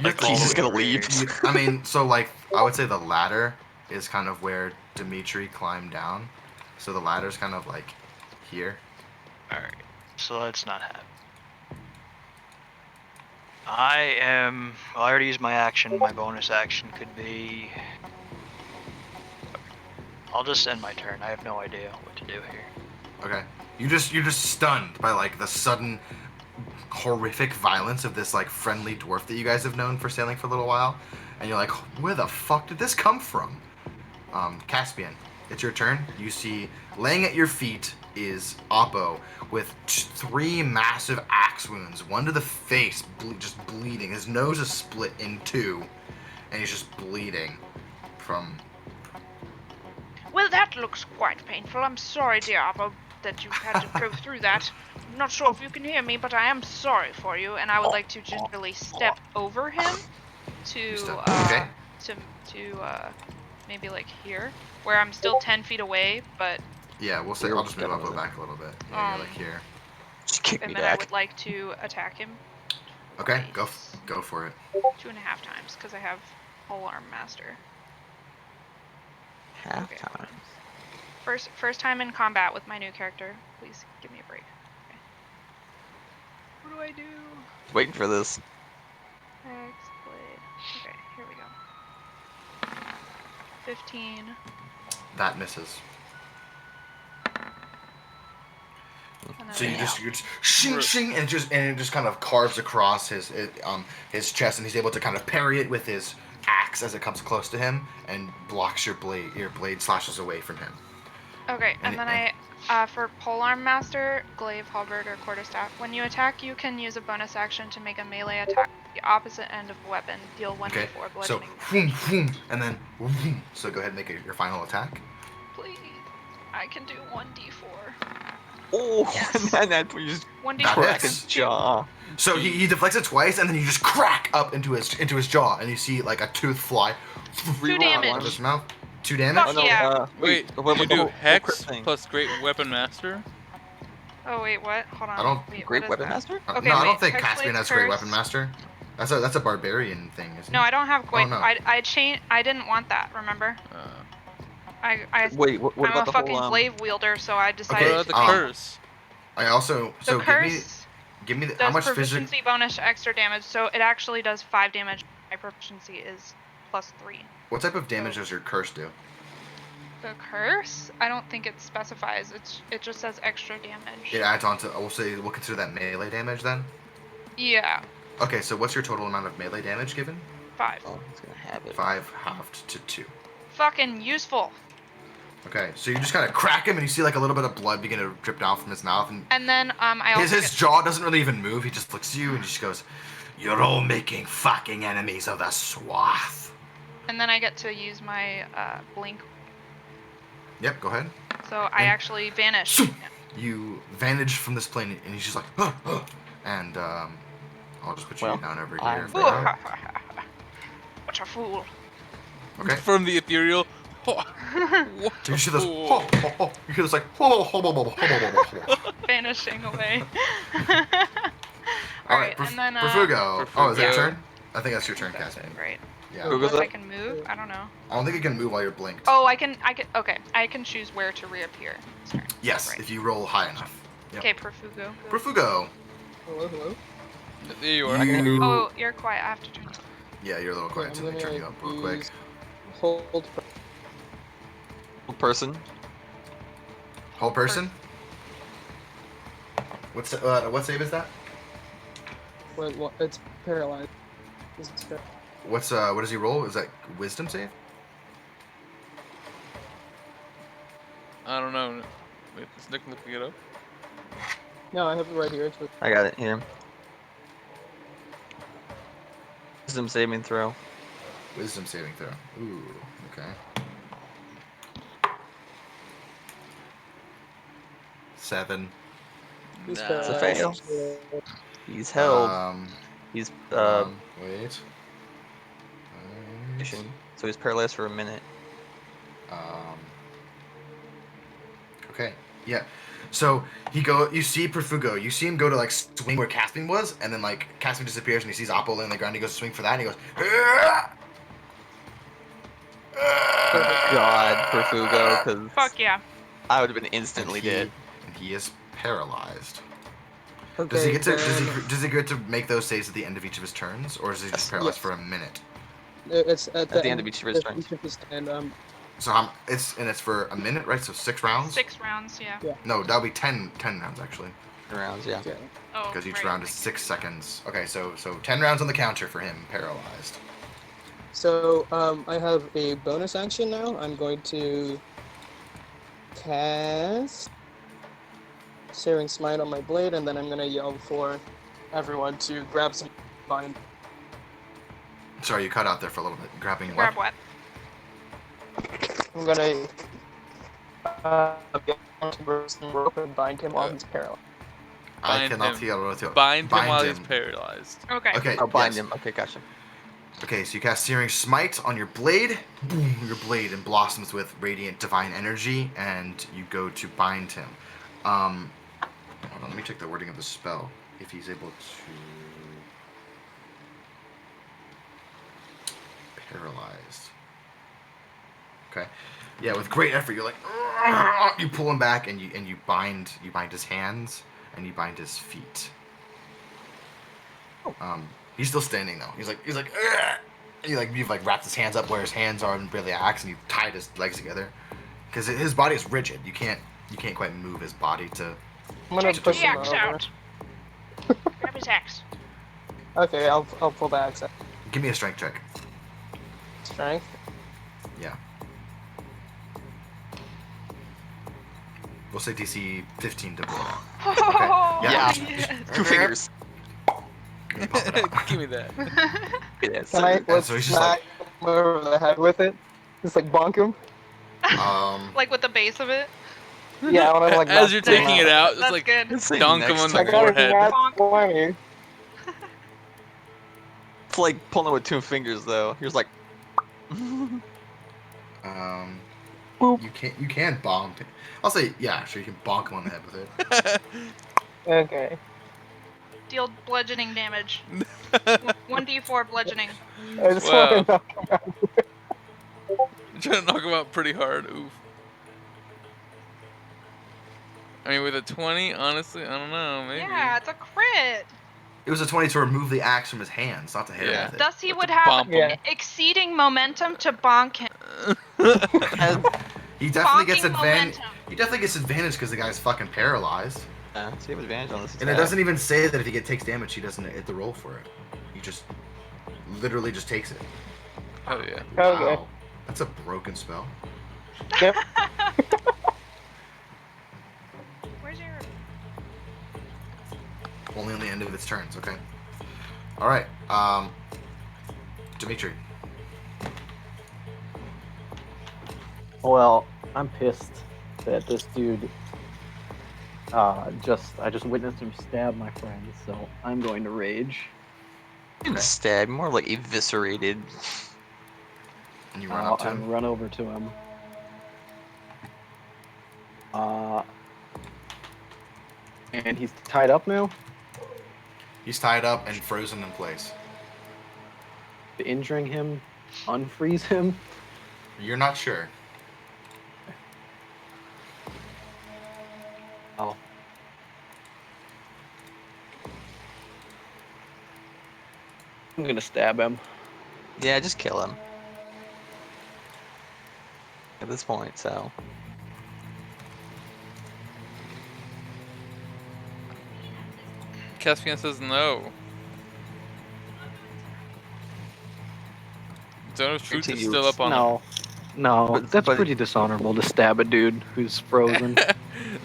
Like, all He's the just way gonna over leave. here. I mean, so like I would say the ladder is kind of where Dimitri climbed down. So the ladder's kind of like here. Alright, so let's not happen. I already used my action. My bonus action could be. I'll just end my turn. I have no idea what to do here. Okay. You're just stunned by like the sudden horrific violence of this like friendly dwarf that you guys have known for sailing for a little while, and you're like, where the fuck did this come from? Caspian, it's your turn. You see laying at your feet is Oppo with three massive axe wounds, one to the face, just bleeding. His nose is split in two, and he's just bleeding from. Well, that looks quite painful. I'm sorry, dear Apple, that you had to go through that. I'm not sure if you can hear me, but I am sorry for you, and I would like to gingerly step over him to Okay. maybe like here, where I'm still 10 feet away, but Yeah, we'll say. You're I'll just move definitely- Uppo back a little bit. Yeah, you're like here. Just kick me And then I back. would like to attack him. Okay, twice. go for it. 2.5 times because I have Pole Arm Master. Half Okay. times. First time in combat with my new character. Please give me a break. Okay. What do I do? Waiting for this. X blade. Okay, here we go. 15. That misses. And So you then just shing shing, and it just kind of carves across his chest, and he's able to kind of parry it with his axe as it comes close to him, and blocks your blade. Your blade slashes away from him. Okay, And and then I for Polearm Master, Glaive, Halberd, or Quarterstaff, when you attack, you can use a bonus action to make a melee attack with the opposite end of a weapon. Deal 1d4 Okay, so bludgeoning whoom, damage. whoom, and then whoom. So go ahead and make your final attack. Please, I can do 1d4. Oh, Yes. and then that you just 1d4. That crack hits. his jaw. So he deflects it twice, and then you just crack up into his jaw, and you see like a tooth fly Two damage. out of his mouth. 2 damage. Fuck yeah. Wait, what you about the do whole Hex crit thing? plus Great Weapon Master? Oh wait, what? Hold on. I don't- Wait, Great what is Weapon that? Master? Okay, no, I wait, don't think Hexblade's Caspian has Great Curse. Weapon Master. That's a barbarian thing, isn't No, it? I don't have great. Oh, no. I didn't want that. Remember? Wait, what I'm about a the fucking whole glaive wielder, so I What decided about to the take curse? I also the curse. give me the, how Does much proficiency physical. bonus extra damage, so it actually does 5 damage. My proficiency is +3. What type of damage does your curse do? The curse? I don't think it specifies. It just says extra damage. It adds on to. We'll consider that melee damage then. Yeah, Okay, so what's your total amount of melee damage given? 5. Oh, he's gonna have it. 5 halved to 2. Fucking useful. Okay, so you just kind of crack him, and you see like a little bit of blood begin to drip down from his mouth, and And then I also his jaw doesn't really even move. He just looks at you and just goes, "You're all making fucking enemies of the swath." and then I get to use my blink. Yep, go ahead. So I And- actually vanish. You vanish from this plane, and he's just like, and I'll just put you Well, down over I'm here. For Ooh, now. what a fool. Okay. From the ethereal. What You a see this? fool. You hear this like, Vanishing away. All right, and then Perfugo. Oh, is that your Perfugo. turn? I think that's your turn, That's it, Caspian. right. Yeah. Who goes If I up? can move, I don't know. I don't think you can move while you're blinked. Oh, I can. Okay, I can choose where to reappear. This turn. Yes, Right. if you roll high enough. Yep. Okay, Perfugo. Go. Perfugo. Hello. There you are. You... Oh, you're quiet. I have to turn. Yeah, you're a little quiet, so let me turn you up real quick. Hold. Person. Whole person? What save is that? Well, it's paralyzed. What does he roll? Is that wisdom save? I don't know. Wait, is Nick looking it up? No, I have it right here. It's with. I got it here. Wisdom saving throw. Wisdom saving throw. Ooh, okay. 7. He's Nah. It's a paralyzed. fail. He's held. He's Wait. so he's paralyzed for a minute. Okay. Yeah. So you see Perfugo, you see him go to like swing where Caspian was, and then like Caspian disappears and he sees Oppo laying on the ground, he goes to swing for that, and he goes, God, Perfugo, because Fuck yeah. I would have been instantly dead. And he is paralyzed. Okay, Does he get to then does he get to make those saves at the end of each of his turns, or is he just paralyzed Yes. for a minute? It's at the end of each of his turns. Each of his turn. So it's for a minute, right? So 6 rounds. 6 rounds, yeah. No, that'll be 10 rounds actually, Rounds, yeah. Yeah. Oh, because each right, round is 6 seconds. Okay, so 10 rounds on the counter for him, paralyzed. So I have a bonus action now. I'm going to cast Searing Smite on my blade, and then I'm gonna yell for everyone to grab some bind. Sorry, you cut out there for a little bit. Grabbing Grab what? what? I'm gonna get onto some rope and bind him while he's paralyzed. I Bind cannot him. hear. Bind him while him. he's paralyzed. Okay. Okay. Oh, bind yes. him. Okay, gotcha. Okay, so you cast Searing Smite on your blade. Boom, your blade and blossoms with radiant divine energy, and you go to bind him. Hold on, let me check the wording of the spell. If he's able to paralyzed. Okay. Yeah, with great effort, you're like you pull him back, and you bind his hands and you bind his feet. He's still standing though. He's like "Ugh!" You've wrapped his hands up where his hands are in the axe, and you've tied his legs together because his body is rigid. You can't quite move his body to. I'm gonna Take push the him axe over. out. Grab his axe. Okay, I'll pull the axe out. Give me a strength check. Strength. Yeah. We'll say DC 15 to blow it out. Oh, Yeah. yes. 2 fingers. Pop it out. Give me that. Yes, Can I Yeah, so he's just smack him over the head with it? Just bonk him? Like with the base of it. Yeah, I want to As knock you're him taking out. it out, it's That's like good. It's like dunk him next on the I turn. got a forehead. nat Bonk. 20. It's like pulling it with 2 fingers, though. You're just like. Boop. You can bonk. I'll say yeah, sure you can bonk him on the head with it. Okay. Deal bludgeoning damage. 1d4 bludgeoning. I just Wow. want to knock him out. I'm trying to knock him out pretty hard. Oof. I mean, with a 20, honestly, I don't know. Maybe. Yeah, it's a crit. It was a 20 to remove the axe from his hands, not to hit him Yeah. with it. Thus, he But would to have bump him. Yeah. exceeding momentum to bonk him. He definitely gets Bonking advantage. momentum. He definitely gets advantage because the guy's fucking paralyzed. So you have advantage on this And it attack. doesn't even say that if he takes damage, he doesn't hit the roll for it. He just literally just takes it. Oh, yeah. Okay. Wow. That's a broken spell. Yep. Where's your... Only on the end of its turns. Okay. All right. Dimitri. Well, I'm pissed that this dude I just witnessed him stab my friend, so I'm going to rage. Didn't stab, more like eviscerated. And you run up to And him. run over to him. And he's tied up now. He's tied up and frozen in place. Injuring him, unfreeze him. You're not sure. Oh. I'm gonna stab him. Yeah, just kill him. At this point, so. Caspian says no. Zone of Truth is Continue. still up on No, that's but- pretty dishonorable to stab a dude who's frozen. him.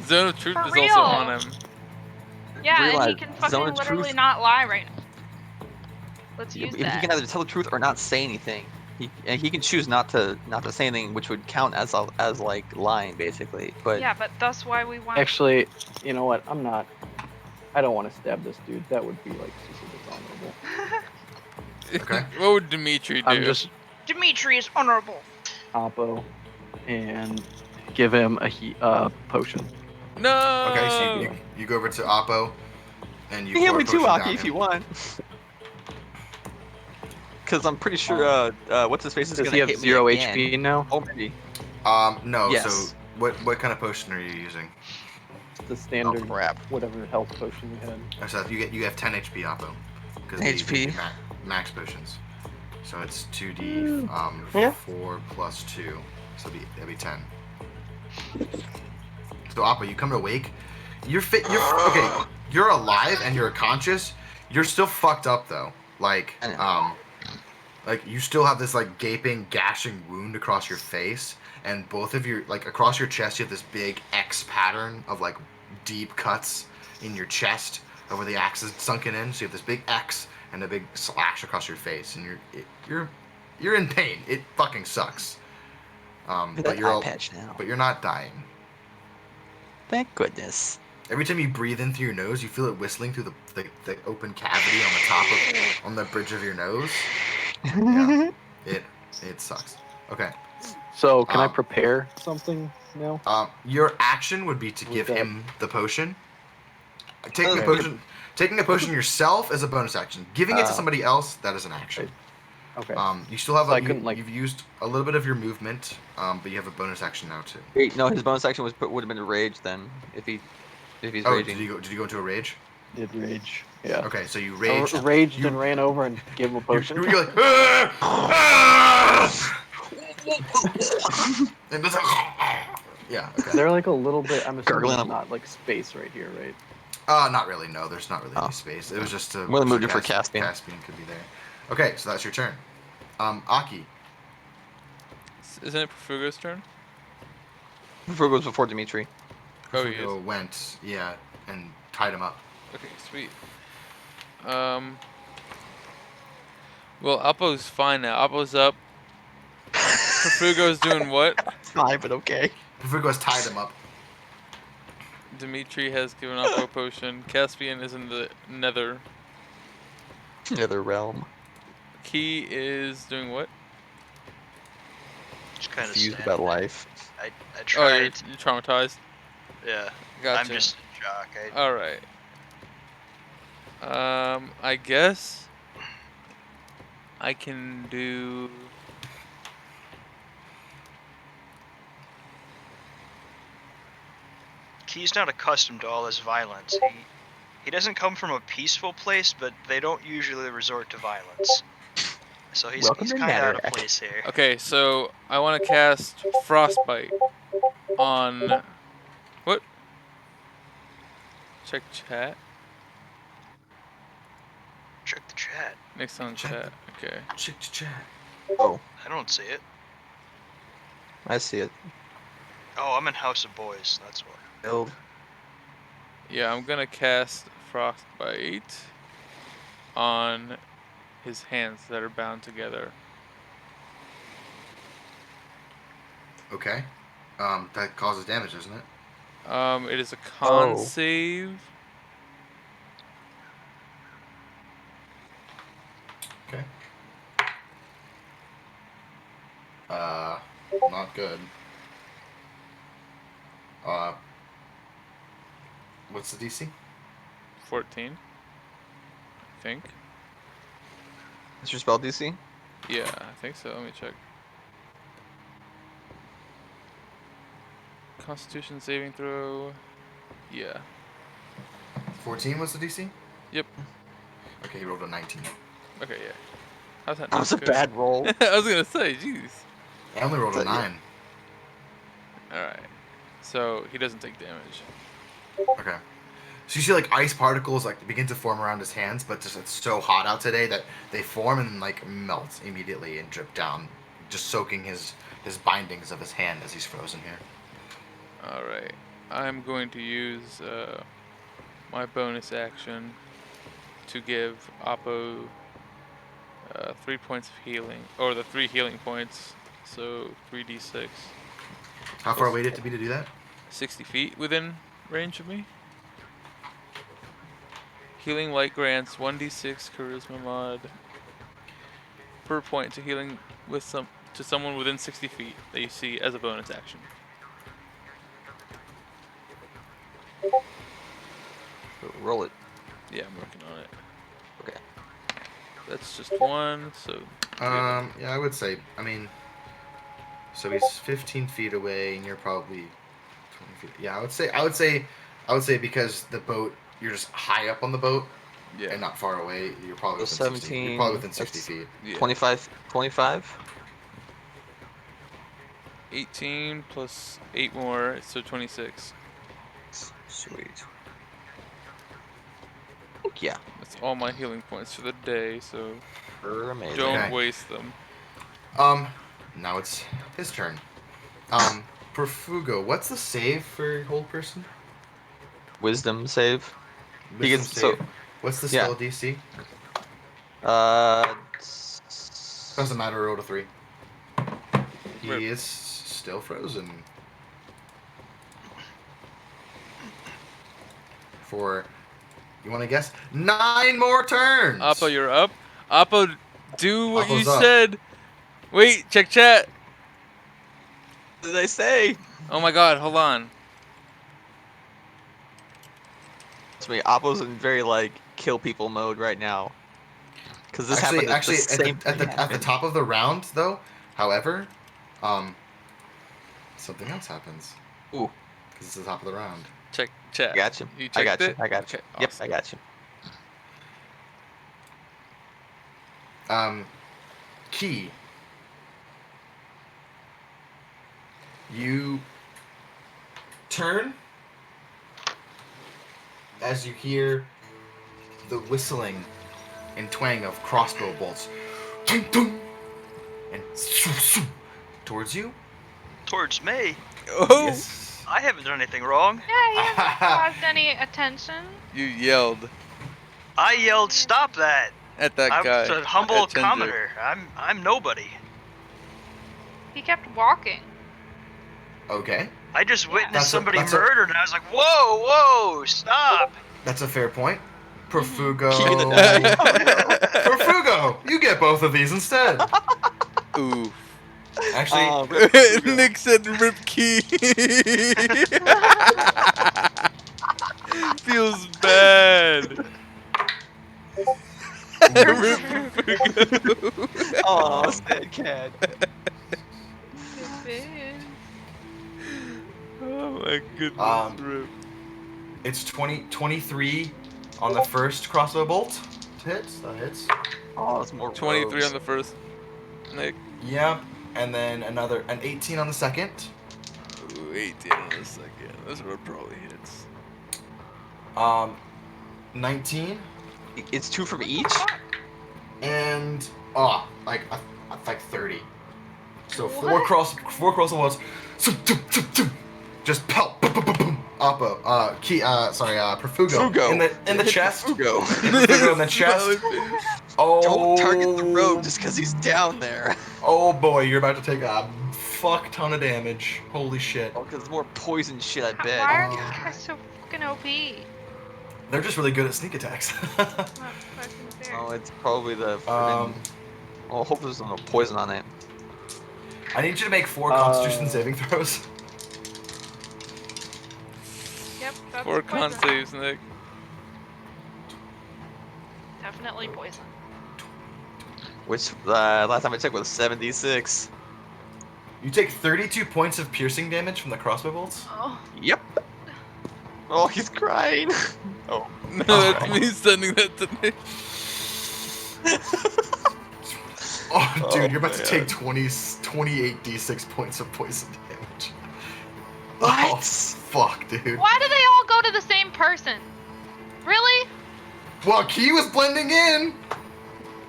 Zone of Truth For is real. also on him. Yeah, and he Realize can Zone fucking of literally Truth- not lie right now. Let's use If he that. can either tell the truth or not say anything. He can choose not to say anything, which would count as like lying, basically. But Yeah, but that's why we want... Actually, you know what? I don't want to stab this dude. That would be like super dishonorable. Okay. What would Dimitri do? I'm just Dimitri is honorable. Oppo and give him a potion. No. Okay, so you go over to Oppo, and you you can pour me a too, potion Aki, down if him. you want. Because I'm pretty sure what's his face is Does gonna he have hit 0 me again. HP now? Oh, maybe. No. Yes. So what kind of potion are you using? The standard, crap. whatever health potion you had. Oh, so you have 10 HP, Oppo. 'Cause 10 these HP. would be max potions. So it's 2d Yeah. 4 plus 2. So that'd be 10. So Oppo, you come to wake. You're fit. You're okay. You're alive and you're conscious. You're still fucked up though. Like you still have this like gaping, gashing wound across your face, and both of your like across your chest you have this big X pattern of like deep cuts in your chest of where the axe is sunken in. So you have this big X and a big slash across your face, and you're in pain. It fucking sucks. But you're patch now. but you're not dying. Thank goodness. Every time you breathe in through your nose, you feel it whistling through the open cavity on the bridge of your nose. Yeah. It sucks. Okay. So can I Um, prepare something now? Your action would be to With give that- him the potion. Taking Okay. taking a potion yourself is a bonus action. Giving it to somebody else, that is an action. Okay. You still have So I couldn't, like- you've used a little bit of your movement, but you have a bonus action now too. Wait, no, his bonus action would have been rage then if he's Oh, raging. did you go into a rage? Did rage. Yeah. Okay, so you I raged. raged you, and ran over and gave him a potion. You're like, "Ah! Ah!" and it's like, yeah. Okay. Is there like a little bit? I'm assuming Gargling there's up. not like space right here, right? Not really. No, there's not really Oh. any space. It was just to. Well, so moved it for Caspian. Caspian could be there. Okay, so that's your turn. Aki. Isn't it Perfugo's turn? Before goes before Dimitri. Oh, he Perfugo is. went, yeah, and tied him up. Okay, sweet. Well, Appo's fine now. Appo's up. Perfugo's doing what? Fine, but okay. Perfugo has tied him up. Dimitri has given Appo a potion. Caspian is in the nether. Nether realm. Key is doing what? Just kind of Confused about life. I Oh, tried. you're traumatized. Yeah. Gotcha. I'm just in shock. Alright. I guess I can do... Key's not accustomed to all this violence. He doesn't come from a peaceful place, but they don't usually resort to violence. So he's Welcome to kind of out of Nadorac. place here. Okay, so I want to cast Frostbite on... What? Check chat. Check the chat. Next on Check chat. Okay. Chick chat. Oh, I don't see it. I see it. Oh, I'm in House of Boys. That's why. Build. Yeah, I'm gonna cast Frostbite on his hands that are bound together. Okay. That causes damage, doesn't it? It is a con Oh. save. Okay. Not good. What's the DC? 14. I think. What's your spell DC? Yeah, I think so. Let me check. Constitution saving throw. Yeah. 14 was the DC? Yep. Okay, he rolled a 19. Okay, yeah. How's that? That was a good? bad roll. I was gonna say, jeez. I only rolled a So, yeah. 9. Alright. So, he doesn't take damage. Okay. So you see like ice particles like begin to form around his hands, but just it's so hot out today that they form and like melt immediately and drip down, just soaking his bindings of his hand as he's frozen here. Alright. I'm going to use my bonus action to give Oppo 3 points of healing. Or the 3 healing points. So 3d6. How far away do you have to be to do that? 60 feet within range of me. Healing light grants 1d6 charisma mod per point to healing with to someone within 60 feet that you see as a bonus action. Roll it. Yeah, I'm working on it. Okay. That's just one, so Yeah, I would say. I mean, so he's 15 feet away, and you're probably 20 feet. Yeah, I would say because the boat, you're just high up on the boat yeah. and not far away. You're probably So within 60. 17. You're probably within 60 that's feet. Yeah. 25. 25. 18 plus 8 more, so 26. Sweet. Yeah. That's all my healing points for the day, so Amazing. don't Okay. waste them. Now it's his turn. Perfugo, what's the save for hold person? Wisdom save. He Wisdom gets save. so. What's the Yeah. spell DC? Uh. Doesn't matter. Roll to 3. He Right. is still frozen. For, you want to guess? 9 more turns. Oppo, you're up. Oppo Do what you Appo's up. said. Wait, check chat. What did I say? Oh my god, hold on. Trust me, Oppo's in very like kill people mode right now. Because this Actually, happened at the actually, same at the time. top of the round, though, however, something else happens. Ooh, Because it's the top of the round. Check chat. I got you. You I checked got you. it? I got you. Okay, Yep, awesome. I got you. Key. You turn as you hear the whistling and twang of crossbow bolts. Tung, tung, and towards you. Towards me? Oh, Yes. I haven't done anything wrong. Yeah, you haven't caused any attention. you yelled I yelled, "Stop that!" at that I guy. was a humble at Chendrick. commoner. I'm nobody. He kept walking. Okay. I just witnessed somebody that's a- murdered, and I was like, "Whoa, whoa, stop!" That's a fair point. Perfugo. Key the die. Perfugo! You get both of these instead. Ooh. Actually, Nick said rip key. Feels bad. Rip Fugo. Oh, sad cat. Oh my goodness. Rip. it's 23 on the first crossbow bolt. Hits. That hits. Oh, it's more 23 rogues. on the first. Nick. Yep. And then an 18 on the second. Ooh, 18 on the second. This one probably hits. 19 It's 2 from each? and like 30. So four crossbow bolts. Just pelt. Boom, boom, boom, boom. Oppo. Perfugo. Fugo. In the chest. Fugo. Perfugo in the chest. Oh. Don't target the rogue just because he's down there. Oh boy, you're about to take a fuck ton of damage. Holy shit. Oh, because it's more poison shit, I bet. Why are you guys so fucking OP? They're just really good at sneak attacks. Not fucking fair. Oh, it's probably the friggin'... Oh, hopefully there's no poison on it. I need you to make 4 Constitution saving throws. Yep, that's 4 con poison. saves, Nick. Definitely poison. Which, last time I checked was 76. You take 32 points of piercing damage from the crossbow bolts. Oh. Yep. Oh, he's crying. Oh. No, that's me sending that to Nick. Oh, dude, you're about to man. take 28 d6 points of poison damage. What? Oh, fuck, dude. Why do they all go to the same person? Really? Well, Key was blending in,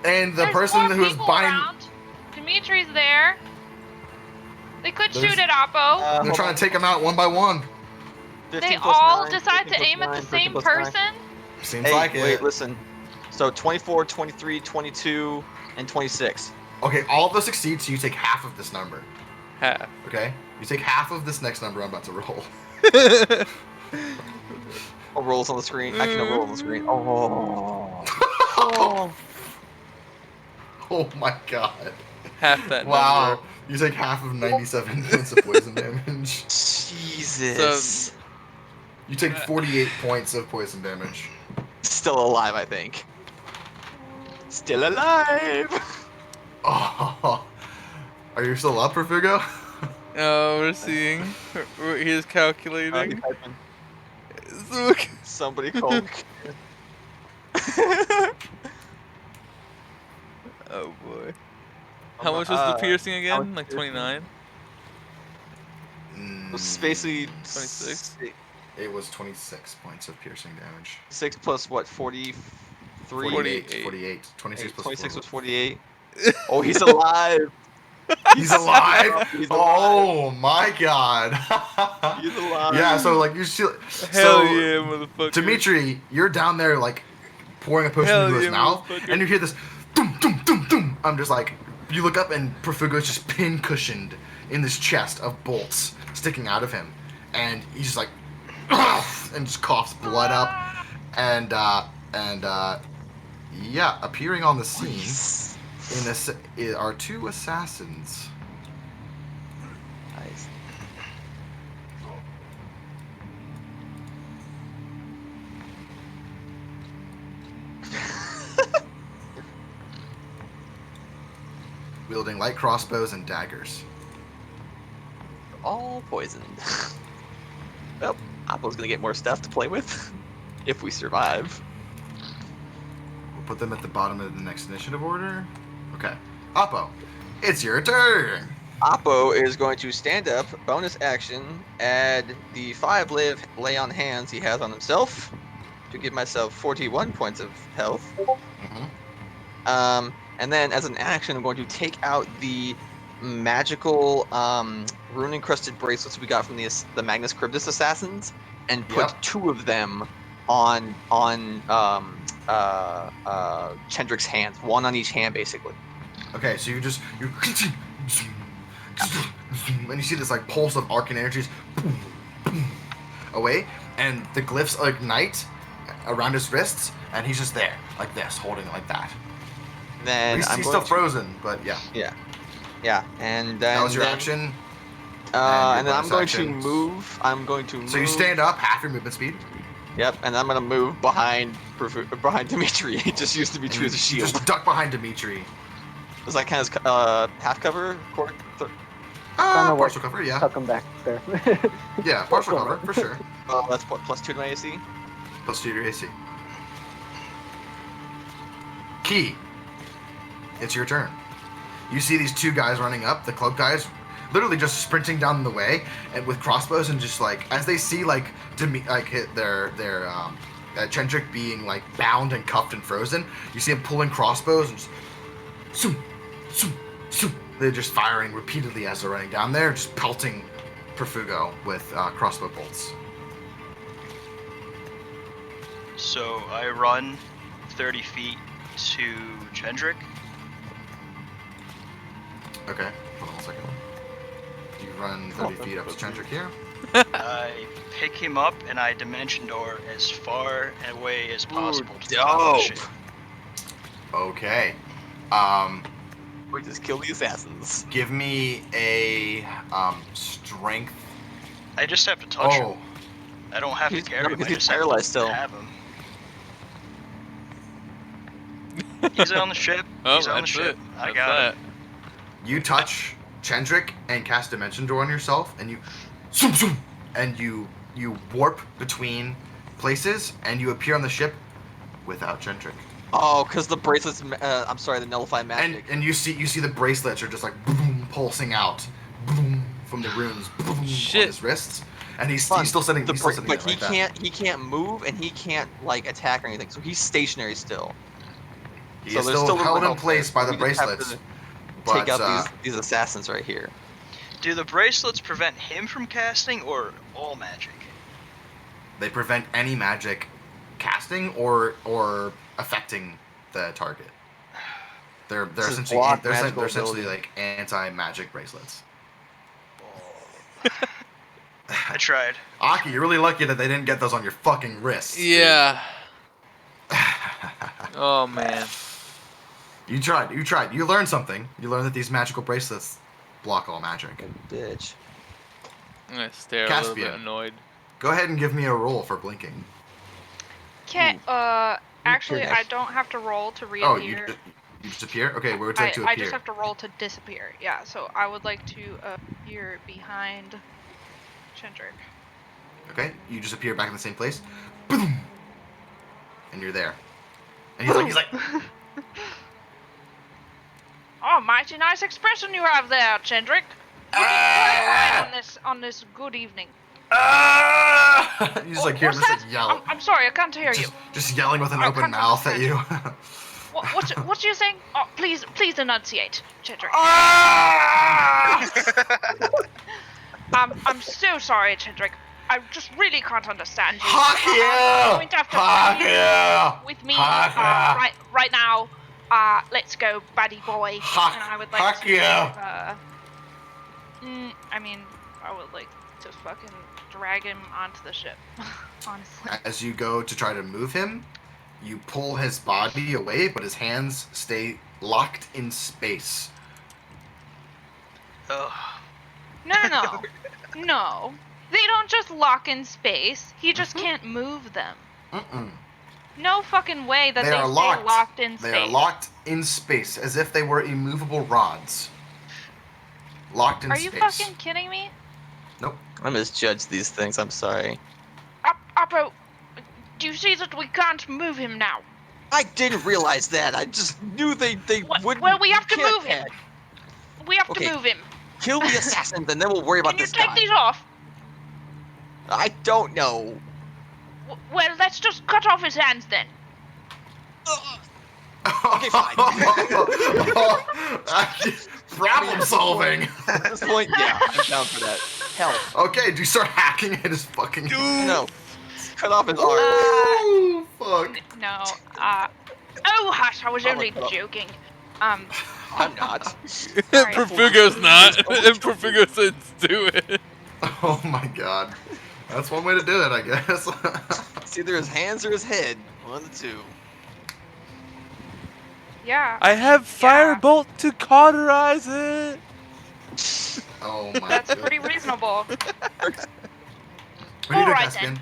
and the There's person more who was people buying. around. Dimitri's there. They could There's- shoot at Oppo. They're hold trying on. to take him out one by one. They 15 plus all 9, decide 15 to plus aim at 9, the 15 same plus 9. person? Seems Hey, like wait, it. listen. So 24, 23, 22, and 26. Okay, all of those succeed, so you take half of this number. Half. Okay? You take half of this next number I'm about to roll. Oh, rolls on the screen. Actually, no, roll on the screen. Oh. Oh. Oh my god. Half that Wow. number. You take half of 97 points of poison damage. Jesus. You take 48 points of poison damage. Still alive, I think. Still alive. Oh. Are you still up, Perfugo? Oh, we're seeing. He's calculating. Look. Somebody called. Oh boy. How much was the piercing again? Like 29? It's basically 26? It was 26 points of piercing damage. 6 plus what? 43. 48. 26 plus 26 was 4. 48. Oh, he's alive. He's alive? He's alive. Oh my god. He's alive. Yeah, so like you still. Hell yeah, motherfucker. Dimitri, you're down there like pouring a potion Hell into his yeah, mouth, motherfucker. and you hear this dum dum dum dum. I'm just like, you look up and Perfugo's just pin cushioned in this chest of bolts sticking out of him, and he's just like, and just coughs blood up, and yeah, appearing on the scene are 2 assassins. Nice. Wielding light crossbows and daggers. All poisoned. Well, Appo's gonna get more stuff to play with if we survive. We'll put them at the bottom of the next initiative order. Okay. Oppo, it's your turn. Oppo is going to stand up, bonus action, add the 5 lay on hands he has on himself to give myself 41 points of health. Mm-hmm. And then as an action, I'm going to take out the magical rune-encrusted bracelets we got from the Magnus Cryptus assassins and put 2 of them on Chendrick's hands, 1 on each hand, basically. Okay, so you and you see this like pulse of arcane energies away, and the glyphs ignite around his wrists, and he's just there, like this, holding it like that. Then he's still frozen, but yeah. Yeah, and then that was your action. And then I'm going to move. So you stand up, half your movement speed. Yep, and I'm gonna move behind Dimitri. Just use Dimitri as a shield. Just duck behind Dimitri. Does that count as half cover? Partial cover, yeah. Tuck him back there. Yeah, partial cover, for sure. That's what, +2 to my AC? +2 to your AC. Key. It's your turn. You see these 2 guys running up, the cloak guys, literally just sprinting down the way, and with crossbows, and just like as they see hit their Chendrick being like bound and cuffed and frozen, you see him pulling crossbows and just zoom, zoom, zoom. They're just firing repeatedly as they're running down there, just pelting Perfugo with crossbow bolts. So I run 30 feet to Chendrick. Okay, hold on a second. You run 30 feet up to Chendrick here. I pick him up and I dimension door as far away as possible. Ooh, dope. Okay. We just kill the assassins. Give me a strength. I just have to touch him. I don't have to carry him. I just paralyzed still. Have him. He's on the ship. He's on the ship. I got it. You touch Chendrick and cast Dimension Door on yourself, and you zoom, zoom, and you warp between places, and you appear on the ship without Chendrick. Oh, because the bracelets. I'm sorry, the nullified magic. And you see the bracelets are just like boom, pulsing out, boom, from the runes, boom, on his wrists, and he's still sitting. But he can't move and he can't like attack or anything, so he's stationary still. He is still held in place by the bracelets. Take out these assassins right here. Do the bracelets prevent him from casting or all magic? They prevent any magic casting or affecting the target. They're essentially like anti-magic bracelets. I tried. Aki, you're really lucky that they didn't get those on your fucking wrists. Yeah. Oh man. You tried. You learned something. You learned that these magical bracelets block all magic. Bitch. I'm gonna stare Caspian. a little bit annoyed. Go ahead and give me a roll for blinking. Okay, actually, I don't have to roll to reappear. Oh, you just appear? Okay, where would you like to appear? I just have to roll to disappear. Yeah, so I would like to appear behind Chendrick. Okay, you just appear back in the same place. Boom! And you're there. And he's like... Oh, mighty nice expression you have there, Chendrick. Looking quite fine on this good evening. You just like hear him just yell. I'm sorry, I can't hear you. Just yelling with an open mouth at you. What are you saying? Oh, please enunciate, Chendrick. I'm so sorry, Chendrick. I just really can't understand you. You're going to have to with me right now. Let's go, buddy boy. And I would like to. I would like to fucking drag him onto the ship. Honestly. As you go to try to move him, you pull his body away, but his hands stay locked in space. Ugh. No. No. They don't just lock in space. He just Mm-hmm. can't move them. Mm-mm. No fucking way that They they are stay locked. locked in space. They are locked in space as if they were immovable rods. Locked in Are space. you fucking kidding me? Nope. I misjudged these things. I'm sorry. Oppo, do you see that we can't move him now? I didn't realize that. I just knew they wouldn't. Well, we have to can't move him. add. We have Okay. to move him. Kill the assassins, and then we'll worry about Can you this take guy. these off? I don't know. Well, let's just cut off his hands then. Okay, fine. Problem solving. At this point, yeah, I'm down for that. Hell, Okay, do you start hacking at his fucking... no. Cut off his arm. Oh, fuck. No. Oh, hush! I was I'll only look it up. joking. I'm not. Perfugo's not. And Perfugo said do it. Oh my god. That's one way to do it, I guess. It's either his hands or his head. One of the two. Yeah. I have firebolt to cauterize it. Oh my That's god. pretty reasonable. What do you do, Alright Caspian?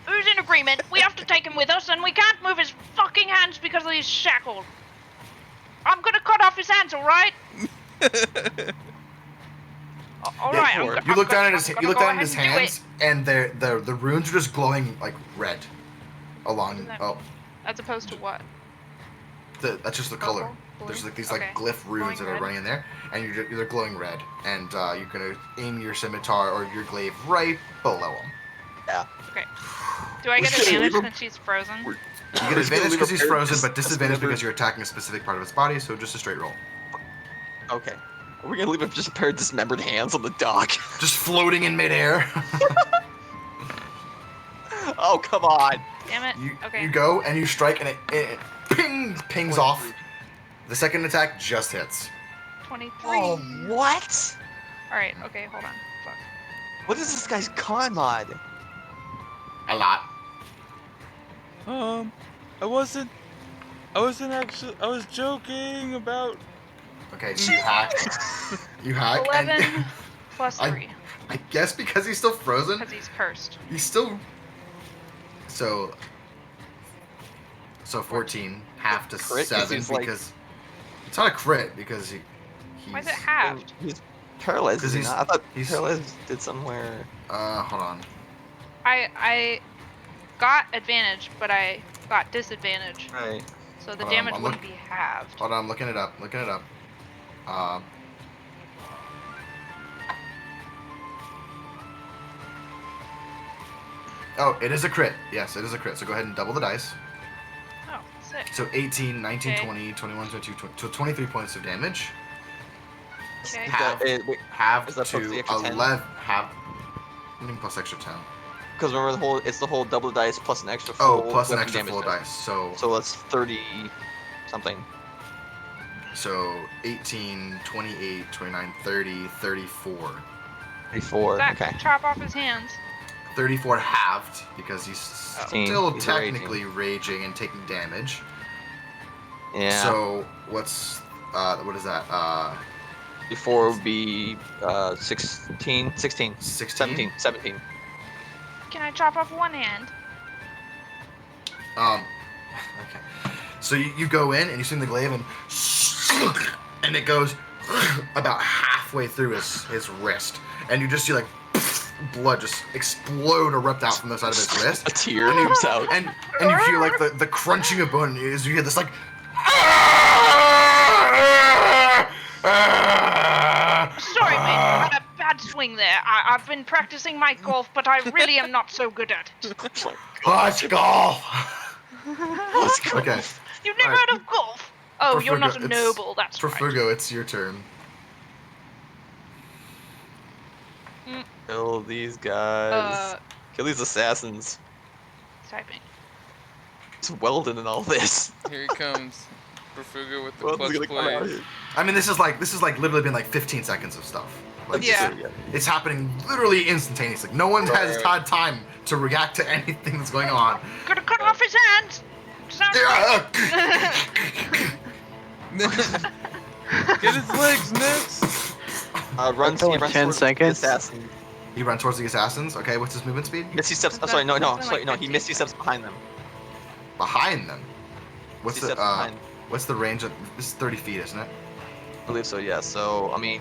Who's in agreement? We have to take him with us, and we can't move his fucking hands because he's shackled. I'm gonna cut off his hands, alright? Alright, Yeah, You look down at his hands, and the runes are just glowing like red along. Oh, As opposed to what? that's just the color. Purple, blue? There's like these Okay. like glyph runes Glowing that are red. running in there, and they're glowing red. And you're gonna aim your scimitar or your glaive right below them. Okay. Do I get We're gonna advantage leave him- since he's frozen? You get We're just gonna advantage leave because a he's pair- frozen, just- but disadvantage just leave because you're attacking a specific part of his body. So just a straight roll. Okay. Are we gonna leave him just a pair of dismembered hands on the dock? Just floating in midair. Oh, come on. Damn it. Okay. You go and you strike, and it pings off. The second attack just hits. 23. Oh, what? Alright, okay, hold on. Fuck. What is this guy's con mod? A lot. I wasn't actually. I was joking about. Okay, so you hack. You hack. 11 And plus I- 3, I guess because he's still frozen, because he's cursed. he's still. So 14, half to Crit? 'Cause 7 he's, like- because it's not a crit because he's. Why is it halved? He's paralyzed. 'Cause Is he he's- not? I thought he's- paralyzed did somewhere. Hold on. I got advantage, but I got disadvantage. Right. So the Hold on, damage I'm wouldn't be halved. Hold on, I'm looking it up. Oh, it is a crit. Yes, it is a crit. So go ahead and double the dice. Oh, sick. So 18, 19, Okay. 20, 21, 22, 20, so 23 points of damage. Okay. Half. Wait, Half Is that plus the to extra 10? 11. Half. I mean, plus extra 10. because remember it's the whole double dice plus an extra full. Oh, plus an weapon extra damage full die. dice. So So that's 30 something. so 18, 28, 29, 30, 34. 34. Zach, Okay. chop off his hands. 34 halved because he's still He's technically raging and taking damage. Yeah. So what's what is that? Before would be 16, 16? 17. Can I chop off one hand? Okay. So you go in and you swing the glaive and it goes about halfway through his wrist, and you just see like blood just explode or erupt out from the side of his wrist. A tear moves out. And you hear like the crunching of bone, and you hear this like. Sorry, mate. I had a bad swing there. I've been practicing my golf, but I really am not so good at it. Let's golf. Okay. You've never Alright. heard of golf? Oh, you're not a It's- noble, that's For right. Fugo, it's your turn. Kill these guys. Kill these assassins. Typing. It's Weldon and all this. Here he comes. Perfugo with the Weldon's clutch gonna come out play. here. I mean, this is like literally been like 15 seconds of stuff. Like, Yeah. It's happening literally instantaneously. No one has Right. had time to react to anything that's going on. Gonna cut off his hands! Get his legs, Nix! Runs. Only He runs 10 towards seconds. the assassin. He runs towards the assassins. Okay, what's his movement speed? Misty steps. Is Oh, sorry, that no. something Sorry, like no. He 15 misty steps behind them. Behind them. What's Misty the steps behind. what's the range of this is 30 feet, isn't it? I believe so. Yeah. So I mean,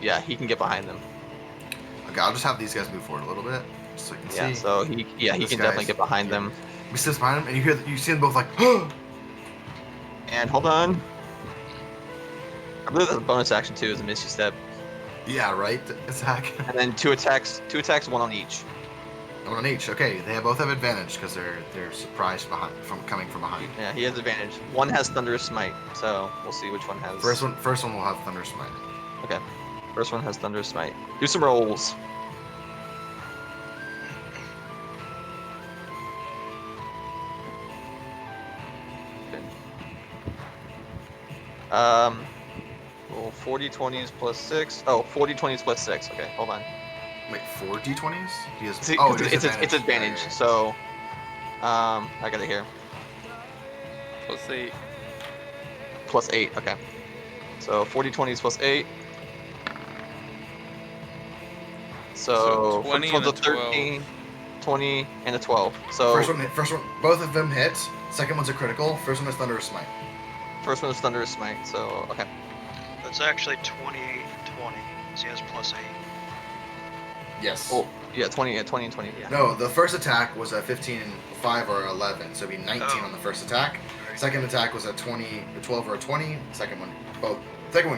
yeah, he can get behind them. Okay, I'll just have these guys move forward a little bit, just so you can Yeah. see. So he This can guy's- definitely get behind them. We sit behind him, and you see them both like, And hold on. I believe that's a bonus action too, is a misty step, yeah, right, attack. and then two attacks, one on each. One on each. Okay, they both have advantage because they're surprised coming from behind. Yeah, he has advantage. One has Thunderous Smite, so we'll see which one has. First one will have Thunder Smite. Okay. First one has Thunderous Smite. Do some rolls. Okay. Roll 40 20s plus 6. Oh, 40 20s plus 6. Okay, hold on. Wait, 4 d20s? He has. See, Oh, it's advantage. Yeah. So, I got it here. Plus 8. Plus 8. Okay. So 40 20s plus 8. So 20 first one's a and a 12. 13, 20, and a 12. So First one, both of them hit. Second one's a critical. First one is Thunder Smite. first one is Thunderous Smite. So okay. That's actually 28 20. So he has plus 8. Yes. Oh yeah, 20 and 20. Yeah. No, the first attack was a 15 and 5 or 11, so it'd be 19 Oh. on the first attack. Second attack was a 12 or a 20. Second one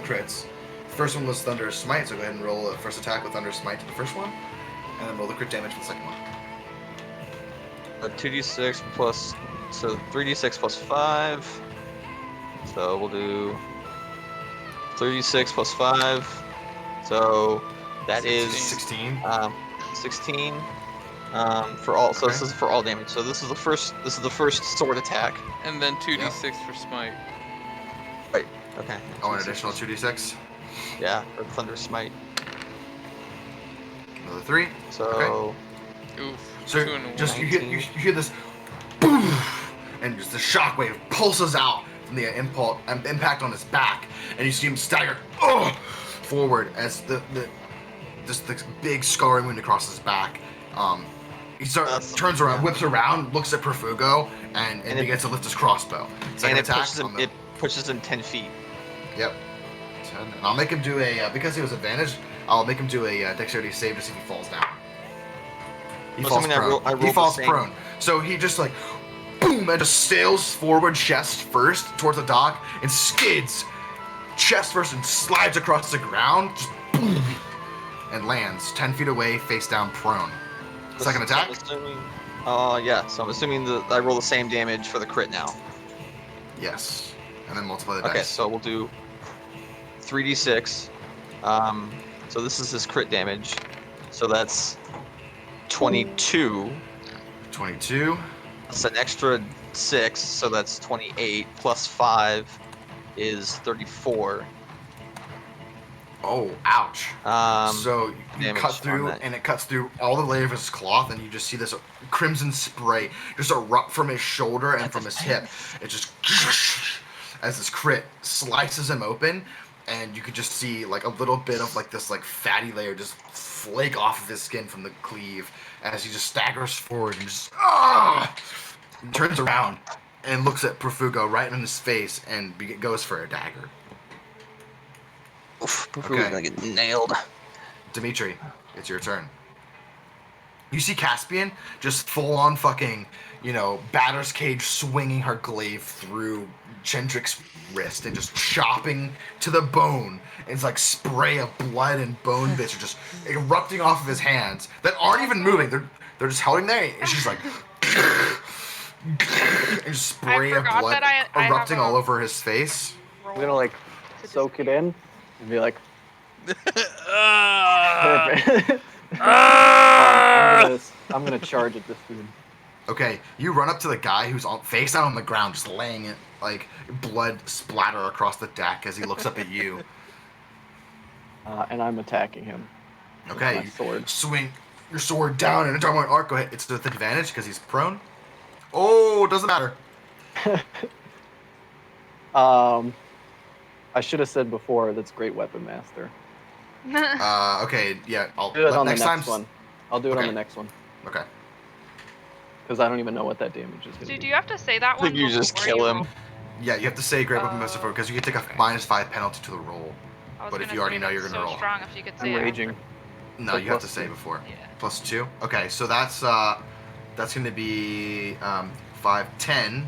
crits. First one was Thunder Smite, so go ahead and roll a first attack with Thunder Smite to the first one, and then roll the crit damage for the second one. A 2d6 plus, so 3d6 plus 5. So we'll do 36 plus 5. So that is 16. 16. For all. So this Okay. is for all damage. So this is the first sword attack. And then 2d6 for smite. Right. Okay. Oh, an additional 2d6. Yeah, for Thunder Smite. Another 3. So Oof. So 2 and just 1. you hear this boom, and just the shockwave pulses out from the impact on his back, and you see him stagger forward as the big scarring wound across his back. He turns around, whips around, looks at Perfugo, and begins to lift his crossbow. Second and attack. it pushes him 10 feet. Yep. 10. And I'll make him do a because he was advantage. I'll make him do a dexterity save to see if he falls down. He I'm falls assuming prone. I rolled He the falls same. prone. So he just like boom and just sails forward chest first towards the dock and skids chest first and slides across the ground just boom and lands 10 feet away face down prone. Second attack. I'm assuming, yeah. So I'm assuming that I roll the same damage for the crit now. Yes. And then multiply the Okay, dice. so we'll do 3d6. So this is his crit damage. So that's 22. 22. That's an extra 6, so that's 28. Plus 5 is 34. Oh, ouch. So you damage cut on through, that. and it cuts through all the layer of his cloth, and you just see this crimson spray just erupt from his shoulder and from his hip. It just as this crit slices him open, and you could just see like a little bit of like this like fatty layer just flake off of his skin from the cleave as he just staggers forward and just turns around and looks at Perfugo right in his face and goes for a dagger. Oof, Okay. we're gonna get nailed. Dimitri, it's your turn. You see Caspian just full on fucking, batter's cage swinging her glaive through Chendric's wrist and just chopping to the bone. It's like spray of blood and bone bits are just erupting off of his hands that aren't even moving. They're just holding there. And she's like, and just spray of forgot blood that I have erupting a- all over his face. I'm gonna like soak it in and be like, Ah! perfect. Ah! I'm gonna charge at this dude. Okay, you run up to the guy who's face down on the ground, just laying it, like blood splatter across the deck as he looks up at you. And I'm attacking him. Okay, my sword. swing your sword down and into my arc. Go ahead. It's with advantage because he's prone. Oh, doesn't matter. I should have said before, that's great weapon master. Okay, yeah. I'll do it on the next next time. one. I'll do it on Okay. the next one. Okay. Because I don't even know what that damage is going to So be. do you have to say that I one think you just before kill you him. roll? Yeah, you have to say great weapon master because you can take a -5 penalty to the roll. I was But if gonna you already say know that's you're gonna so roll. strong if you could say I'm it raging. after. No, So you have to plus say 2. before. Yeah. +2. Okay, so that's going to be 5, 10.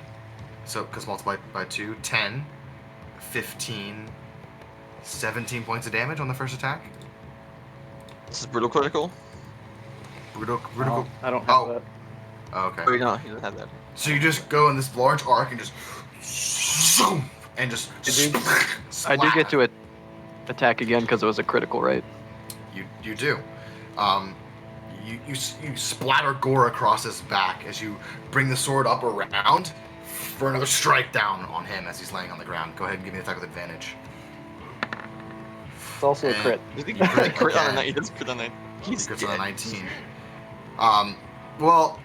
So because multiplied by 2, 10, 15, 17 points of damage on the first attack. This is brutal critical. Brutal. Oh, I don't have that. Oh, okay. Wait, no, he doesn't have that. So you just go in this large arc and just zoom, and just I do get to attack again because it was a critical, right? You do. You splatter gore across his back as you bring the sword up around for another strike down on him as he's laying on the ground. Go ahead and give me an attack with advantage. It's also a And crit. You think you he crit crit on a again. night? He does crit on a night. He He's crits on a dead. 19. Well,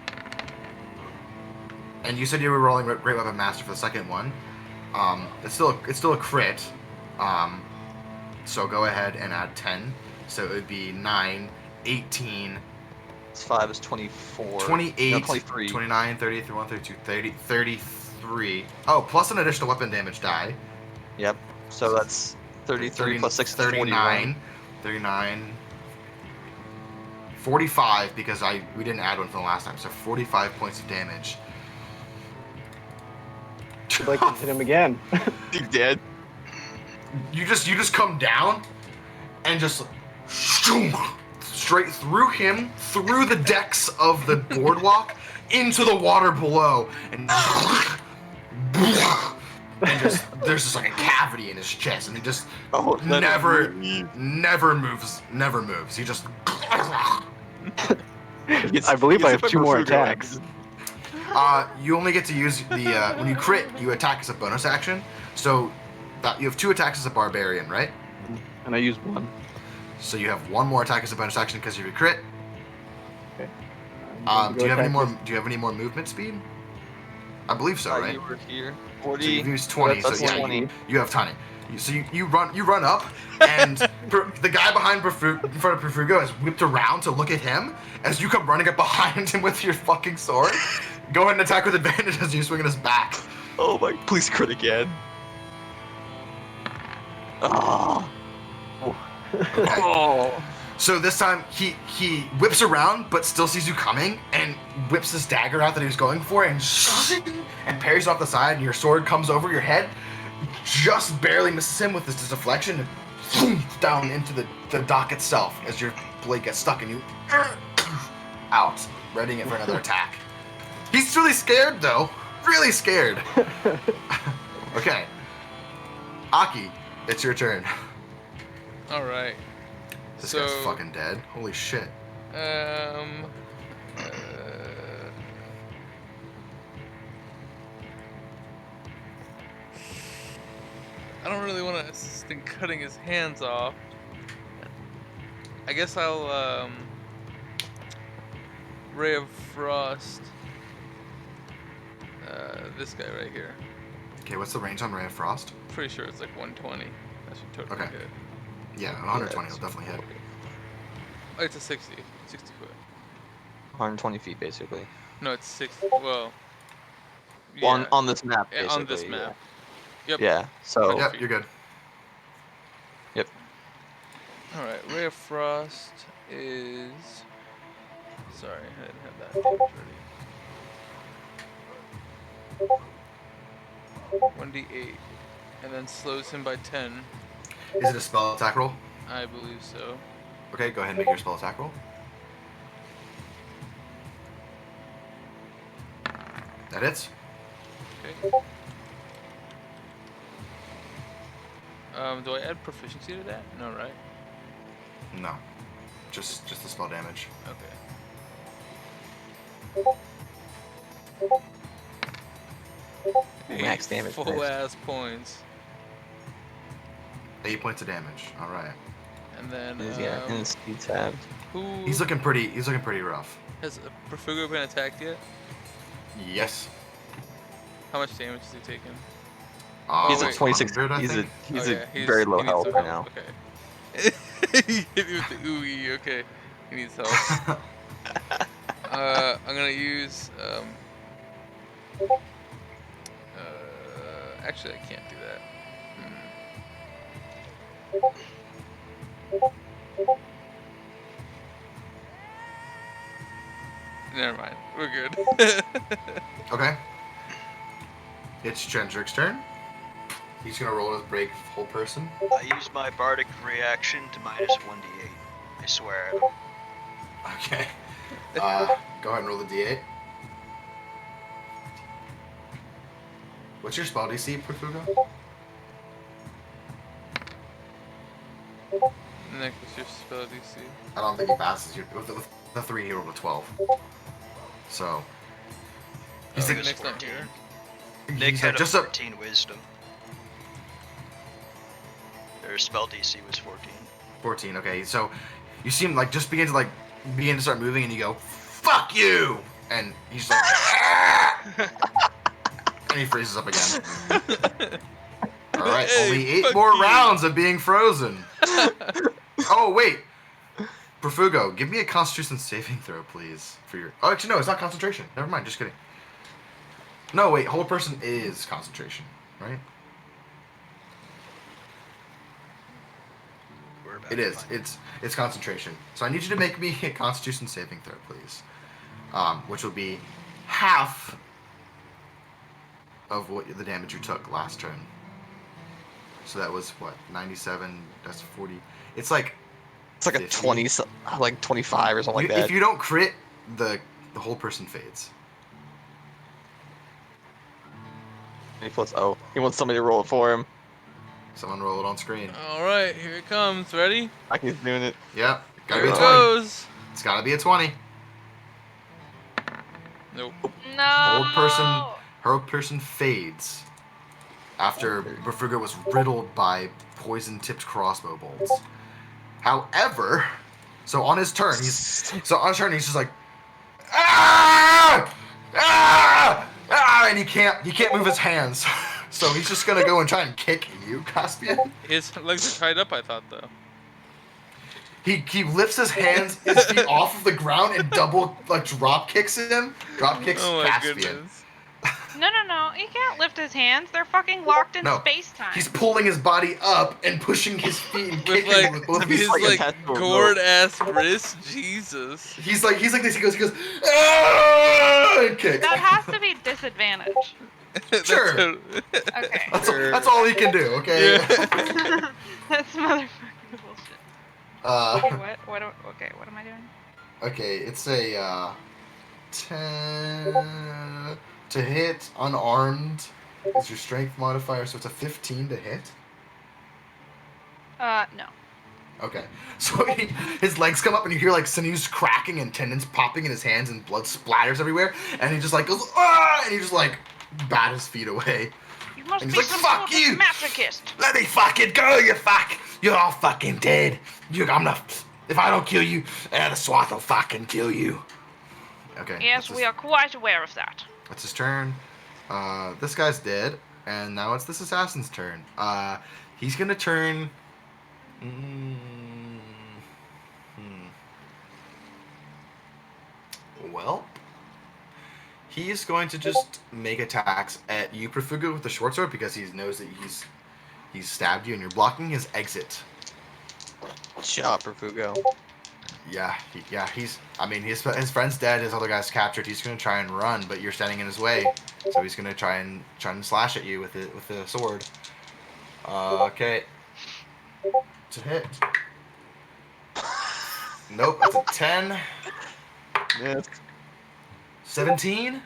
and you said you were rolling Great Weapon Master for the second one. It's still a crit. So go ahead and add 10. So it would be 9, 18, It's 5 is 24. 28, No, 23. 29, 30, 31, 32, 30, 33. Oh, plus an additional weapon damage die. Yep. So that's 33 plus 6 is 39, 39, 45 because we didn't add one from the last time. So 45 points of damage. I'd like to hit him again. He's dead. You just come down and just straight through him, through the decks of the boardwalk, into the water below, and just there's just like a cavity in his chest, and he just never moves. He just. I believe I have 2 more attacks. You only get to use the when you crit, you attack as a bonus action. So that you have 2 attacks as a barbarian, right? And I used 1. So you have 1 more attack as a bonus action because of your crit. Okay. Do you have any more? Do you have any more movement speed? I believe so, right? You were here. So 40. you've used 20. That's So yeah, 20. you have 20. So you run up, and the guy behind in front of Perfugo has whipped around to look at him as you come running up behind him with your fucking sword. Go ahead and attack with advantage as you swing at his back. Oh my! Please crit again. Oh. Okay. Oh. So this time he whips around, but still sees you coming, and whips this dagger out that he was going for, and parries off the side, and your sword comes over your head, just barely misses him with this deflection, and down into the dock itself as your blade gets stuck, and you out, readying it for another attack. He's really scared though, really scared. Okay, Aki, it's your turn. All right. This So- guy's fucking dead. Holy shit. I don't really want to assist in cutting his hands off. I guess I'll Ray of Frost. This guy right here. Okay, what's the range on Ray of Frost? Pretty sure it's like 120. That should totally Okay. hit. Yeah, 120 will definitely hit. Oh, it's a 60 foot. 120 feet, basically. No, it's 60. Well, yeah, On this map, yeah, basically. on this map. Yep. Yeah. So. Yep, you're good. Yep. All right. Ray of Frost is. Sorry, I didn't have that damage ready. 1d8, and then slows him by 10. Is it a spell attack roll? I believe so. Okay, go ahead and make your spell attack roll. That hits. Okay. Do I add proficiency to that? No, right? No. Just the spell damage. Okay. Max damage. Full ass points. 8 points of damage. All right. And then Yeah, and it's speed tab. who He's looking pretty rough. has Perfugo been attacked yet? Yes. How much damage is he taking? He's Oh, at wait. 26. 100, I He's think. at very low he needs health some right help. now. Okay. He hit me with the ooey. Okay. He needs help. I'm gonna use actually I can't do that. Never mind. We're good. Okay. It's Chendric's turn. He's gonna roll his break whole person. I use my bardic reaction to minus 1d8. I swear. Okay. Go ahead and roll the d8. What's your spell DC, Profugo? Nick, what's your spell DC? I don't think he passes. With the 3, he rolled a 12. So. He's Oh, like, Nick's not here. Nick he's had like, a just 14 wisdom. Their spell DC was 14. 14. Okay, so you see him like just begin to start moving, and you go, "Fuck you!" And he's like, "Ah!" And he freezes up again. All right, Hey, only 8 fuck more you. rounds of being frozen. Oh wait, Profugo, give me a Constitution saving throw, please. For your. Oh, actually no, it's not concentration. Never mind. Just kidding. No, wait, hold person is concentration, right? We're about It to is. find It's concentration. So I need you to make me a Constitution saving throw, please. Which will be half of what the damage you took last turn. So that was what 97. That's 40. It's like It's like 50. a 20, like 25 or something like that. If you don't crit, the whole person fades. He puts O. He wants somebody to roll it for him. Someone roll it on screen. Alright, here it comes. Ready? Like he's doing it. Yep. Gotta Here be it a 20. goes. It's gotta be a 20. Nope. No. Her person fades after Berfuga was riddled by poison-tipped crossbow bolts. However, so on his turn, he's just like, ah, ah, ah, and he can't move his hands. So he's just gonna go and try and kick you, Caspian. His legs are tied up, I thought, though. He lifts his his feet off of the ground and drop kicks him. Drop kicks Oh my Caspian. goodness. No. He can't lift his hands. They're fucking locked in No, space-time. he's pulling his body up and pushing his feet and With kicking with both of his his like feet. attached to a gourd rope. ass wrist, Jesus. He's like this. He goes, ah! And kicks. That has to be disadvantage. Sure. Okay. That's all he can do. Okay. Yeah. That's motherfucking bullshit. Okay, what am I doing? Okay, it's a 10 to hit unarmed. Is your strength modifier, so it's a 15 to hit. No. Okay, so his legs come up and you hear like sinews cracking and tendons popping in his hands and blood splatters everywhere, and he just like goes ah, and he just like bat his feet away. You must And be he's like, some "Fuck sort of you!" masochist. Let me fucking go, you fuck! You're all fucking dead. If I don't kill you, the SWAT will fucking kill you. Okay. Yes, we are quite aware of that. That's his turn. This guy's dead, and now it's this assassin's turn. He's gonna turn. Well, he's going to just make attacks at you, Profuga, with the short sword because he knows that he's stabbed you and you're blocking his exit. Shot, Profugo. Yeah, his friend's dead, his other guy's captured. He's gonna try and run, but you're standing in his way, so he's gonna try and slash at you with the sword. Okay. It's a hit. Nope, that's a 10. Yes. 17.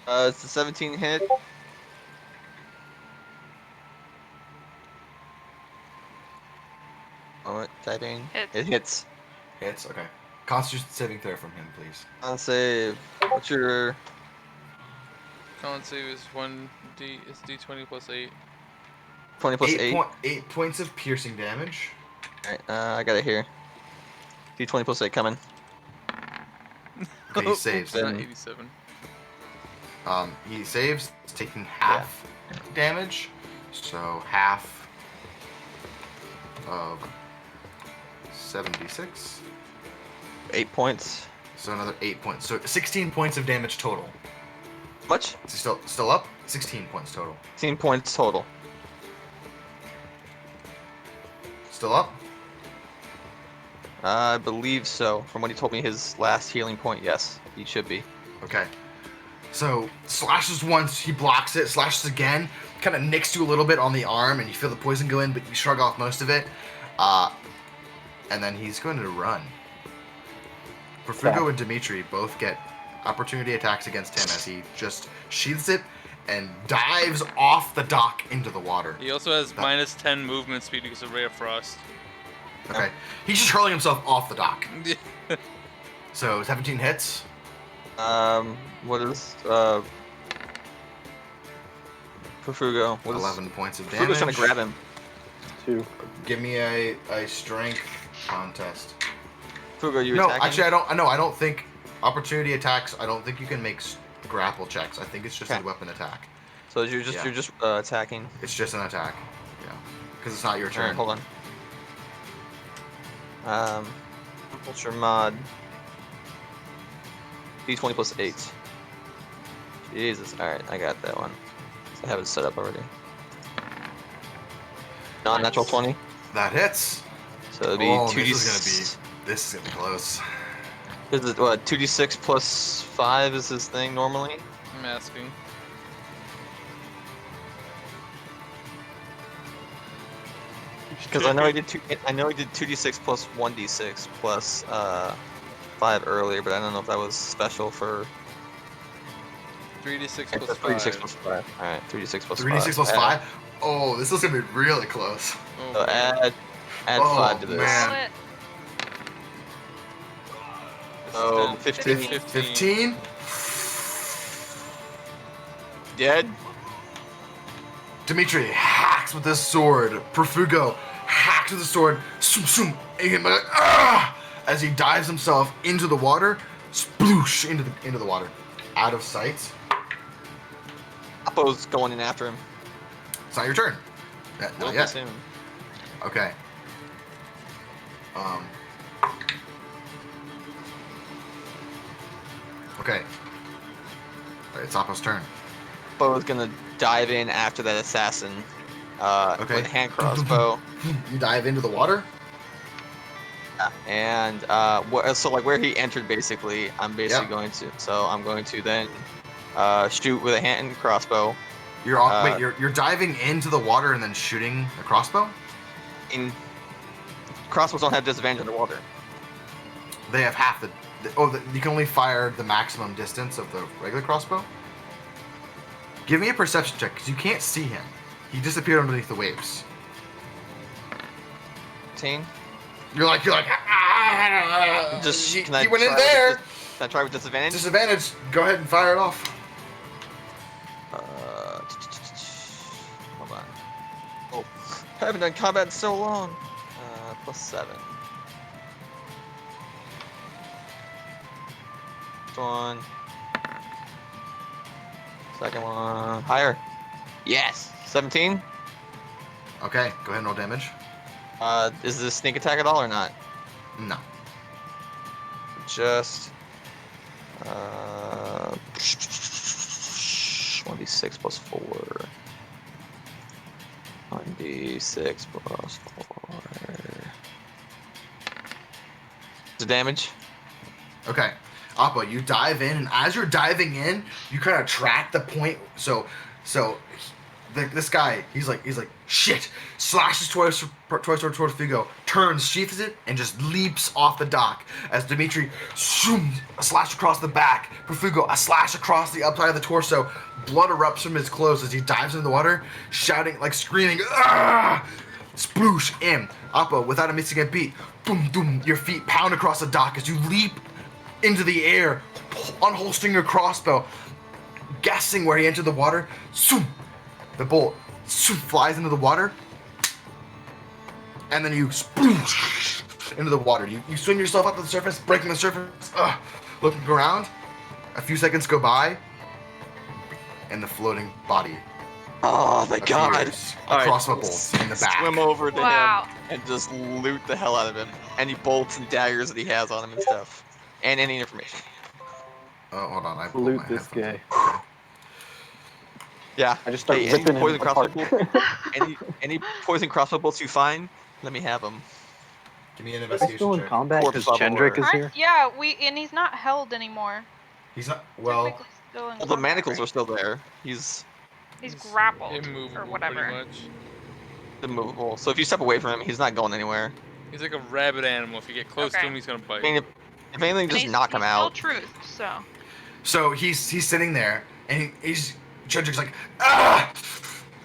It's a 17 hit. Oh, typing. Hits. It hits. Hits. Okay. Constitution saving throw from him, please. On save. What's your? Con save is 1d. It's d20 plus 8. 20 plus 8. 8 points of piercing damage. Alright, I got it here. D20 plus 8 coming. Okay, he saves. It's not 87. He saves, taking half damage. So half of 76. 8 points. So another 8 points. So 16 points of damage total. Much? Is he still up? 16 points total. 16 points total. Still up? I believe so. From what he told me, his last healing point, yes, he should be. Okay. So slashes once, he blocks it, slashes again, kind of nicks you a little bit on the arm, and you feel the poison go in, but you shrug off most of it. And then he's going to run. Perfugo and Dimitri both get opportunity attacks against him as he just sheathes it and dives off the dock into the water. He also has minus 10 movement speed because of Ray of Frost. Okay. He's just hurling himself off the dock. So 17 hits. What is Perfugo? What 11 points of Perfugo's damage. trying to grab him. 2. Give me a strength contest. Perfugo, you No, attacking? actually, I don't think opportunity attacks. I don't think you can make grapple checks. I think it's just a weapon attack. So you're just attacking. It's just an attack. Yeah, because it's not your turn. Alright, hold on. Ultra mod. D20 plus 8. Jesus. Alright, I got that one. I have it set up already. Non-natural 20. That hits. So it'll be 2d6. This is gonna be close. Is it what? 2d6 plus 5 is his thing normally? I'm asking. Because I know he did 2d6 plus 1d6 plus 5 earlier, but I don't know if that was special for 3d6 Okay, plus 3d6 5. plus 5. Alright, 3d6 plus 5. 3d6 plus 5. Oh, this is gonna be really close. Oh, So add Oh, 5 to this. man. So 15. 15. Dead? Dimitri hacks with his sword. Perfugo hacks with his sword. Zoom, zoom, and like, as he dives himself into the water, sploosh into the water, out of sight. Appo's going in after him. It's not your turn. Not yet. Soon. Okay. Okay. Alright, it's Appo's turn. Appo's gonna dive in after that assassin Okay. with a hand crossbow. You dive into the water? And so like where he entered basically, I'm basically going to. So I'm going to then shoot with a hand crossbow. You're off, wait, you're diving into the water and then shooting a crossbow? Crossbows don't have disadvantage underwater. They have half the. You can only fire the maximum distance of the regular crossbow? Give me a perception check, because you can't see him. He disappeared underneath the waves. 15. You're like, Can I he went in try there! Can I try with disadvantage? Disadvantage. Go ahead and fire it off. Hold on. Oh, I haven't done combat in so long. Plus 7. First one. Second one. Higher. Yes. 17. Okay, go ahead and roll damage. Is this sneak attack at all or not? No. Just 1d6 plus 4. 1d6 plus 4. The damage? Okay. Appa, you dive in, and as you're diving in, you kind of track the point. So this guy, he's like, shit, slashes towards Figo, turns, sheaths it, and just leaps off the dock. As Dimitri, zoom, a slash across the back. Perfugo, a slash across the upside of the torso. Blood erupts from his clothes as he dives into the water, shouting, like screaming, ah! Sploosh in. Appa, without a missing a beat, boom, boom, your feet pound across the dock as you leap into the air, unholstering your crossbow, guessing where he entered the water. Zoom, the bolt flies into the water, and then you sploosh into the water. You swing yourself up to the surface, breaking the surface, looking around. A few seconds go by, and the floating body Oh, thank God. appears. A All right, crossbow bolt in the back. swim over to Wow. him and just loot the hell out of him. Any bolts and daggers that he has on him and stuff. And any information. Oh, hold on. I pulled Loot my this headphones guy. up. Okay. Yeah. I just start Hey, any ripping him poison crossbow apart. bolts? Any poison crossbow bolts you find? Let me have them. Give me an Are we investigation still in check. combat Corpse because level Chendrick or- is here? Yeah, and he's not held anymore. He's not. Well, Technically still in Well, the combat, manacles right? are still there. He's He's grappled or immovable, whatever. pretty much. immovable. So if you step away from him, he's not going anywhere. He's like a rabid animal. If you get close to Okay. him, he's gonna I bite. mean, if anything, And just he's, knock him he's still out. truth, so. so he's sitting there, and he's Cedric's like, ah,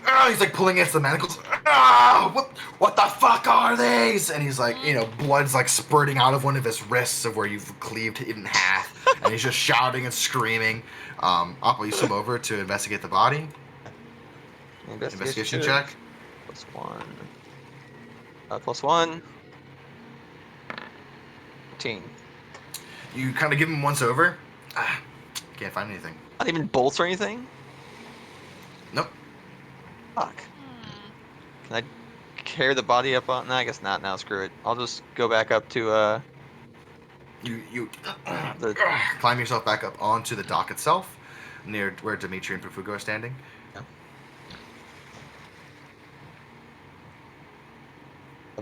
ah. He's like pulling against the manacles. Ah, what the fuck are these? And he's like, blood's like spurting out of one of his wrists of where you've cleaved it in half, and he's just shouting and screaming. Apple, you swim over to investigate the body. Investigation check. +1. +1. 14. You kind of give him once over. Ah, can't find anything. Not even bolts or anything? Nope. Fuck. Can I carry the body up on? No, I guess not. Now screw it. I'll just go back up to You the. climb yourself back up onto the dock itself, near where Dimitri and Perfugo are standing. Yeah.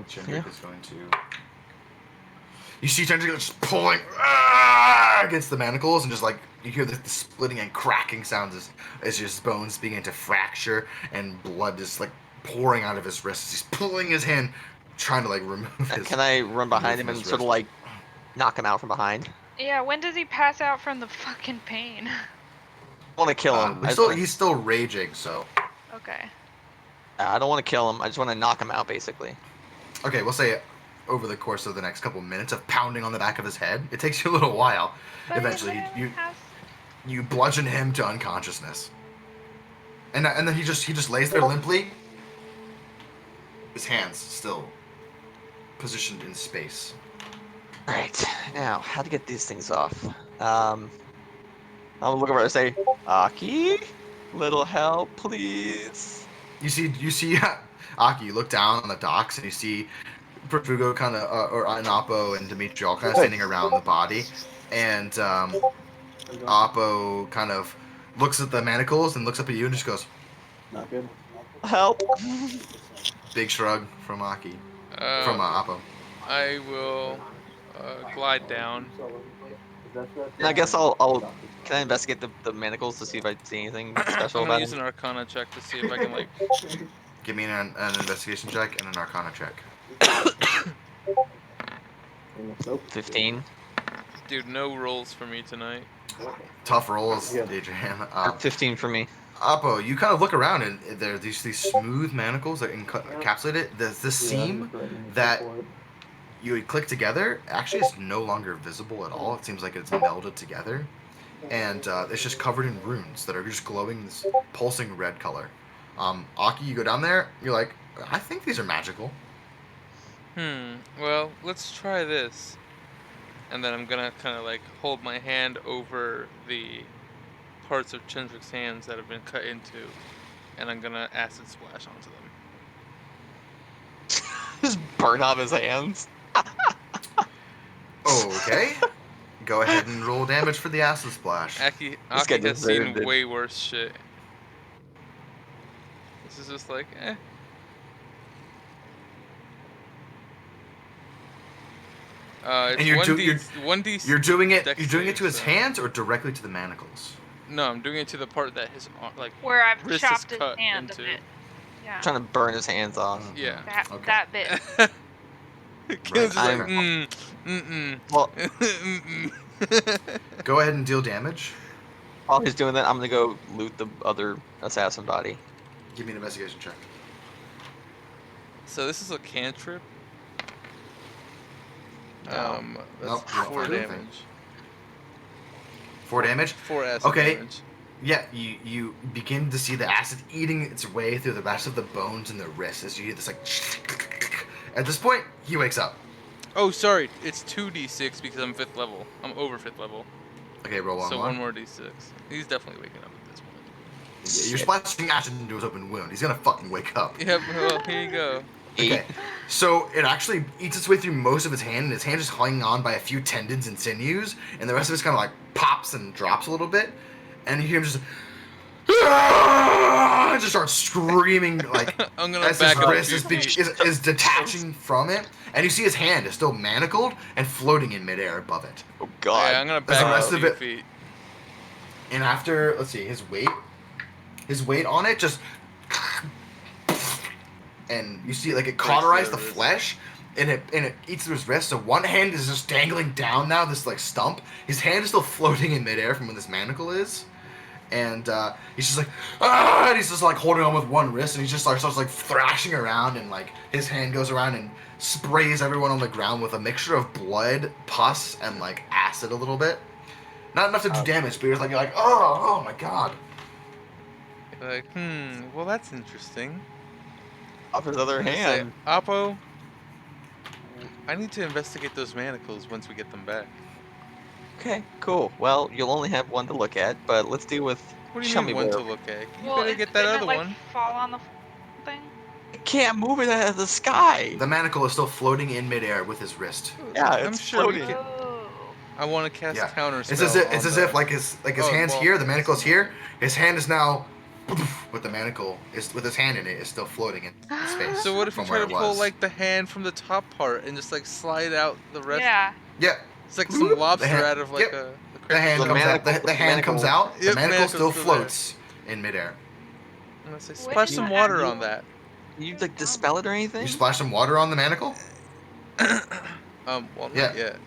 Chendrick Yeah. is going to. You see Chendrick just pulling against the manacles, and just like you hear the splitting and cracking sounds as his bones begin to fracture, and blood is like pouring out of his wrists. He's pulling his hand, trying to like remove his. Can I run behind him his and sort of wrist. like knock him out from behind? Yeah, when does he pass out from the fucking pain? I want to kill him. He's still raging, so. Okay. I don't want to kill him. I just want to knock him out, basically. Okay, we'll say over the course of the next couple minutes of pounding on the back of his head. It takes you a little while. But Eventually, it you has- you bludgeon him to unconsciousness, and then he just lays there limply. His hands still positioned in space. All right, now how to get these things off? I'll look over and say, Aki, little help, please. You see, Aki. You look down on the docks and you see Perfugo kind of, or Anapo and Dimitri all kind of standing around the body, and Apo kind of looks at the manacles and looks up at you and just goes, Not good. Help. big shrug from Aki, from Apo. I will glide down. And I guess I'll can I investigate the manacles to see if I see anything special I'm gonna about use them? an Arcana check to see if I can like. Give me an investigation check and an Arcana check. Nope. 15. Dude, no rolls for me tonight. Tough rolls, Yeah. Adrian. 15 for me. Apo, you kind of look around and there are these smooth manacles that encapsulate it. There's this seam that you would click together actually is no longer visible at all. It seems like it's melded together, and it's just covered in runes that are just glowing this pulsing red color. Aki, you go down there. You're like, I think these are magical. Well, let's try this. And then I'm gonna kind of like hold my hand over the parts of Chendrick's hands that have been cut into, and I'm gonna acid splash onto them. Just burn off his hands. Okay. Go ahead and roll damage for the acid splash. Aki guy has seen deserved it. way worse shit. This is just like, eh. It's And you're 1d. You're doing it. You're doing it to his dexterity, so- hands or directly to the manacles. No, I'm doing it to the part that his like Where I've wrist is chopped his cut hand into. a bit. Yeah. Trying to burn his hands off. Yeah. Okay. That bit. Kid's just like, I'm- mm-mm. Well, Mm-mm. Go ahead and deal damage. while he's doing that, I'm gonna go loot the other assassin body. Give me an investigation check. So this is a cantrip. No. That's Nope, you don't 4 find anything. damage. 4 damage. 4 acid Okay. damage. Yeah, you begin to see the acid eating its way through the rest of the bones in the wrist as you hear this like. At this point, he wakes up. Oh, sorry. It's 2d6 because I'm 5th level. I'm over 5th level. Okay, roll one So more. one more d6. He's definitely waking up at this point. You're splashing acid into his open wound. He's gonna fucking wake up. Yep. Well, here you go. Okay. So it actually eats its way through most of his hand, and his hand is hanging on by a few tendons and sinews, and the rest of it's kind of like pops and drops a little bit, and you hear him just just starts screaming like I'm gonna as back his up wrist a few feet. is detaching from it, and you see his hand is still manacled and floating in midair above it. Oh God. Yeah, I'm gonna As back the up rest a of few it- feet. And after, let's see, his weight on it just, and you see like it cauterized the wrist. flesh, and it eats through his wrist. So one hand is just dangling down now, this like stump. His hand is still floating in midair from where this manacle is, and he's just like and he's just like holding on with one wrist, and he just starts like thrashing around, and like his hand goes around and sprays everyone on the ground with a mixture of blood, pus, and like acid a little bit. Not enough to do damage, but you're like, oh my God. Like, well, that's interesting. Off his other I'm gonna say, hand. Oppo, I need to investigate those manacles once we get them back. Okay, cool. Well, you'll only have one to look at, but let's deal with What do you Show mean me one where. to look at? You Well, better get that didn't other it, like, one. fall on the thing? I can't move it out of the sky. The manacle is still floating in midair with his wrist. Yeah, I'm it's sure we floating. can. Oh. I want to cast Yeah. counter It's spell. as if like his Oh, hand's well, here, the manacle's here. His hand is now, but the manacle is with his hand in it is still floating in space. So what if you from try where to it pull was. like the hand from the top part and just like slide out the rest? Yeah. Yeah, It's like some lobster hand- out of like yep. a the hand The comes out. manacle- The hand comes out. Yep, the manacle manacle's still still there. floats in midair. I'm gonna say, Where splash did some the water actual- on that. Can you like dispel it or anything? You splash some water on the manacle. Well, not Yeah. yet. You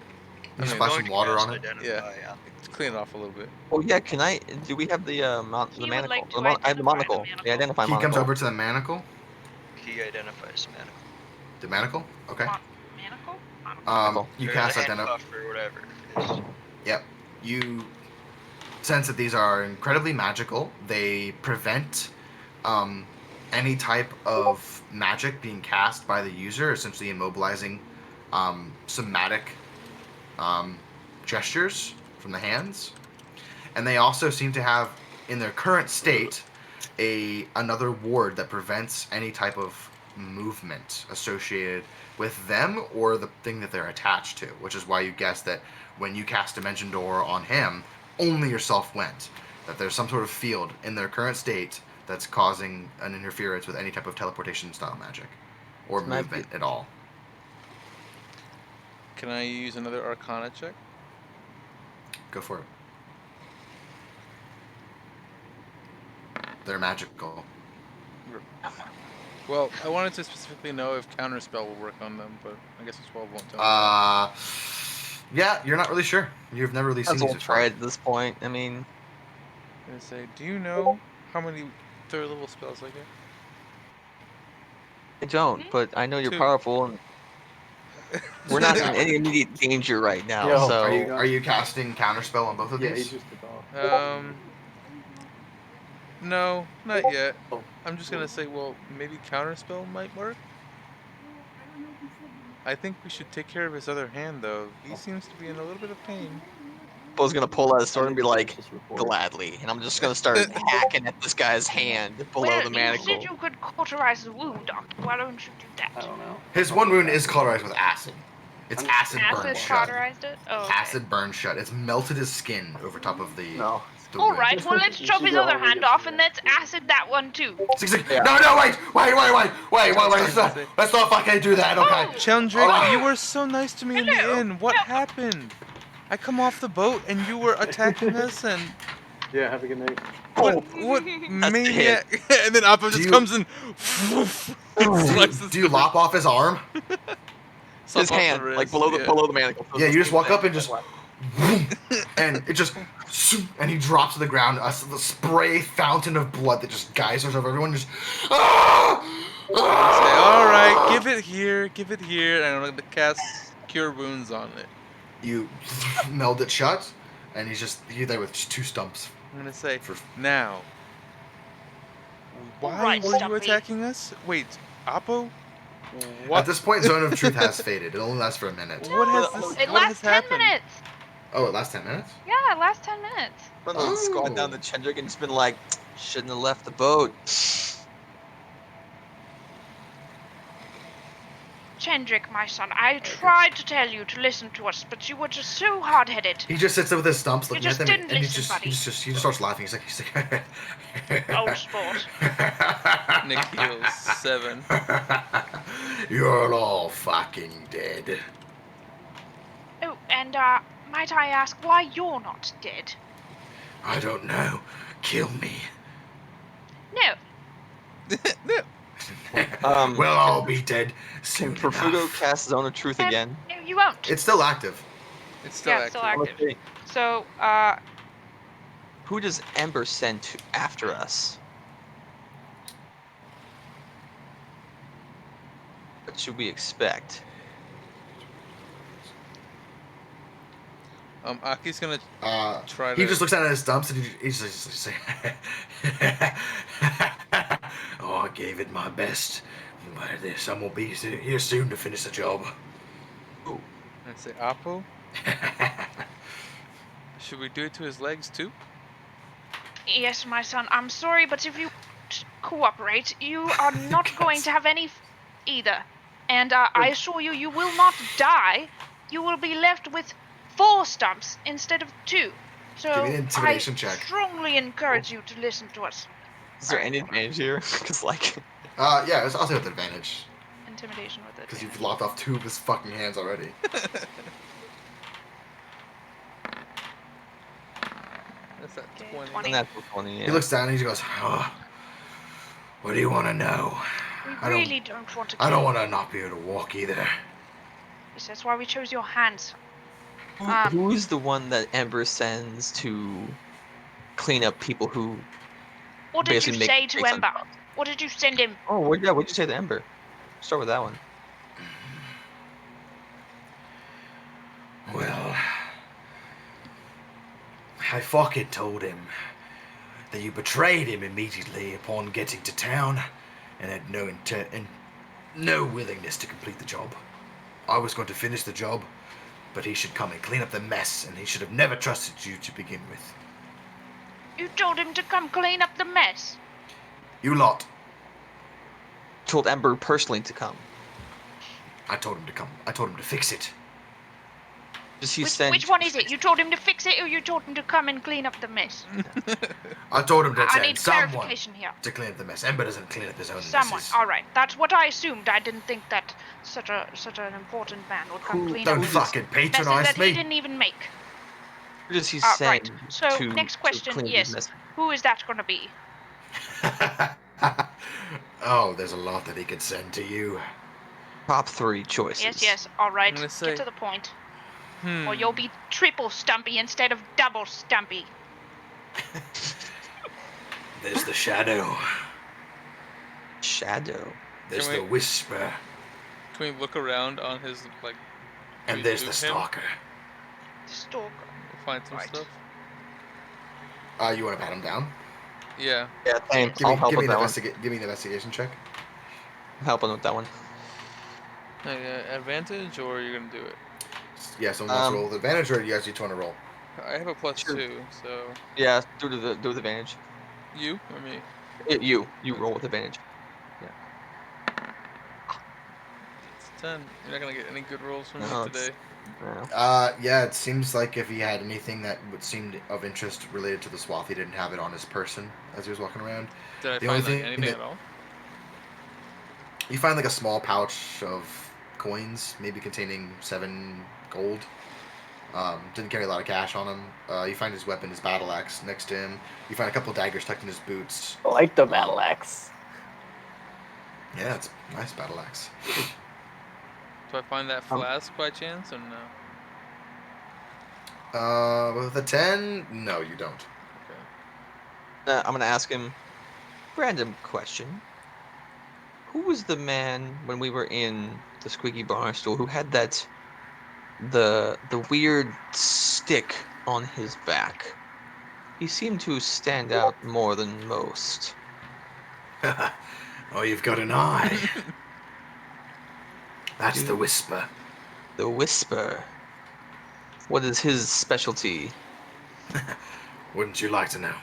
I mean, splash Going some to water cast on it. Identify, yeah. clean it off a little bit. Oh yeah, can I? Do we have the He would manacle? like to I have the identify the monocle. The manacle. identify He monocle. comes over to the manacle. He identifies manacle. The manacle. Okay. Manacle? You Or cast the identify. handcuff or whatever it is. Yep. You sense that these are incredibly magical. They prevent any type of magic being cast by the user, essentially immobilizing somatic gestures from the hands. And they also seem to have, in their current state, another ward that prevents any type of movement associated with them or the thing that they're attached to, which is why you guess that when you cast Dimension Door on him, only yourself went. That there's some sort of field in their current state that's causing an interference with any type of teleportation style magic or Can I movement at all. Can I use another Arcana check? Go for it. They're magical. Well, I wanted to specifically know if counterspell will work on them, but I guess a 12 won't tell me. Yeah, you're not really sure. You've never really seen That's these all before. tried at this point. I mean, I'm gonna say, do you know how many third level spells I get? I don't, but I know you're 2. powerful, and we're not in any immediate danger right now. Yo, so Are you casting counterspell on both of Yeah, he these? just did all. No, not yet. Oh. I'm just gonna say, well, maybe counterspell might work. I think we should take care of his other hand, though. He seems to be in a little bit of pain. Bo's gonna pull out his sword and be like, Just record. gladly, and I'm just gonna start hacking at this guy's hand below Well, the you manacle. said you could cauterize the wound, Doctor. Why don't you do I that? don't know. His one wound is cauterized with acid. It's acid burned Acid shut. cauterized it? Oh, okay. Acid burned shut. It's melted his skin over top of the. No. the All wound. right, well, let's You chop should his go other over hand against off the and let's acid that one too. Yeah. No, wait. Let's not fucking do that, okay? Chandrik, Oh. you were so nice to me in the Hello. inn. What happened? I come off the boat and you were attacking us and Yeah, have a good night. what the maniac? And then Appa just you- comes and slices Do you lop off his arm? His hand, like below the manacle. So Yeah, it's you the just same walk thing. up and just, and it just, and he drops to the ground. The spray fountain of blood that just geysers over everyone. Just, Say, all right, give it here, and I'm gonna cast Cure Wounds on it. You meld it shut, and he's there with just 2 stumps. I'm gonna say, For- now, why Right, were you Stumpy. attacking us? Wait, Appo? At What? this point, Zone of Truth has faded. It only lasts for a minute. What has this? It what has lasts 10 happened? minutes. Oh, it lasts 10 minutes? Yeah, it lasts 10 minutes. Run the squad Oh. down to Chendrick and just been like, Shouldn't have left the boat. Chendrick, my son, I tried to tell you to listen to us, but you were just so hard-headed. He just sits there with his stumps You looking at just them, didn't and listen, buddy. he just starts laughing. He's like Old sport. Nick heals 7. You're all fucking dead. Oh, and might I ask why you're not dead? I don't know. Kill me. No. Um, We'll all be dead Can soon Perfugo enough. cast Zone of Truth again? No, you won't. It's still active. It's still Yeah, active. still active. Okay. So, Who does Ember send to after us? What should we expect? Aki's gonna try He to. just looks at his stumps and he's just like, oh, I gave it my best. But this, I'm gonna be here soon to finish the job. I say, Apo, should we do it to his legs too? yes, my son, I'm sorry, but if you cooperate, you are not going to have any either. And I assure you, you will not die. You will be left with 4 stumps instead of 2. So Give me an intimidation I check. strongly encourage you to listen to us. Is there any advantage here? Because like, Yeah, I'll say with advantage. Intimidation with it. Because you've lopped off 2 of his fucking hands already. That's that Okay, 20. 20. and that's 20. Yeah. He looks down and he goes, oh, what do you want to know? We I don't- really don't want to kill I don't you. want to not be able to walk either. Yes, that's why we chose your hands. Who is the one that Ember sends to clean up people who? What did you basically make say to mistakes on Ember? jobs? What did you send him? Oh, what'd you say to Ember? Start with that one. Well, I fucking told him that you betrayed him immediately upon getting to town and had no intent and no willingness to complete the job. I was going to finish the job, but he should come and clean up the mess, and he should have never trusted you to begin with. You told him to come clean up the mess. You lot. Told Ember personally to come. I told him to come. I told him to fix it. Just he Which one is it? You told him to fix it, or you told him to come and clean up the mess? I told him to I send need someone clarification here. to clean up the mess. Ember doesn't clean up his own Someone. messes. All right. That's what I assumed. I didn't think that such an important man would come clean up Don't the fucking messes patronize that he me. didn't even make. Who does he Right. send So to next to question. clean Yes. these messes? Who is that going to be? Oh, there's a lot that he could send to you. Top 3 choices. Yes. All right. I'm gonna say- Get to the point, Hmm. or you'll be triple stumpy instead of double stumpy. There's the shadow. Shadow. There's Can the we- whisper. Can we look around on his like? And we there's move the him? stalker. Stalker. We'll find some Right. stuff. You want to pat him down? Yeah. Yeah, same. Give I'll me, help give me, with an that one. give me an investigation check. I'm helping with that one. Advantage, or you're gonna do it? Yeah, someone wants to roll with advantage, or you guys each want to roll? I have a Sure. +2, so Yeah, do with advantage. you or me? You roll with advantage. It's 10. You're not gonna get any good rolls from No, me it's- today. Yeah. Yeah, it seems like if he had anything that would seem of interest related to the swath, he didn't have it on his person as he was walking around. Did I The find only like thing anything that- at all? You find like a small pouch of coins, maybe containing 7 gold. Didn't carry a lot of cash on him. You find his weapon, his battle axe, next to him. You find a couple daggers tucked in his boots. I like the battle axe. Yeah, it's a nice battle axe. Do I find that flask by chance, or no? With a 10, no, you don't. Okay. I'm gonna ask him. Random question. Who was the man when we were in the squeaky barstool who had the weird stick on his back? He seemed to stand out more than most. Oh, you've got an eye. That's the whisper. The Whisper. What is his specialty? Wouldn't you like to know?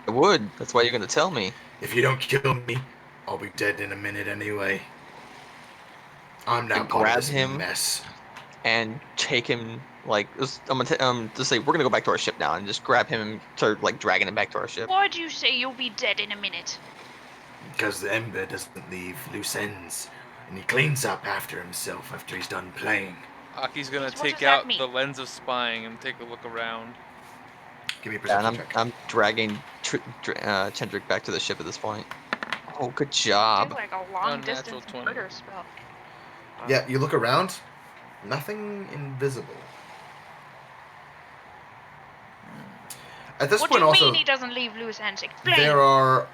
I would. That's why you're gonna tell me. If you don't kill me, I'll be dead in a minute anyway. I'm I now part of grab this him mess. and take him. Like, I'm gonna just say we're gonna go back to our ship now, and just grab him and start like dragging him back to our ship. Why do you say you'll be dead in a minute? Because the Ember doesn't leave loose ends, and he cleans up after himself after he's done playing. Aki's gonna What take does that out mean? the lens of spying and take a look around. Give me a Yeah, and perception check. I'm dragging Chendrick back to the ship at this point. Oh, good Do job. like a long Unnatural distance 20. murder spell. Yeah, you look around. Nothing invisible. At this What do point, you also, mean he doesn't leave loose ends? Explain. there are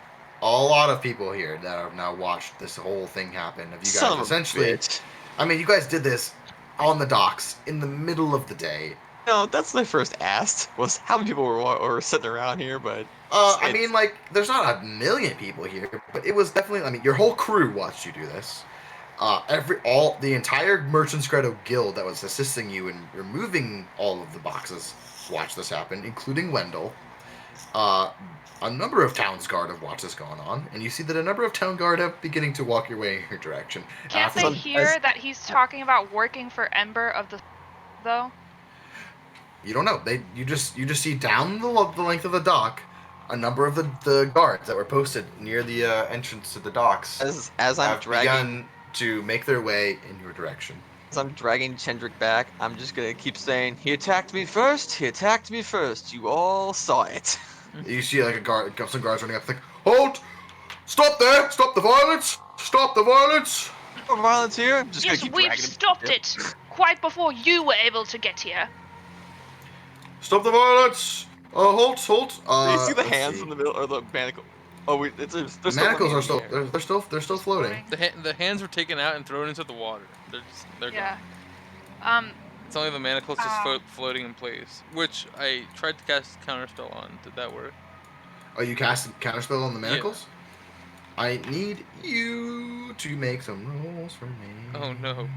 a lot of people here that have now watched this whole thing happen. Of you Son guys of a essentially, bitch. I mean, you guys did this on the docks in the middle of the day. No, that's what I first asked. Was how many people were sitting around here, but I mean, like, there's not a million people here, but it was definitely. I mean, your whole crew watched you do this. The entire Merchants Credo Guild that was assisting you in removing all of the boxes watched this happen, including Wendell. A number of Town's Guard have watched this going on, and you see that a number of Town Guard have beginning to walk your way in your direction. Can't After they some- hear as- that he's talking about working for Ember of the though? You don't know. You just see down the length of the dock a number of the guards that were posted near the entrance to the docks as I'm have dragging begun to make their way in your direction. as I'm dragging Chendrick back, I'm just gonna keep saying, "He attacked me first. He attacked me first. You all saw it." You see like some guards running up, like, "Halt! Stop there! Stop the violence! Stop the violence!" For violence here. I'm just Yes, gonna keep we've dragging him. stopped it quite before you were able to get here. Stop the violence! Halt! Do you see the let's hands see. in the middle or the manacle? Oh wait, they're still Manacles hanging are in still the air. they're still floating. The hands were taken out and thrown into the water. They're Yeah. gone. It's only the manacles just Um, floating in place, which I tried to cast counterspell on. Did that work? Oh, you cast a counterspell on the manacles? I need you to make some rolls for me. Oh no.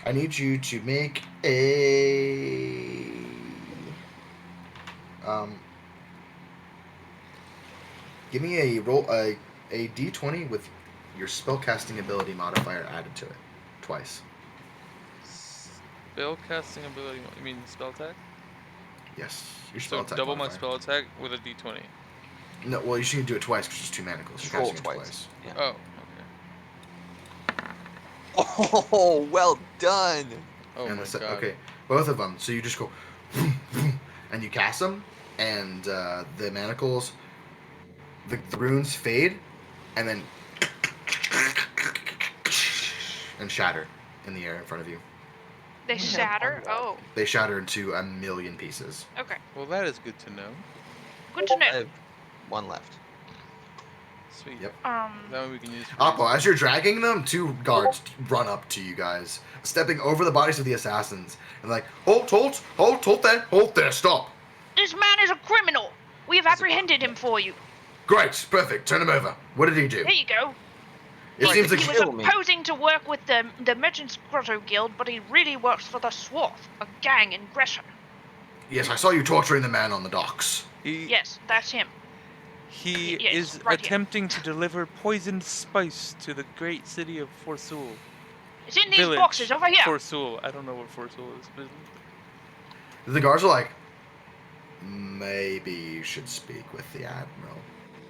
I need you to make a give me a roll a d20 with your spellcasting ability modifier added to it twice. Spell casting ability. You mean spell attack? Yes, your spell So attack double my modifier. spell attack with a d20. No, well, you should do it twice because there's two manacles. Just You're roll casting it twice. Yeah. Oh, Oh, well done. okay. Oh And my god. okay, both of them. So you just go, vroom, vroom, and you cast them, and the manacles, the runes fade, and then and shatter in the air in front of you. They shatter. Oh, They shatter into a million pieces. okay. Well, that is good to know. Good to I know. have one left. Sweet. Yep. That one we can use. For Appo, as you're dragging them, two guards run up to you guys, stepping over the bodies of the assassins, and like, halt there, stop. This man is a criminal. We have apprehended him for you. Great, perfect, turn him over. What did he do? There you go. It seems he like was kill me. opposing to work with the Merchants Grotto Guild, but he really works for the Swath, a gang in Gresham. yes, I saw you torturing the man on the docks. Yes, that's him. He Yes, is right here. attempting to deliver poisoned spice to the great city of Forsul. It's in these Village. boxes over here. Forsul. I don't know what Forsul is. But The guards are like, maybe you should speak with the admiral.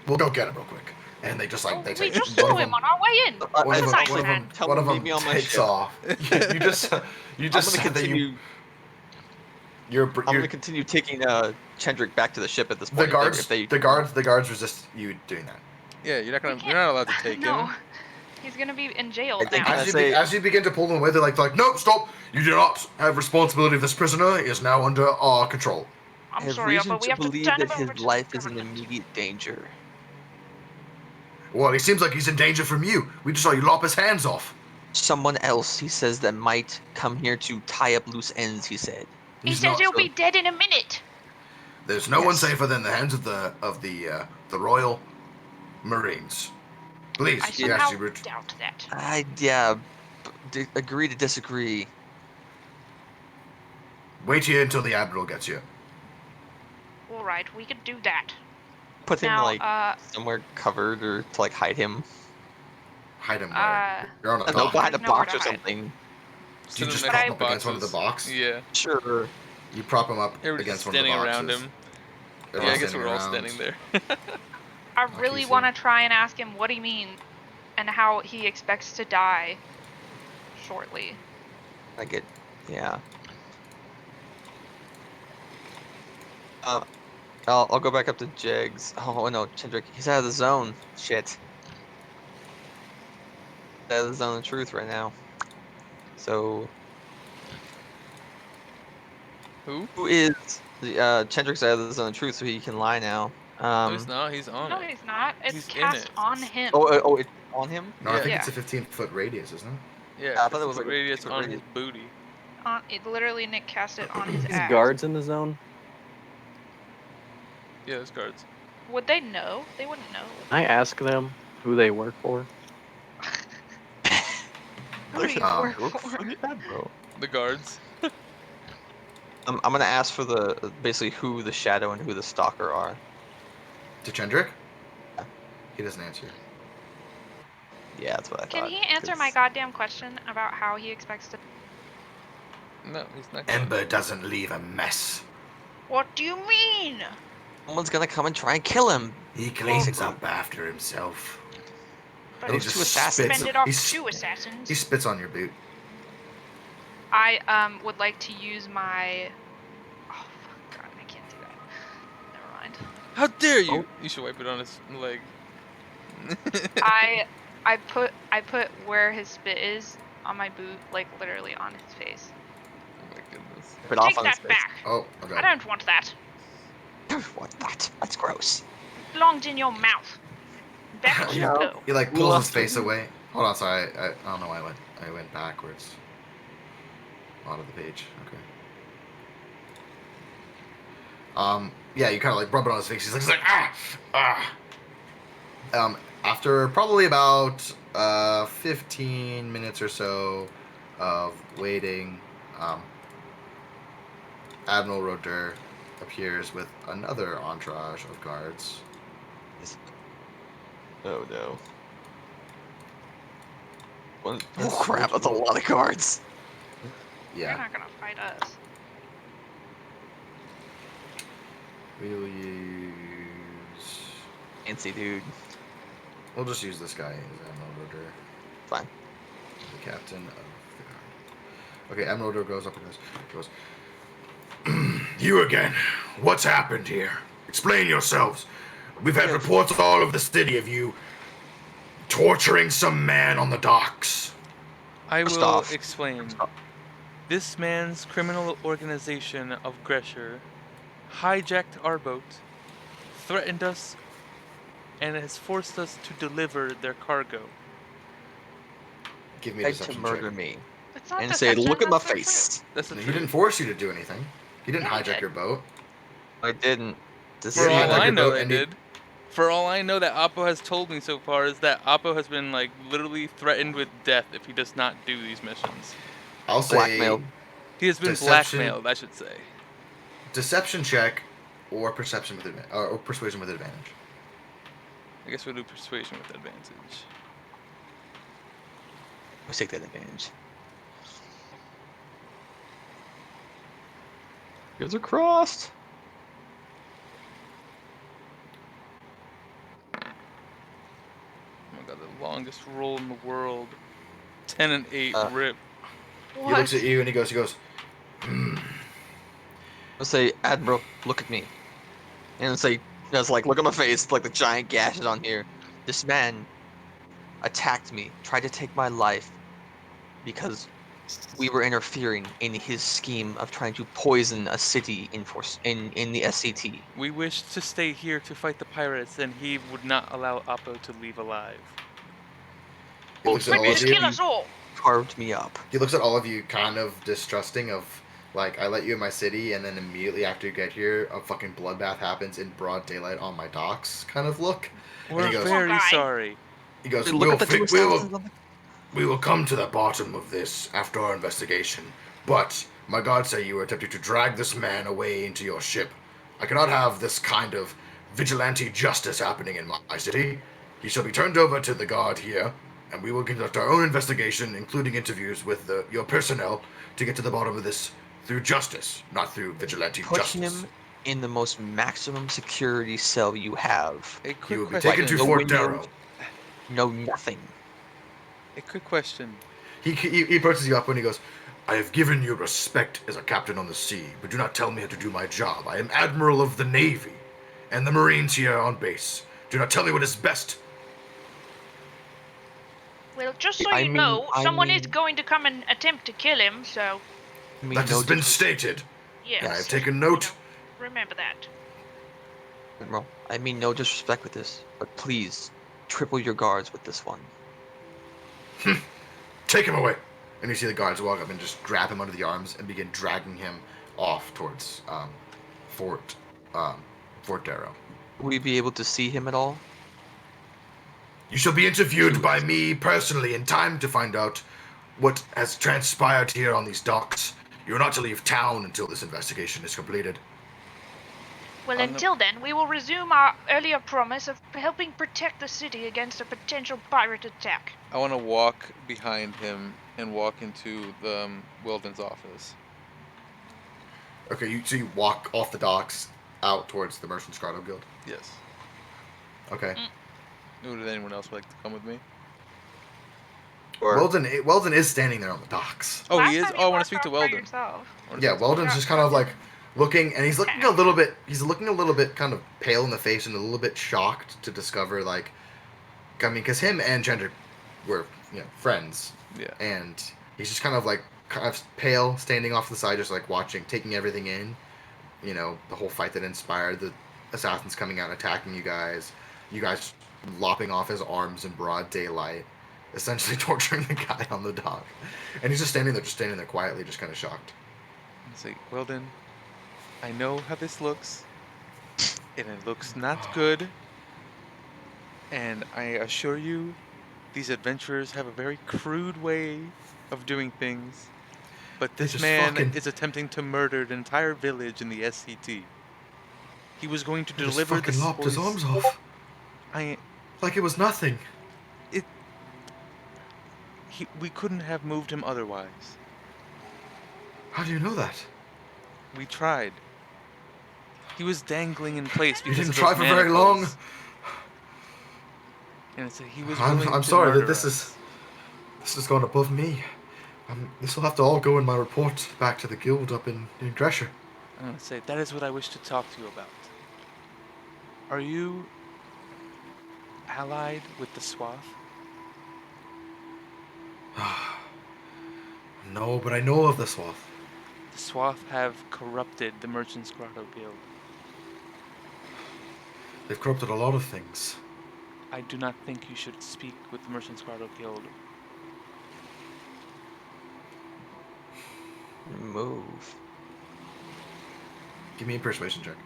We'll go get him real quick. And they just like they we take just one saw of him them. on our way in. One He's of a them, nice one of man. them, Tell one him of to them meet me on my takes ship. off. you just I'm said gonna that continue. you're I'm gonna continue taking Chendrick back to the ship at this the point. guards. If they, the guards resist you doing that. yeah, We you're can't- not allowed to take no. him. He's gonna be in jail I think now. I say- As you begin to pull them away, they're like, nope, stop. You do not have responsibility. This prisoner is now under our control. I I'm have sorry, reason but we to have to believe turn that him his over to life the is in government. immediate danger. Well, he seems like he's in danger from you. We just saw you lop his hands off. Someone else, he says, that might come here to tie up loose ends. He said. He He's says not- he'll be dead in a minute. There's no one Yes. safer than the hands of the Royal Marines. Please, I we somehow ask you to doubt that. Agree to disagree. wait here until the admiral gets here. All right, we could do that. Put him Now, like somewhere covered or to like hide him. Hide him where? You're on a I know, dock. behind a There's nowhere box to or hide. something. Do you Sit just him prop next him to up against one of the boxes. boxes? Yeah. Sure. You prop him up Everybody's against just one of the standing boxes. around him. Yeah, I Everyone's guess we're all around. standing there. I really Akisi. want to try and ask him what he means and how he expects to die shortly. Yeah. I'll go back up to Jegs. Oh no, Chendrick, he's out of the zone. Shit. Out of the zone of truth right now. So Who? who is Chendrick's out of the zone of truth, so he can lie now. No, he's not. He's on No, it. he's not. It's He's in cast it. on him. Oh, it's on him. No, I think Yeah. it's a 15-foot radius, isn't it? Yeah, I thought it was 50 like a radius 50-foot on radius. his booty. It literally Nick cast it on his These ass. guards in the zone. Yeah, those guards. Would they know? They wouldn't know. Can I ask them who they work for? Who do you work for? Look at that, bro. The guards. I'm gonna ask for the basically who the Shadow and who the Stalker are. To Chendrick? Yeah. He doesn't answer. Yeah, that's what I Can thought. he answer my 'cause- goddamn question about how he expects to? No, he's not. Gonna. Ember doesn't leave a mess. What do you mean? Someone's gonna come and try and kill him. He cleans up after himself. But And he Those just two assassins. Fended off he, two assassins. he spits on your boot. I would like to use my. Oh fuck, God, I can't do that. Never mind. How dare you! Oh. You should wipe it on his leg. I put where his spit is on my boot, like literally on his face. Oh my goodness. Rip it off Take on his that face. back. Oh, okay. I don't want that. What that? That's gross. It belongs in your mouth. Back it should No. go. He like pulls Lost his face him. away. Hold on, sorry. I don't know why I went backwards. Out of the page. Okay. Yeah, you kind of like rub it on his face. He's like ah. After probably about 15 minutes or so of waiting, Admiral Roder appears with another entourage of guards. Oh no. Oh crap, that's a lot of cards. You're Yeah. not gonna fight us. We'll use. Fancy dude. We'll just use this guy as Admiral Roder. Fine. The captain of the guard. Okay, Admiral Roder goes up and goes. You again. What's happened here? Explain yourselves. We've had reports all over the city of you torturing some man on the docks. I First will off- explain. This man's criminal organization of Gresher hijacked our boat, threatened us, and has forced us to deliver their cargo. Give me a Tried to deception murder check. me It's not and say, deception, "Look at my that's the truth. face." That's the He truth. didn't force you to do anything. He didn't Yeah, he hijack did. your boat. I didn't. This For Yeah, is he all hijacked I your know, boat they and he- did. For all I know, that Oppo has told me so far is that Oppo has been like literally threatened with death if he does not do these missions. I'll say blackmailed. He has been Deception. blackmailed, I should say. deception check or perception with advantage or persuasion with advantage. I guess we'll do persuasion with advantage. Let's take that advantage. Fingers are crossed. Oh my god, the longest roll in the world. 10 and 8 rip. He looks at you and he goes, Let's say, Admiral, look at me. And say, it's like, look at my face, like the giant gashes on here. This man attacked me, tried to take my life because we were interfering in his scheme of trying to poison a city in the SCT. We wished to stay here to fight the pirates, and he would not allow Oppo to leave alive. he looks at all Ready of to you. kill us all. Carved me up. He looks at all of you kind of distrusting of, like, I let you in my city, and then immediately after you get here, a fucking bloodbath happens in broad daylight on my docks kind of look. We're he goes- very Guy. sorry. He goes, Dude, look at the two assassins on the- we will come to the bottom of this after our investigation. But my gods say you were attempting to drag this man away into your ship. I cannot have this kind of vigilante justice happening in my city. He shall be turned over to the guard here, and we will conduct our own investigation, including interviews with your personnel, to get to the bottom of this through justice, not through vigilante Put justice. him in the most maximum security cell you have. A You quick will be Like taken to question. no Fort windows, Darrow. no nothing. A quick question. He approaches you up and he goes, I have given you respect as a captain on the sea, but do not tell me how to do my job. I am Admiral of the Navy, and the Marines here on base. Do not tell me what is best. Well, just so I you mean, know, I someone is mean, going to come and attempt to kill him, so I mean, That no has been disrespect, stated. yes. I have taken note. Remember that. Admiral. I mean, no disrespect with this, but please triple your guards with this one. Take him away. And you see the guards walk up and just grab him under the arms and begin dragging him off towards Fort Fort Darrow. Will we be able to see him at all? You shall be interviewed by me personally in time to find out what has transpired here on these docks. You are not to leave town until this investigation is completed. Well, On the- until then, we will resume our earlier promise of helping protect the city against a potential pirate attack. I want to walk behind him and walk into the Weldon's office. Okay, so you walk off the docks out towards the Merchants Grotto Guild. Yes. Okay. Would anyone else like to come with me? Or Weldon is standing there on the docks. Oh, Last he is? time Oh, I want to walked speak to off by Weldon. yourself. I wanna Yeah, speak to Weldon's just kind of like looking, and he's looking a little bit kind of pale in the face and a little bit shocked to discover, like, I mean, because him and Gender were, friends, Yeah. and he's just kind of pale, standing off to the side, just like watching, taking everything in, the whole fight that inspired the assassins coming out and attacking you guys lopping off his arms in broad daylight, essentially torturing the guy on the dock, and he's just standing there quietly, just kind of shocked. And say, Weldon, I know how this looks, and it looks not good. And I assure you, these adventurers have a very crude way of doing things. But They this just man fucking- is attempting to murder an entire village in the SCT. He was going to He just deliver the fucking lopped his spoils. arms off I like it was nothing. we couldn't have moved him otherwise. How do you know that? We tried. He was dangling in place You because didn't of try those for very long. manacles. And it's he was willing I'm to sorry that murder this us. is going above me. This will have to all go in my report back to the guild up in Drescher. I'm gonna say that is what I wish to talk to you about. Are you allied with the Swath? No, but I know of the Swath. The Swath have corrupted the Merchants Grotto Guild. They've corrupted a lot of things. I do not think you should speak with the Merchants Grotto Guild. move. Give me a persuasion check.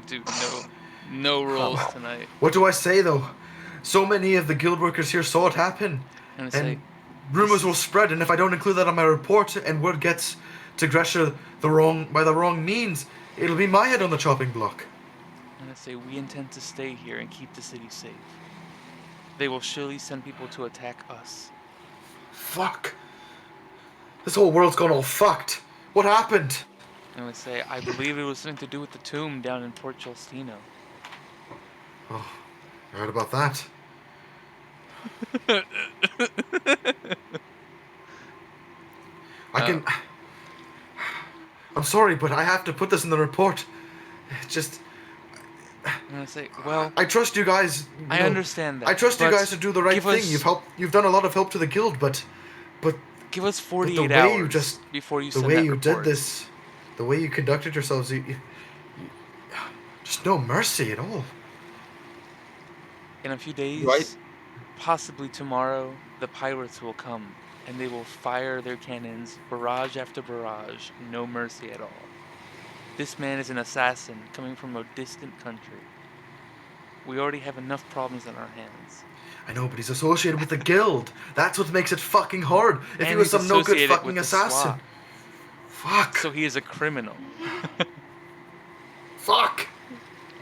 Dude, no rolls tonight. What do I say though? So many of the guild workers here saw it happen, I'm gonna say and rumors will spread. And if I don't include that on my report, and word gets to Gresha by the wrong means, it'll be my head on the chopping block. I'm gonna say we intend to stay here and keep the city safe. They will surely send people to attack us. Fuck. This whole world's gone all fucked. What happened? I'm gonna say I believe it was something to do with the tomb down in Port Justino. Oh, I heard about that. I'm sorry, but I have to put this in the report. Just, I'm gonna say, well, I trust you guys. I understand that. I trust you but guys to do the right give thing. us- You've done a lot of help to the guild, but Give us the 48 way hours you just before you the send way that you report. did this, the way you conducted yourselves, you just no mercy at all. In a few days, Right. possibly tomorrow, the pirates will come, and they will fire their cannons, barrage after barrage, no mercy at all. This man is an assassin coming from a distant country. We already have enough problems on our hands. I know, but he's associated with the guild. That's what makes it fucking hard. If he And was he's some no good associated fucking with the assassin. SWAT. Fuck. So he is a criminal. Fuck.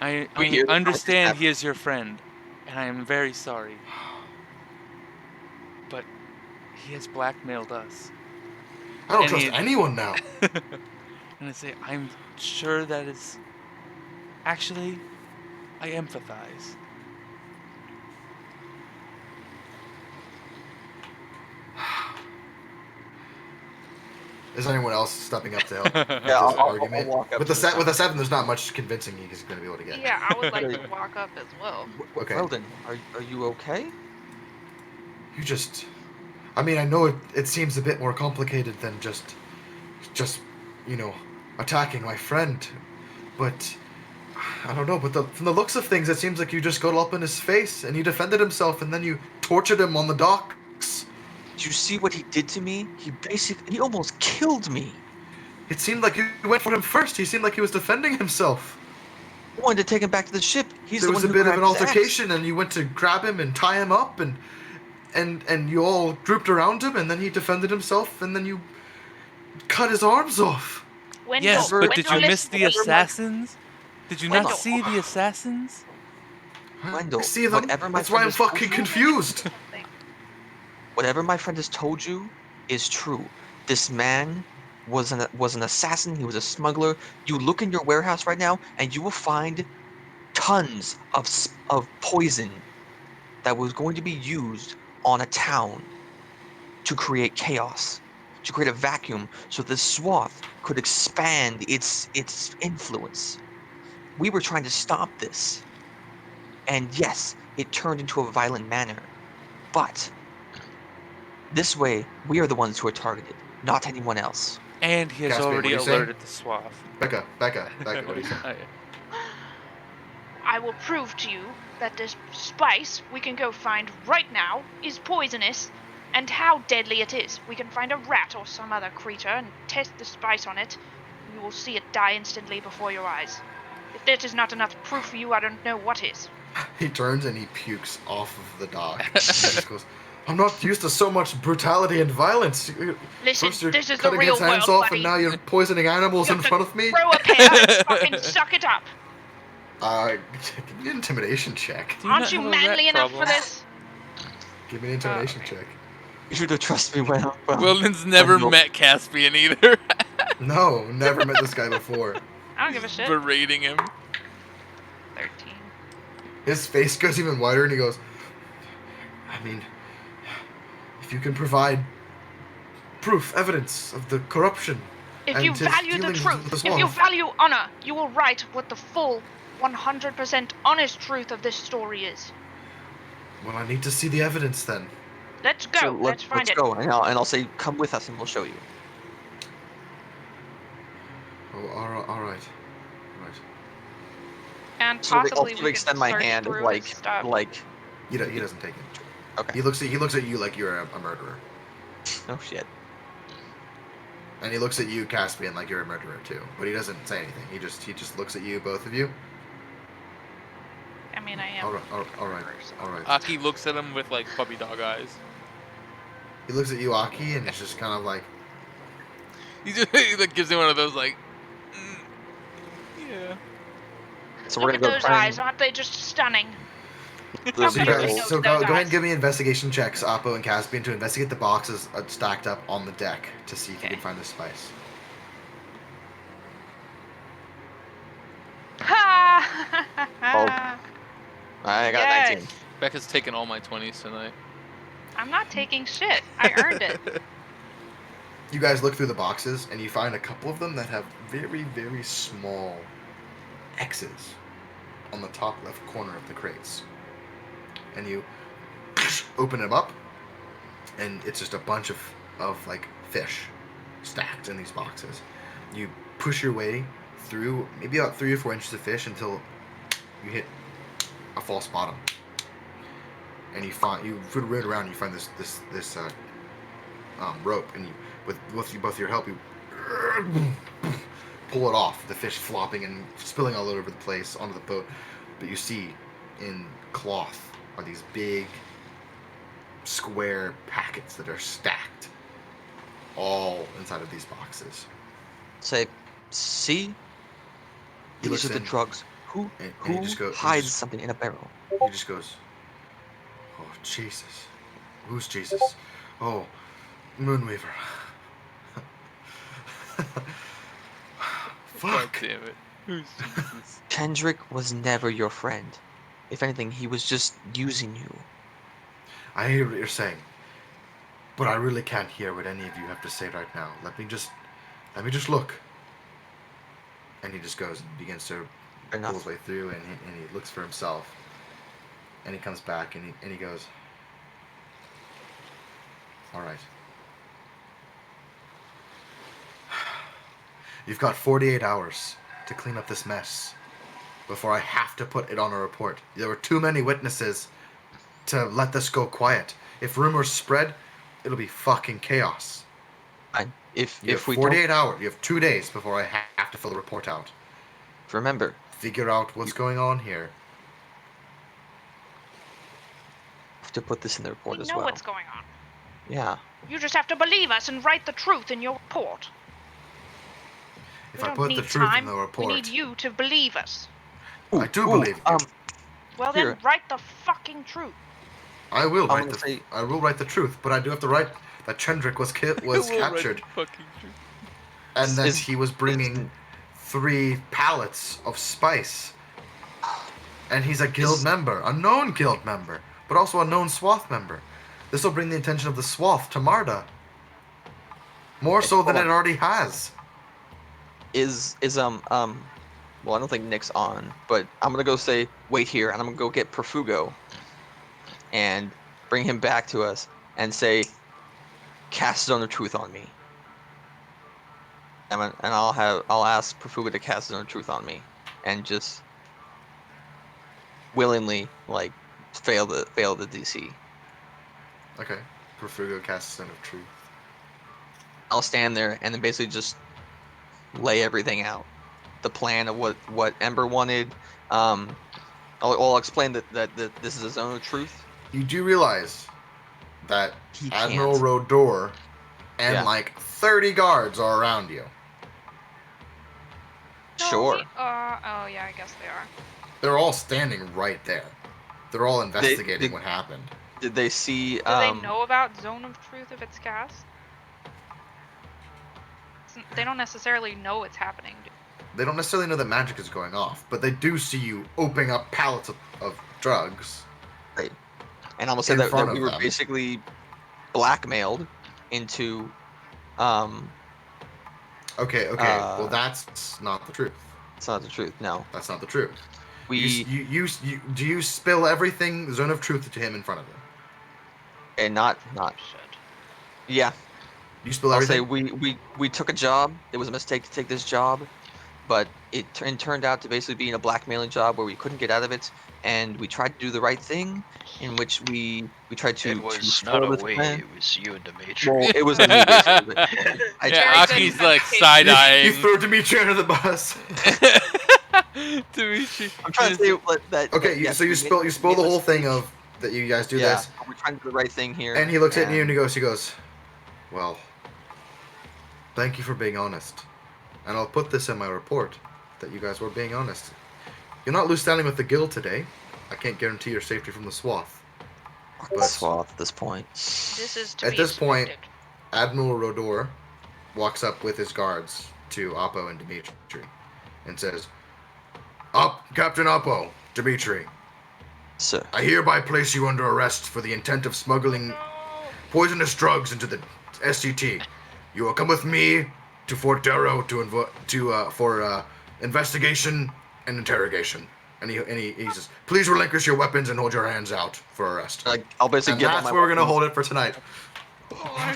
I We hear the understand conversation he is your friend, and I am very sorry. But he has blackmailed us. I don't And trust he- anyone now. And I say, I'm sure that is... Actually, I empathize. Is anyone else stepping up to help Yeah, this I'll argument? walk up With to the the set with a 7, there's not much convincing he's going to be able to get. Yeah, I would like to walk up as well. Okay. Weldon, are you okay? You just, I mean, I know it seems a bit more complicated than just, you know, attacking my friend, but I don't know. But from the looks of things, it seems like you just got up in his face and he defended himself, and then you tortured him on the docks. Did you see what he did to me? He almost killed me. It seemed like you went for him first. He seemed like he was defending himself. I wanted to take him back to the ship. He's There the was one a who bit of an grabbed his axe. altercation, and you went to grab him and tie him up, and you all grouped around him, and then he defended himself, and then you cut his arms off. Wendell, Yes, but did you Wendell, miss the listen to me. assassins? Did you not Wendell. see the assassins? Wendell, I see them. whatever my That's why friend I'm has told fucking you- confused. Whatever my friend has told you is true. This man was an assassin. He was a smuggler. You look in your warehouse right now, and you will find tons of poison that was going to be used on a town to create chaos, to create a vacuum, so this swath could expand its influence. We were trying to stop this, and yes, it turned into a violent manner, but this way, we are the ones who are targeted, not anyone else. And he has Caspian, what already are you saying? alerted the SWAF. Becca, what are you saying? Oh, yeah. I will prove to you that this spice we can go find right now is poisonous, and how deadly it is. We can find a rat or some other creature and test the spice on it, and you will see it die instantly before your eyes. If that is not enough proof for you, I don't know what is. He turns and he pukes off of the dock. He just goes, I'm not used to so much brutality and violence. Listen, First you're this is the cutting real his hands world, off, buddy. and now you're poisoning animals in front of me. Throw a pair and fucking suck it up. Give me an intimidation check. Do you Aren't not you have a rat manly enough for problem? this? Give me an intimidation check. You should have trusted me well. Wilden's never Wendell. met Caspian either. No, never met this guy before. I don't give a shit. Berating him. 13. His face goes even wider, and he goes, I mean, if you can provide proof, evidence of the corruption, If and you his value the dealings truth, with the if you Swath." value honor, you will write what the full 100% honest truth of this story is. Well, I need to see the evidence then. Let's go. So Let's find let's it. go, and I'll say, come with us, and we'll show you. Oh, all right. And So I'll possibly sort of we extend can my search hand, through like, his stuff. He doesn't take it. Okay. He looks at you like you're a murderer, Oh shit. and he looks at you, Caspian, like you're a murderer too. But he doesn't say anything. He just looks at you, both of you. I mean, I am. All right. Aki looks at him with like puppy dog eyes. He looks at you, Aki, and it's just kind of like, He like gives him one of those like, yeah. So Look we're at gonna go those try eyes. Aren't they just stunning? and How So, you could barrel. we guys, know so those go ahead eyes? and give me investigation checks, Oppo and Caspian, to investigate the boxes stacked up on the deck to see if you can find the spice. Ha! I got Yes. 19. Becca's taking all my 20s tonight. I'm not taking shit. I earned it. You guys look through the boxes, and you find a couple of them that have very, very small X's on the top left corner of the crates. And you open them up, and it's just a bunch of like fish stacked in these boxes. You push your way through maybe about 3 or 4 inches of fish until you hit a false bottom. And you root around, and you find this rope, and you with both your help, you pull it off. The fish flopping and spilling all over the place onto the boat, but you see in cloth are these big square packets that are stacked all inside of these boxes. Say, see, He these looks are the in drugs. and he Who just goes. hides something in a barrel? He just goes. Oh Jesus! Who's Jesus? Oh, Moonweaver. God Fuck. damn it. Who's Jesus? Kendrick was never your friend. If anything, he was just using you. I hear what you're saying, but I really can't hear what any of you have to say right now. Let me just look. And he just goes and begins to Fair pull his enough. way through, and he looks for himself. And he comes back, and he goes, all right. You've got 48 hours to clean up this mess before I have to put it on a report. There were too many witnesses to let this go quiet. If rumors spread, it'll be fucking chaos. Fine. If You have we don't 48 hours. You have 2 days before I have to fill the report out. remember, Figure out what's going on here. have to put this in the report We as know well. what's going on. Yeah. You just have to believe us and write the truth in your report. If We I don't put need the truth time. in the We report, need you to believe us. I do believe you. Well, Here. then write the fucking truth. I will I'm write gonna say- I will write the truth, but I do have to write that Chendrick was We'll write captured, the fucking truth. and that Is- he was bringing 3 pallets of spice. And he's a guild member, a known guild member, but also a known Swath member. This will bring the attention of the Swath to Marda. More so than hold it on. already has. Well, I don't think Nick's on, but I'm gonna go say wait here, and I'm gonna go get Perfugo and bring him back to us and say, cast Zone of Truth on me. And I'll ask Perfugo to cast Zone of Truth on me, and just willingly like fail the DC. Okay. Perfugo casts Son of Truth. I'll stand there and then basically just lay everything out. The plan of what Ember wanted. I'll explain that this is a Zone of Truth. You do realize that He Admiral can't. Rodor and Yeah. like 30 guards are around you. Sure. Oh yeah, I guess they are. They're all standing right there. They're all investigating what happened. Did they see? Do they know about Zone of Truth if it's cast? They don't necessarily know it's happening. They don't necessarily know that magic is going off, but they do see you opening up pallets of drugs. Right. And I'm gonna say In that front we of were them. basically blackmailed into Okay. Well, that's not the truth. it's not the truth. No. That's not the truth. We Do you spill everything Zone of Truth to him in front of him? and not Should. yeah. You spill I'll say everything. we took a job. It was a mistake to take this job, but it turned out to basically being a blackmailing job where we couldn't get out of it, and we tried to do the right thing, in which we tried to It was spoil not a this we, plan. it was you and Dimitri. Well, it was on me basically. But I Yeah, tried to- Aki's like You side-eyeing. throw Dimitri under the bus. Dimitri. I'm trying to say that. Okay, that, yes, so you we spill made the a whole thing mistake. of that you guys do Yeah, this, we're trying to do the right thing here. and he looks at you and he goes, well, thank you for being honest, and I'll put this in my report that you guys were being honest. You're not loose standing with the guild today. I can't guarantee your safety from the Swath. But Swath at this point. This is to at be this point, expected. Admiral Rodor walks up with his guards to Oppo and Dimitri and says, Captain Oppo, Dimitri, Sir. I hereby place you under arrest for the intent of smuggling poisonous drugs into the SCT. You will come with me to Fort Darrow for investigation and interrogation. And he says, please relinquish your weapons and hold your hands out for arrest. Like I'll basically And give that's up my where we're gonna weapons. hold it for tonight.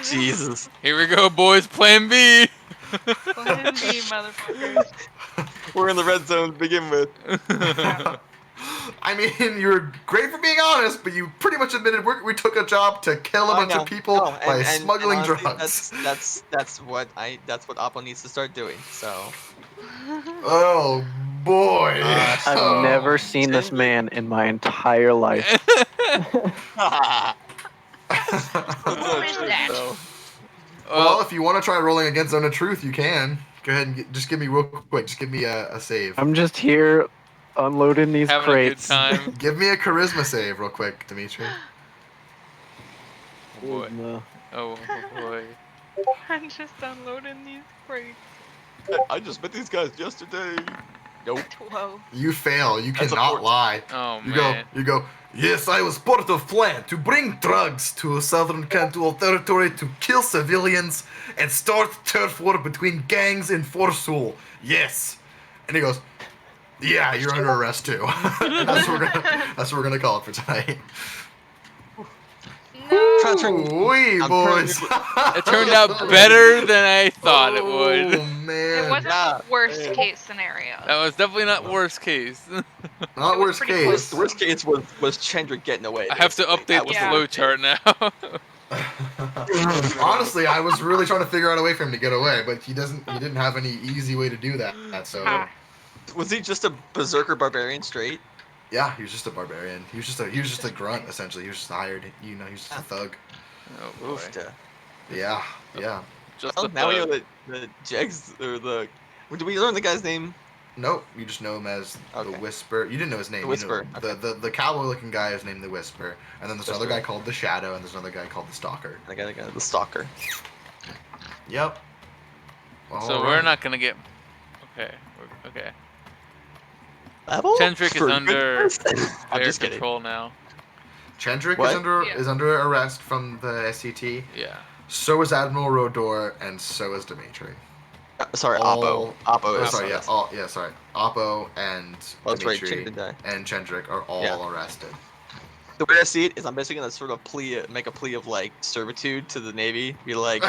Jesus. Here we go, boys. Plan B. Plan B, motherfuckers. We're in the red zone to begin with. I mean, you're great for being honest, but you pretty much admitted we took a job to kill a bunch of people by smuggling honestly, drugs. That's what Oppo needs to start doing. So Oh boy. I've never seen this Chandrick. man in my entire life. Who is that? Though. Well, if you want to try rolling against Zone of Truth, you can. Go ahead and just give me real quick. Just give me a save. I'm just here unloading these having a good crates. time. Give me a charisma save real quick, Dimitri. Oh boy. No. Oh boy. I'm just unloading these crates. I just met these guys yesterday. Nope. Whoa. You fail. You That's a cannot 14. lie. Oh You man. go. Yes, I was part of plan to bring drugs to southern Kantul territory to kill civilians and start turf war between gangs in Forsul. Yes. And he goes, yeah, you're under arrest too. And that's what we're gonna call it for tonight. Trying to turn- Wee I'm boys. It turned out better than I thought it would. Oh man. It wasn't Yeah, the worst man. case scenario. That was definitely not worst case. Not It was worst pretty case. close. The worst case was Chandrick getting away. I have to basically. update That the was Yeah. flow worst chart now. Honestly, I was really trying to figure out a way for him to get away, but he didn't have any easy way to do that. So Ah, case. Was he just a berserker barbarian straight? yeah, he was just a barbarian. He was just a grunt essentially. He was just hired. He was just a thug. Oh boy. Oofta. Yeah. Just Well, the now we know thug. that the Jegs or the. Did we learn the guy's name? Nope, you just know him as the Okay. Whisper. You didn't know his name. The You know, Whisper, the cowboy-looking guy is named the Whisper, and then there's another Whisper. guy called the Shadow, and there's another guy called the Stalker. I got the stalker. Yep. So All we're right. not gonna get. Okay. Okay. Level? Chandrick is For under goodness. I'm their just kidding. control now. Chandrick What? Yeah. is under arrest from the SCT. Yeah. So is Admiral Rodor, and so is Dimitri. Sorry, All- Oppo. Oppo Oh, is. sorry, yeah, sorry. Oppo and Oh, that's right, Dimitri Chandrick died. and Chandrick are all Yeah. arrested. The way I see it is, I'm basically gonna sort of make a plea of like servitude to the Navy. Be like,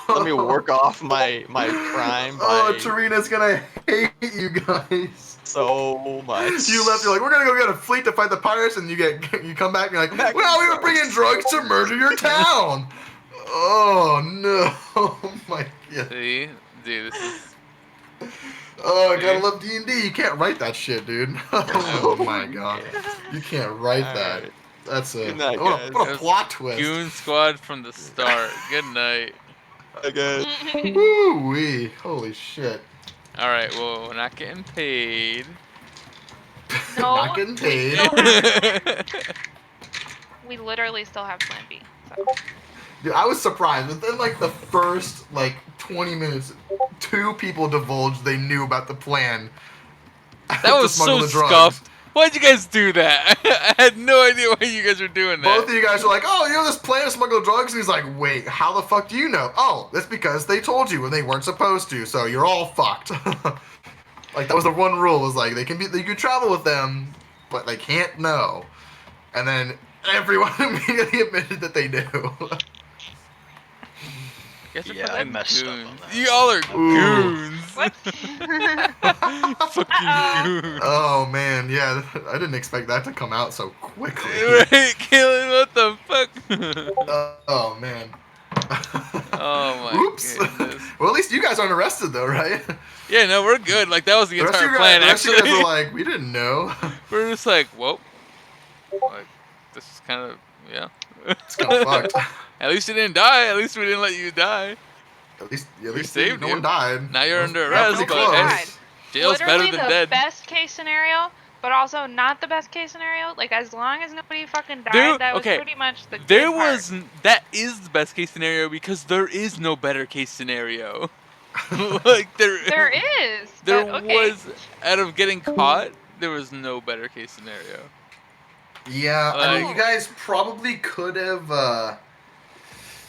let me work off my crime by Oh, Tarina's gonna hate you guys. so much. You left. You're like, we're gonna go get a fleet to fight the pirates, and you come back. And you're like, well, we were bringing drugs to murder your town. Oh no! Oh my god! See, dude, this is. Oh, I gotta love D&D. You can't write that shit, dude. Oh my god! You can't write that. Alright. That's a Good night, what guys. a plot twist. Goon Squad from the start. Good night. Okay. Woo wee! Holy shit! All right. Well, we're not getting paid. No. Not getting paid. we literally still have Plan B. So. Dude, I was surprised. Within like the first 20 minutes, 2 people divulged they knew about the plan. That to was smuggle so the drugs. scuffed. Why'd you guys do that? I had no idea why you guys were doing that. Both of you guys are like, oh, you know this plan to smuggle drugs? And he's like, wait, how the fuck do you know? Oh, that's because they told you when they weren't supposed to, so you're all fucked. Like, that was the one rule, was like, you can travel with them, but they can't know. And then everyone immediately admitted that they knew. You guys are Yeah, I fucking messed up goons. on that. You all are Ooh. goons. What? Fucking goons. Oh, man, yeah, I didn't expect that to come out so quickly. Right, Kaylin, what the fuck? Oh, man. Oh my Oops. goodness. Well, at least you guys aren't arrested, though, right? Yeah, no, we're good. Like, that was the The rest of entire you plan, guys, the rest of you actually. guys are like, we didn't know. We're just like, whoa. Like, this is kind of, yeah. It's kind of fucked. At least you didn't die. At least we didn't let you die. At least saved no you. one died. Now you're That was- under that was arrest, pretty but close. hey. Jail's Literally better than the dead. best case scenario, but also not the best case scenario. Like, as long as nobody fucking died, There- that was okay, pretty much the There good part. was, that is the best case scenario because there is no better case scenario. Like, There is. There but, okay. was, out of getting caught, there was no better case scenario. Yeah, I mean, Like- you guys probably could have.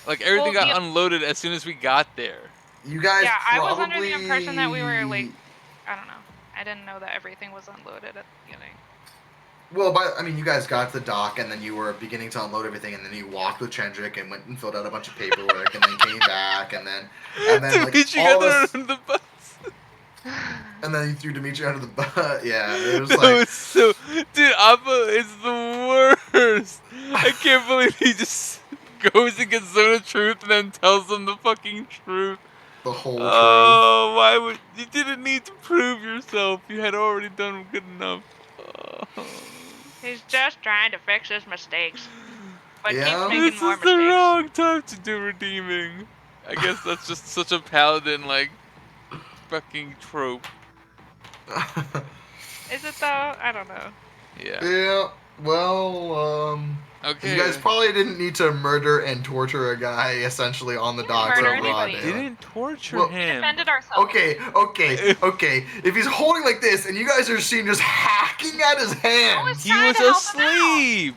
Like, everything Well, got the- unloaded as soon as we got there. You guys. Yeah, I was probably... under the impression that we were, like, I don't know. I didn't know that everything was unloaded at the beginning. Well, I mean, you guys got to the dock, and then you were beginning to unload everything, and then you walked with Chendrick and went and filled out a bunch of paperwork, and then came back, and then like Dimitri all got this, thrown under the bus. and then you threw Dimitri under the bus. Yeah, it was That like. was so, dude, Appa is the worst. I can't believe he just goes and gets Zone of Truth and then tells them the fucking truth. the whole truth. Oh, why would you didn't need to prove yourself? You had already done good enough. Oh. He's just trying to fix his mistakes, but keeps Yeah? making This more is the mistakes. wrong time to do redeeming. I guess that's just such a paladin like fucking trope. Is it though? I don't know. Yeah. Yeah. Well, Okay. you guys probably didn't need to murder and torture a guy essentially on the We didn't docks murder in broad anybody. daylight. Didn't torture Well, We him. defended ourselves. Okay. If he's holding like this and you guys are seen just hacking at his hands, He trying was to help him out. asleep.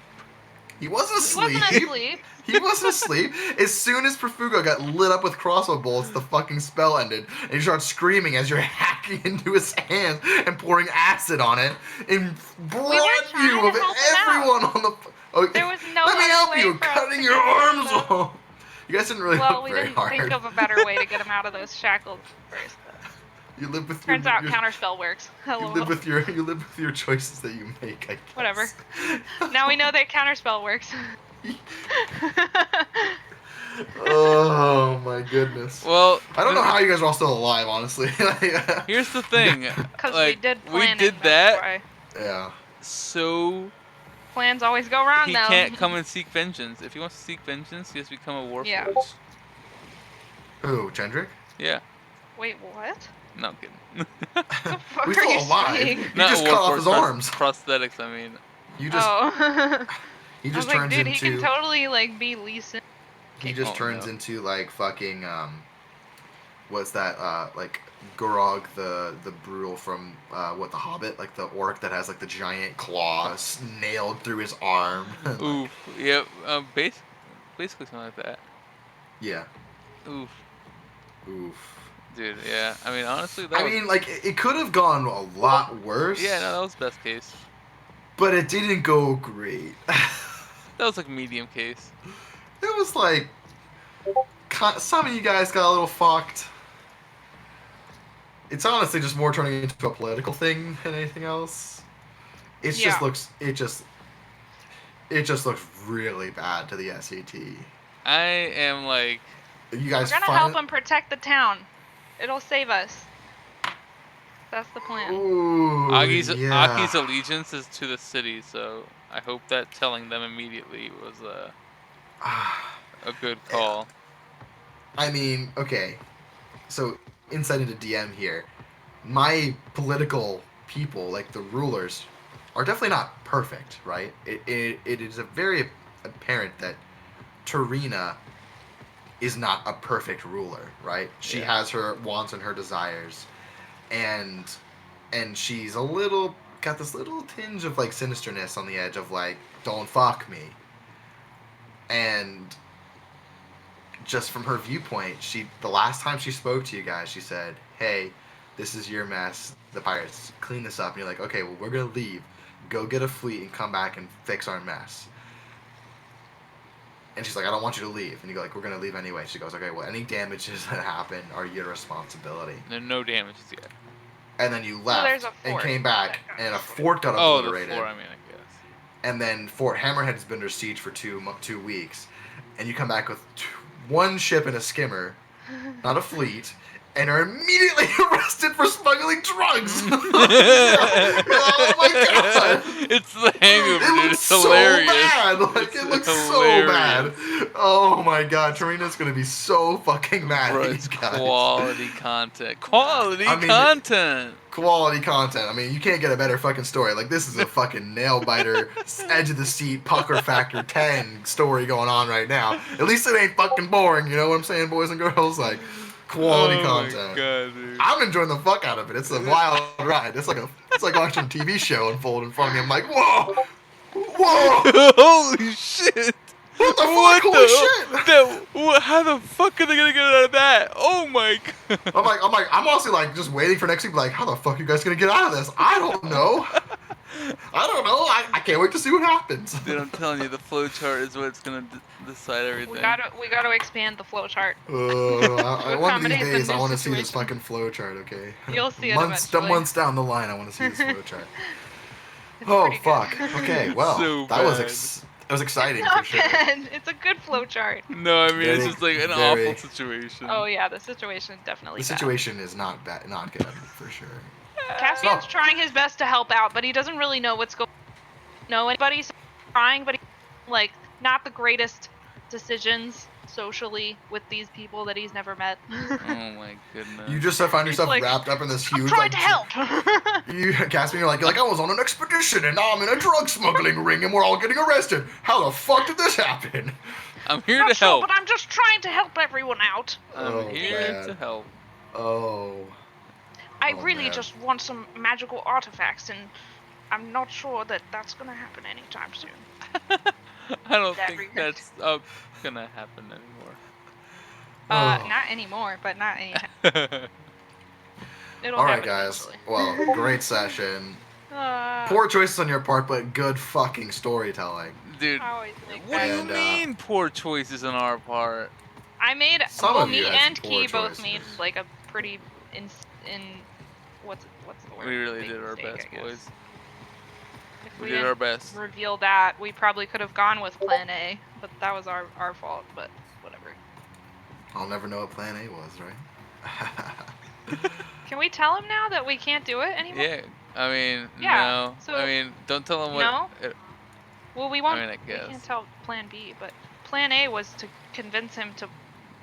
he wasn't He asleep. wasn't asleep. He wasn't asleep. As soon as Perfugo got lit up with crossbow bolts, the fucking spell ended, and he starts screaming as you're hacking into his hands and pouring acid on it in broad trying view to of help him out. everyone on the. Okay. There was no Let me other help way you, for us cutting to your get him arms out of off. You guys didn't really Well, look we very didn't hard. think of a better way to get him out of those shackles first. You live with Turns your, out your counterspell works. you Hello. live with your choices that you make. I guess. Whatever. Now we know that counterspell works. Oh my goodness. Well, I don't know how you guys are all still alive, honestly. here's the thing. Because Like, we did we planning, did that's that, why. Yeah. so Plans always go wrong, he though. can't come and seek vengeance. If he wants to seek vengeance, he has to become a warforged. Yeah. Who, Chendrick? Yeah. Wait, what? No, I'm kidding. The fuck He's are still you alive. saying? You Not just cut off his warforged, arms. prosthetics, I mean. You just Oh. he I was just like, turns dude, into he can totally, like, be Lee Sin. he just Oh, turns no. into like fucking what's that like Gorog the brutal from what the Hobbit, like the orc that has like the giant claws nailed through his arm. Like, Oof. Yep. Basically something like that. yeah. Oof. Oof. Dude, yeah. I mean, honestly, that I was... mean, like it could have gone a lot worse. Yeah, no, that was best case. But it didn't go great. That was like medium case. It was like some of you guys got a little fucked. It's honestly just more turning into a political thing than anything else. It just looks really bad to the SAT. I am like... You guys We're gonna help him protect the town. It'll save us. That's the plan. Ooh, Aki's yeah. allegiance is to the city, so I hope that telling them immediately was a good call. I mean, okay. So, insight into DM here. My political people, like the rulers, are definitely not perfect, right? It is a very apparent that Tarina is not a perfect ruler, right? She has her wants and her desires, and she's a little got this little tinge of like sinisterness on the edge of like, don't fuck me. And just from her viewpoint, the last time she spoke to you guys, she said, "Hey, this is your mess. The pirates clean this up." And you're like, "Okay, well, we're gonna leave. Go get a fleet and come back and fix our mess." And she's like, "I don't want you to leave." And you go like, "We're gonna leave anyway." She goes, "Okay, well, any damages that happen are your responsibility." No damages yet. And then you Well, there's left a and fort came back, that got and a destroyed. fort got Oh, the obliterated. floor, I mean, I guess. And then Fort Hammerhead has been under siege for 2 weeks, and you come back with one ship and a skimmer, not a fleet, and are immediately arrested for smuggling drugs. Oh my god! It's the hangover, It dude. looks It's so hilarious. bad. Like It's it looks hilarious. so bad. Oh my god, Tarina's gonna be so fucking mad Bro, at it's you guys. quality content. Quality I mean, content. Quality content. I mean, you can't get a better fucking story. Like this is a fucking nail biter, edge of the seat, pucker factor 10 story going on right now. At least it ain't fucking boring. You know what I'm saying, boys and girls? Like quality content. Oh my god, dude. I'm enjoying the fuck out of it. It's a wild ride. It's like watching a TV show unfold in front of me. I'm like, whoa, whoa, Holy shit! what the What fuck? the? Holy shit! How the fuck are they gonna get out of that? Oh my god! I'm honestly like just waiting for next week. Like, how the fuck are you guys gonna get out of this? I don't know. I don't know. I can't wait to see what happens. Dude, I'm telling you, the flowchart is what's gonna decide everything. We gotta expand the flowchart. One of these accommodate the days, I new want to see this situation. fucking flowchart. Okay. You'll see it months eventually. down the line, I want to see this flowchart. It's Oh pretty good. fuck. Okay. Well, So that was bad. It was exciting It's not for sure. bad. It's a good flowchart. No, I mean it's Very- just like an very- awful situation. Oh yeah, the situation is definitely The bad. situation is not bad, not good for sure. Caspian's So- trying his best to help out, but he doesn't really know what's going. Know anybody? So he's trying, but he's like not the greatest decisions socially with these people that he's never met. Oh my goodness. You just find yourself like, wrapped up in this I'm huge. trying like, to help. You, Caspian, you're like I was on an expedition and now I'm in a drug smuggling ring and we're all getting arrested. How the fuck did this happen? I'm here Not to sure, help. but I'm just trying to help everyone out. I'm Oh, here man. to help. Oh. I Oh, really man. just want some magical artifacts, and I'm not sure that that's gonna happen anytime soon. I don't That think reason. that's gonna happen anymore. Oh. Not anymore, but not anytime. It'll All right, happen guys. eventually. Well, great session. Uh, Poor choices on your part, but good fucking storytelling. Dude, I always think what do that. you And, mean poor choices on our part? I made Some well, of you me had some and poor Key both made choices. like a pretty in what's the word? We really Big did our mistake, best, I guess. boys. If We we did didn't our best. reveal that, we probably could have gone with Plan A, but that was our fault. But whatever. I'll never know what Plan A was, right? Can we tell him now that we can't do it anymore? Yeah, I mean, Yeah, no. so- I mean, don't tell them what. No? Well, we won't. mean, I We guess. can't tell Plan B, but Plan A was to convince him to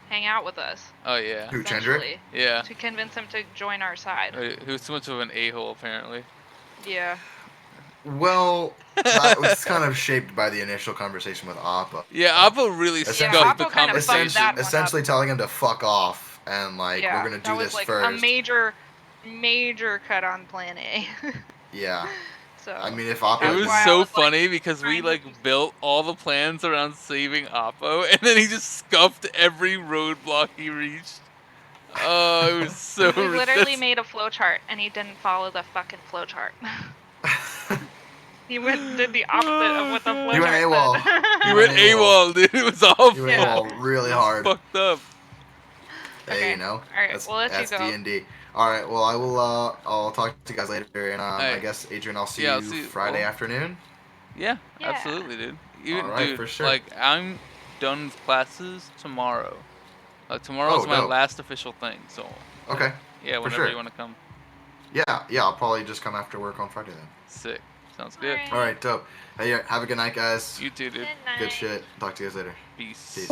hang out with us. Oh yeah, Who, Chandra? essentially. yeah. To convince him to join our side. He was too much of an a-hole, apparently. Yeah. Well, that was kind of shaped by the initial conversation with Appa. Yeah, Appa really Essentially- scuffed the Appa kind of fucked conversation. that one up. Essentially telling him to fuck off and like Yeah, we're gonna that do was this like first. a major cut on Plan A. Yeah. So I mean, if Appa It That's was why I so was, like, funny because we trying to like do built all the plans around saving Oppo, and then he just scuffed every roadblock he reached. Oh, it was so. we literally that's- made a flowchart and he didn't follow the fucking flowchart. He did the opposite of what the flowchart He went AWOL. said. He went AWOL, dude. It was awful. You went Yeah. all really It was hard. fucked up. Hey, Okay. you know, Alright, that's, we'll let you that's go. D&D. All right, well, I will. I'll talk to you guys later, and I Alright. guess Adrian, I'll see Yeah, you I'll see you- Friday well- afternoon. Yeah, Yeah. absolutely, dude. Even, Alright, dude, for sure. like I'm done with classes tomorrow. Tomorrow's Oh, my dope. last official thing, so Okay. yeah, whenever sure. you want to come. Yeah, I'll probably just come after work on Friday then. Sick. Sounds good. Alright. All right, dope. Hey, have a good night, guys. You too, dude. Good night. Good shit. Talk to you guys later. Peace. Peace.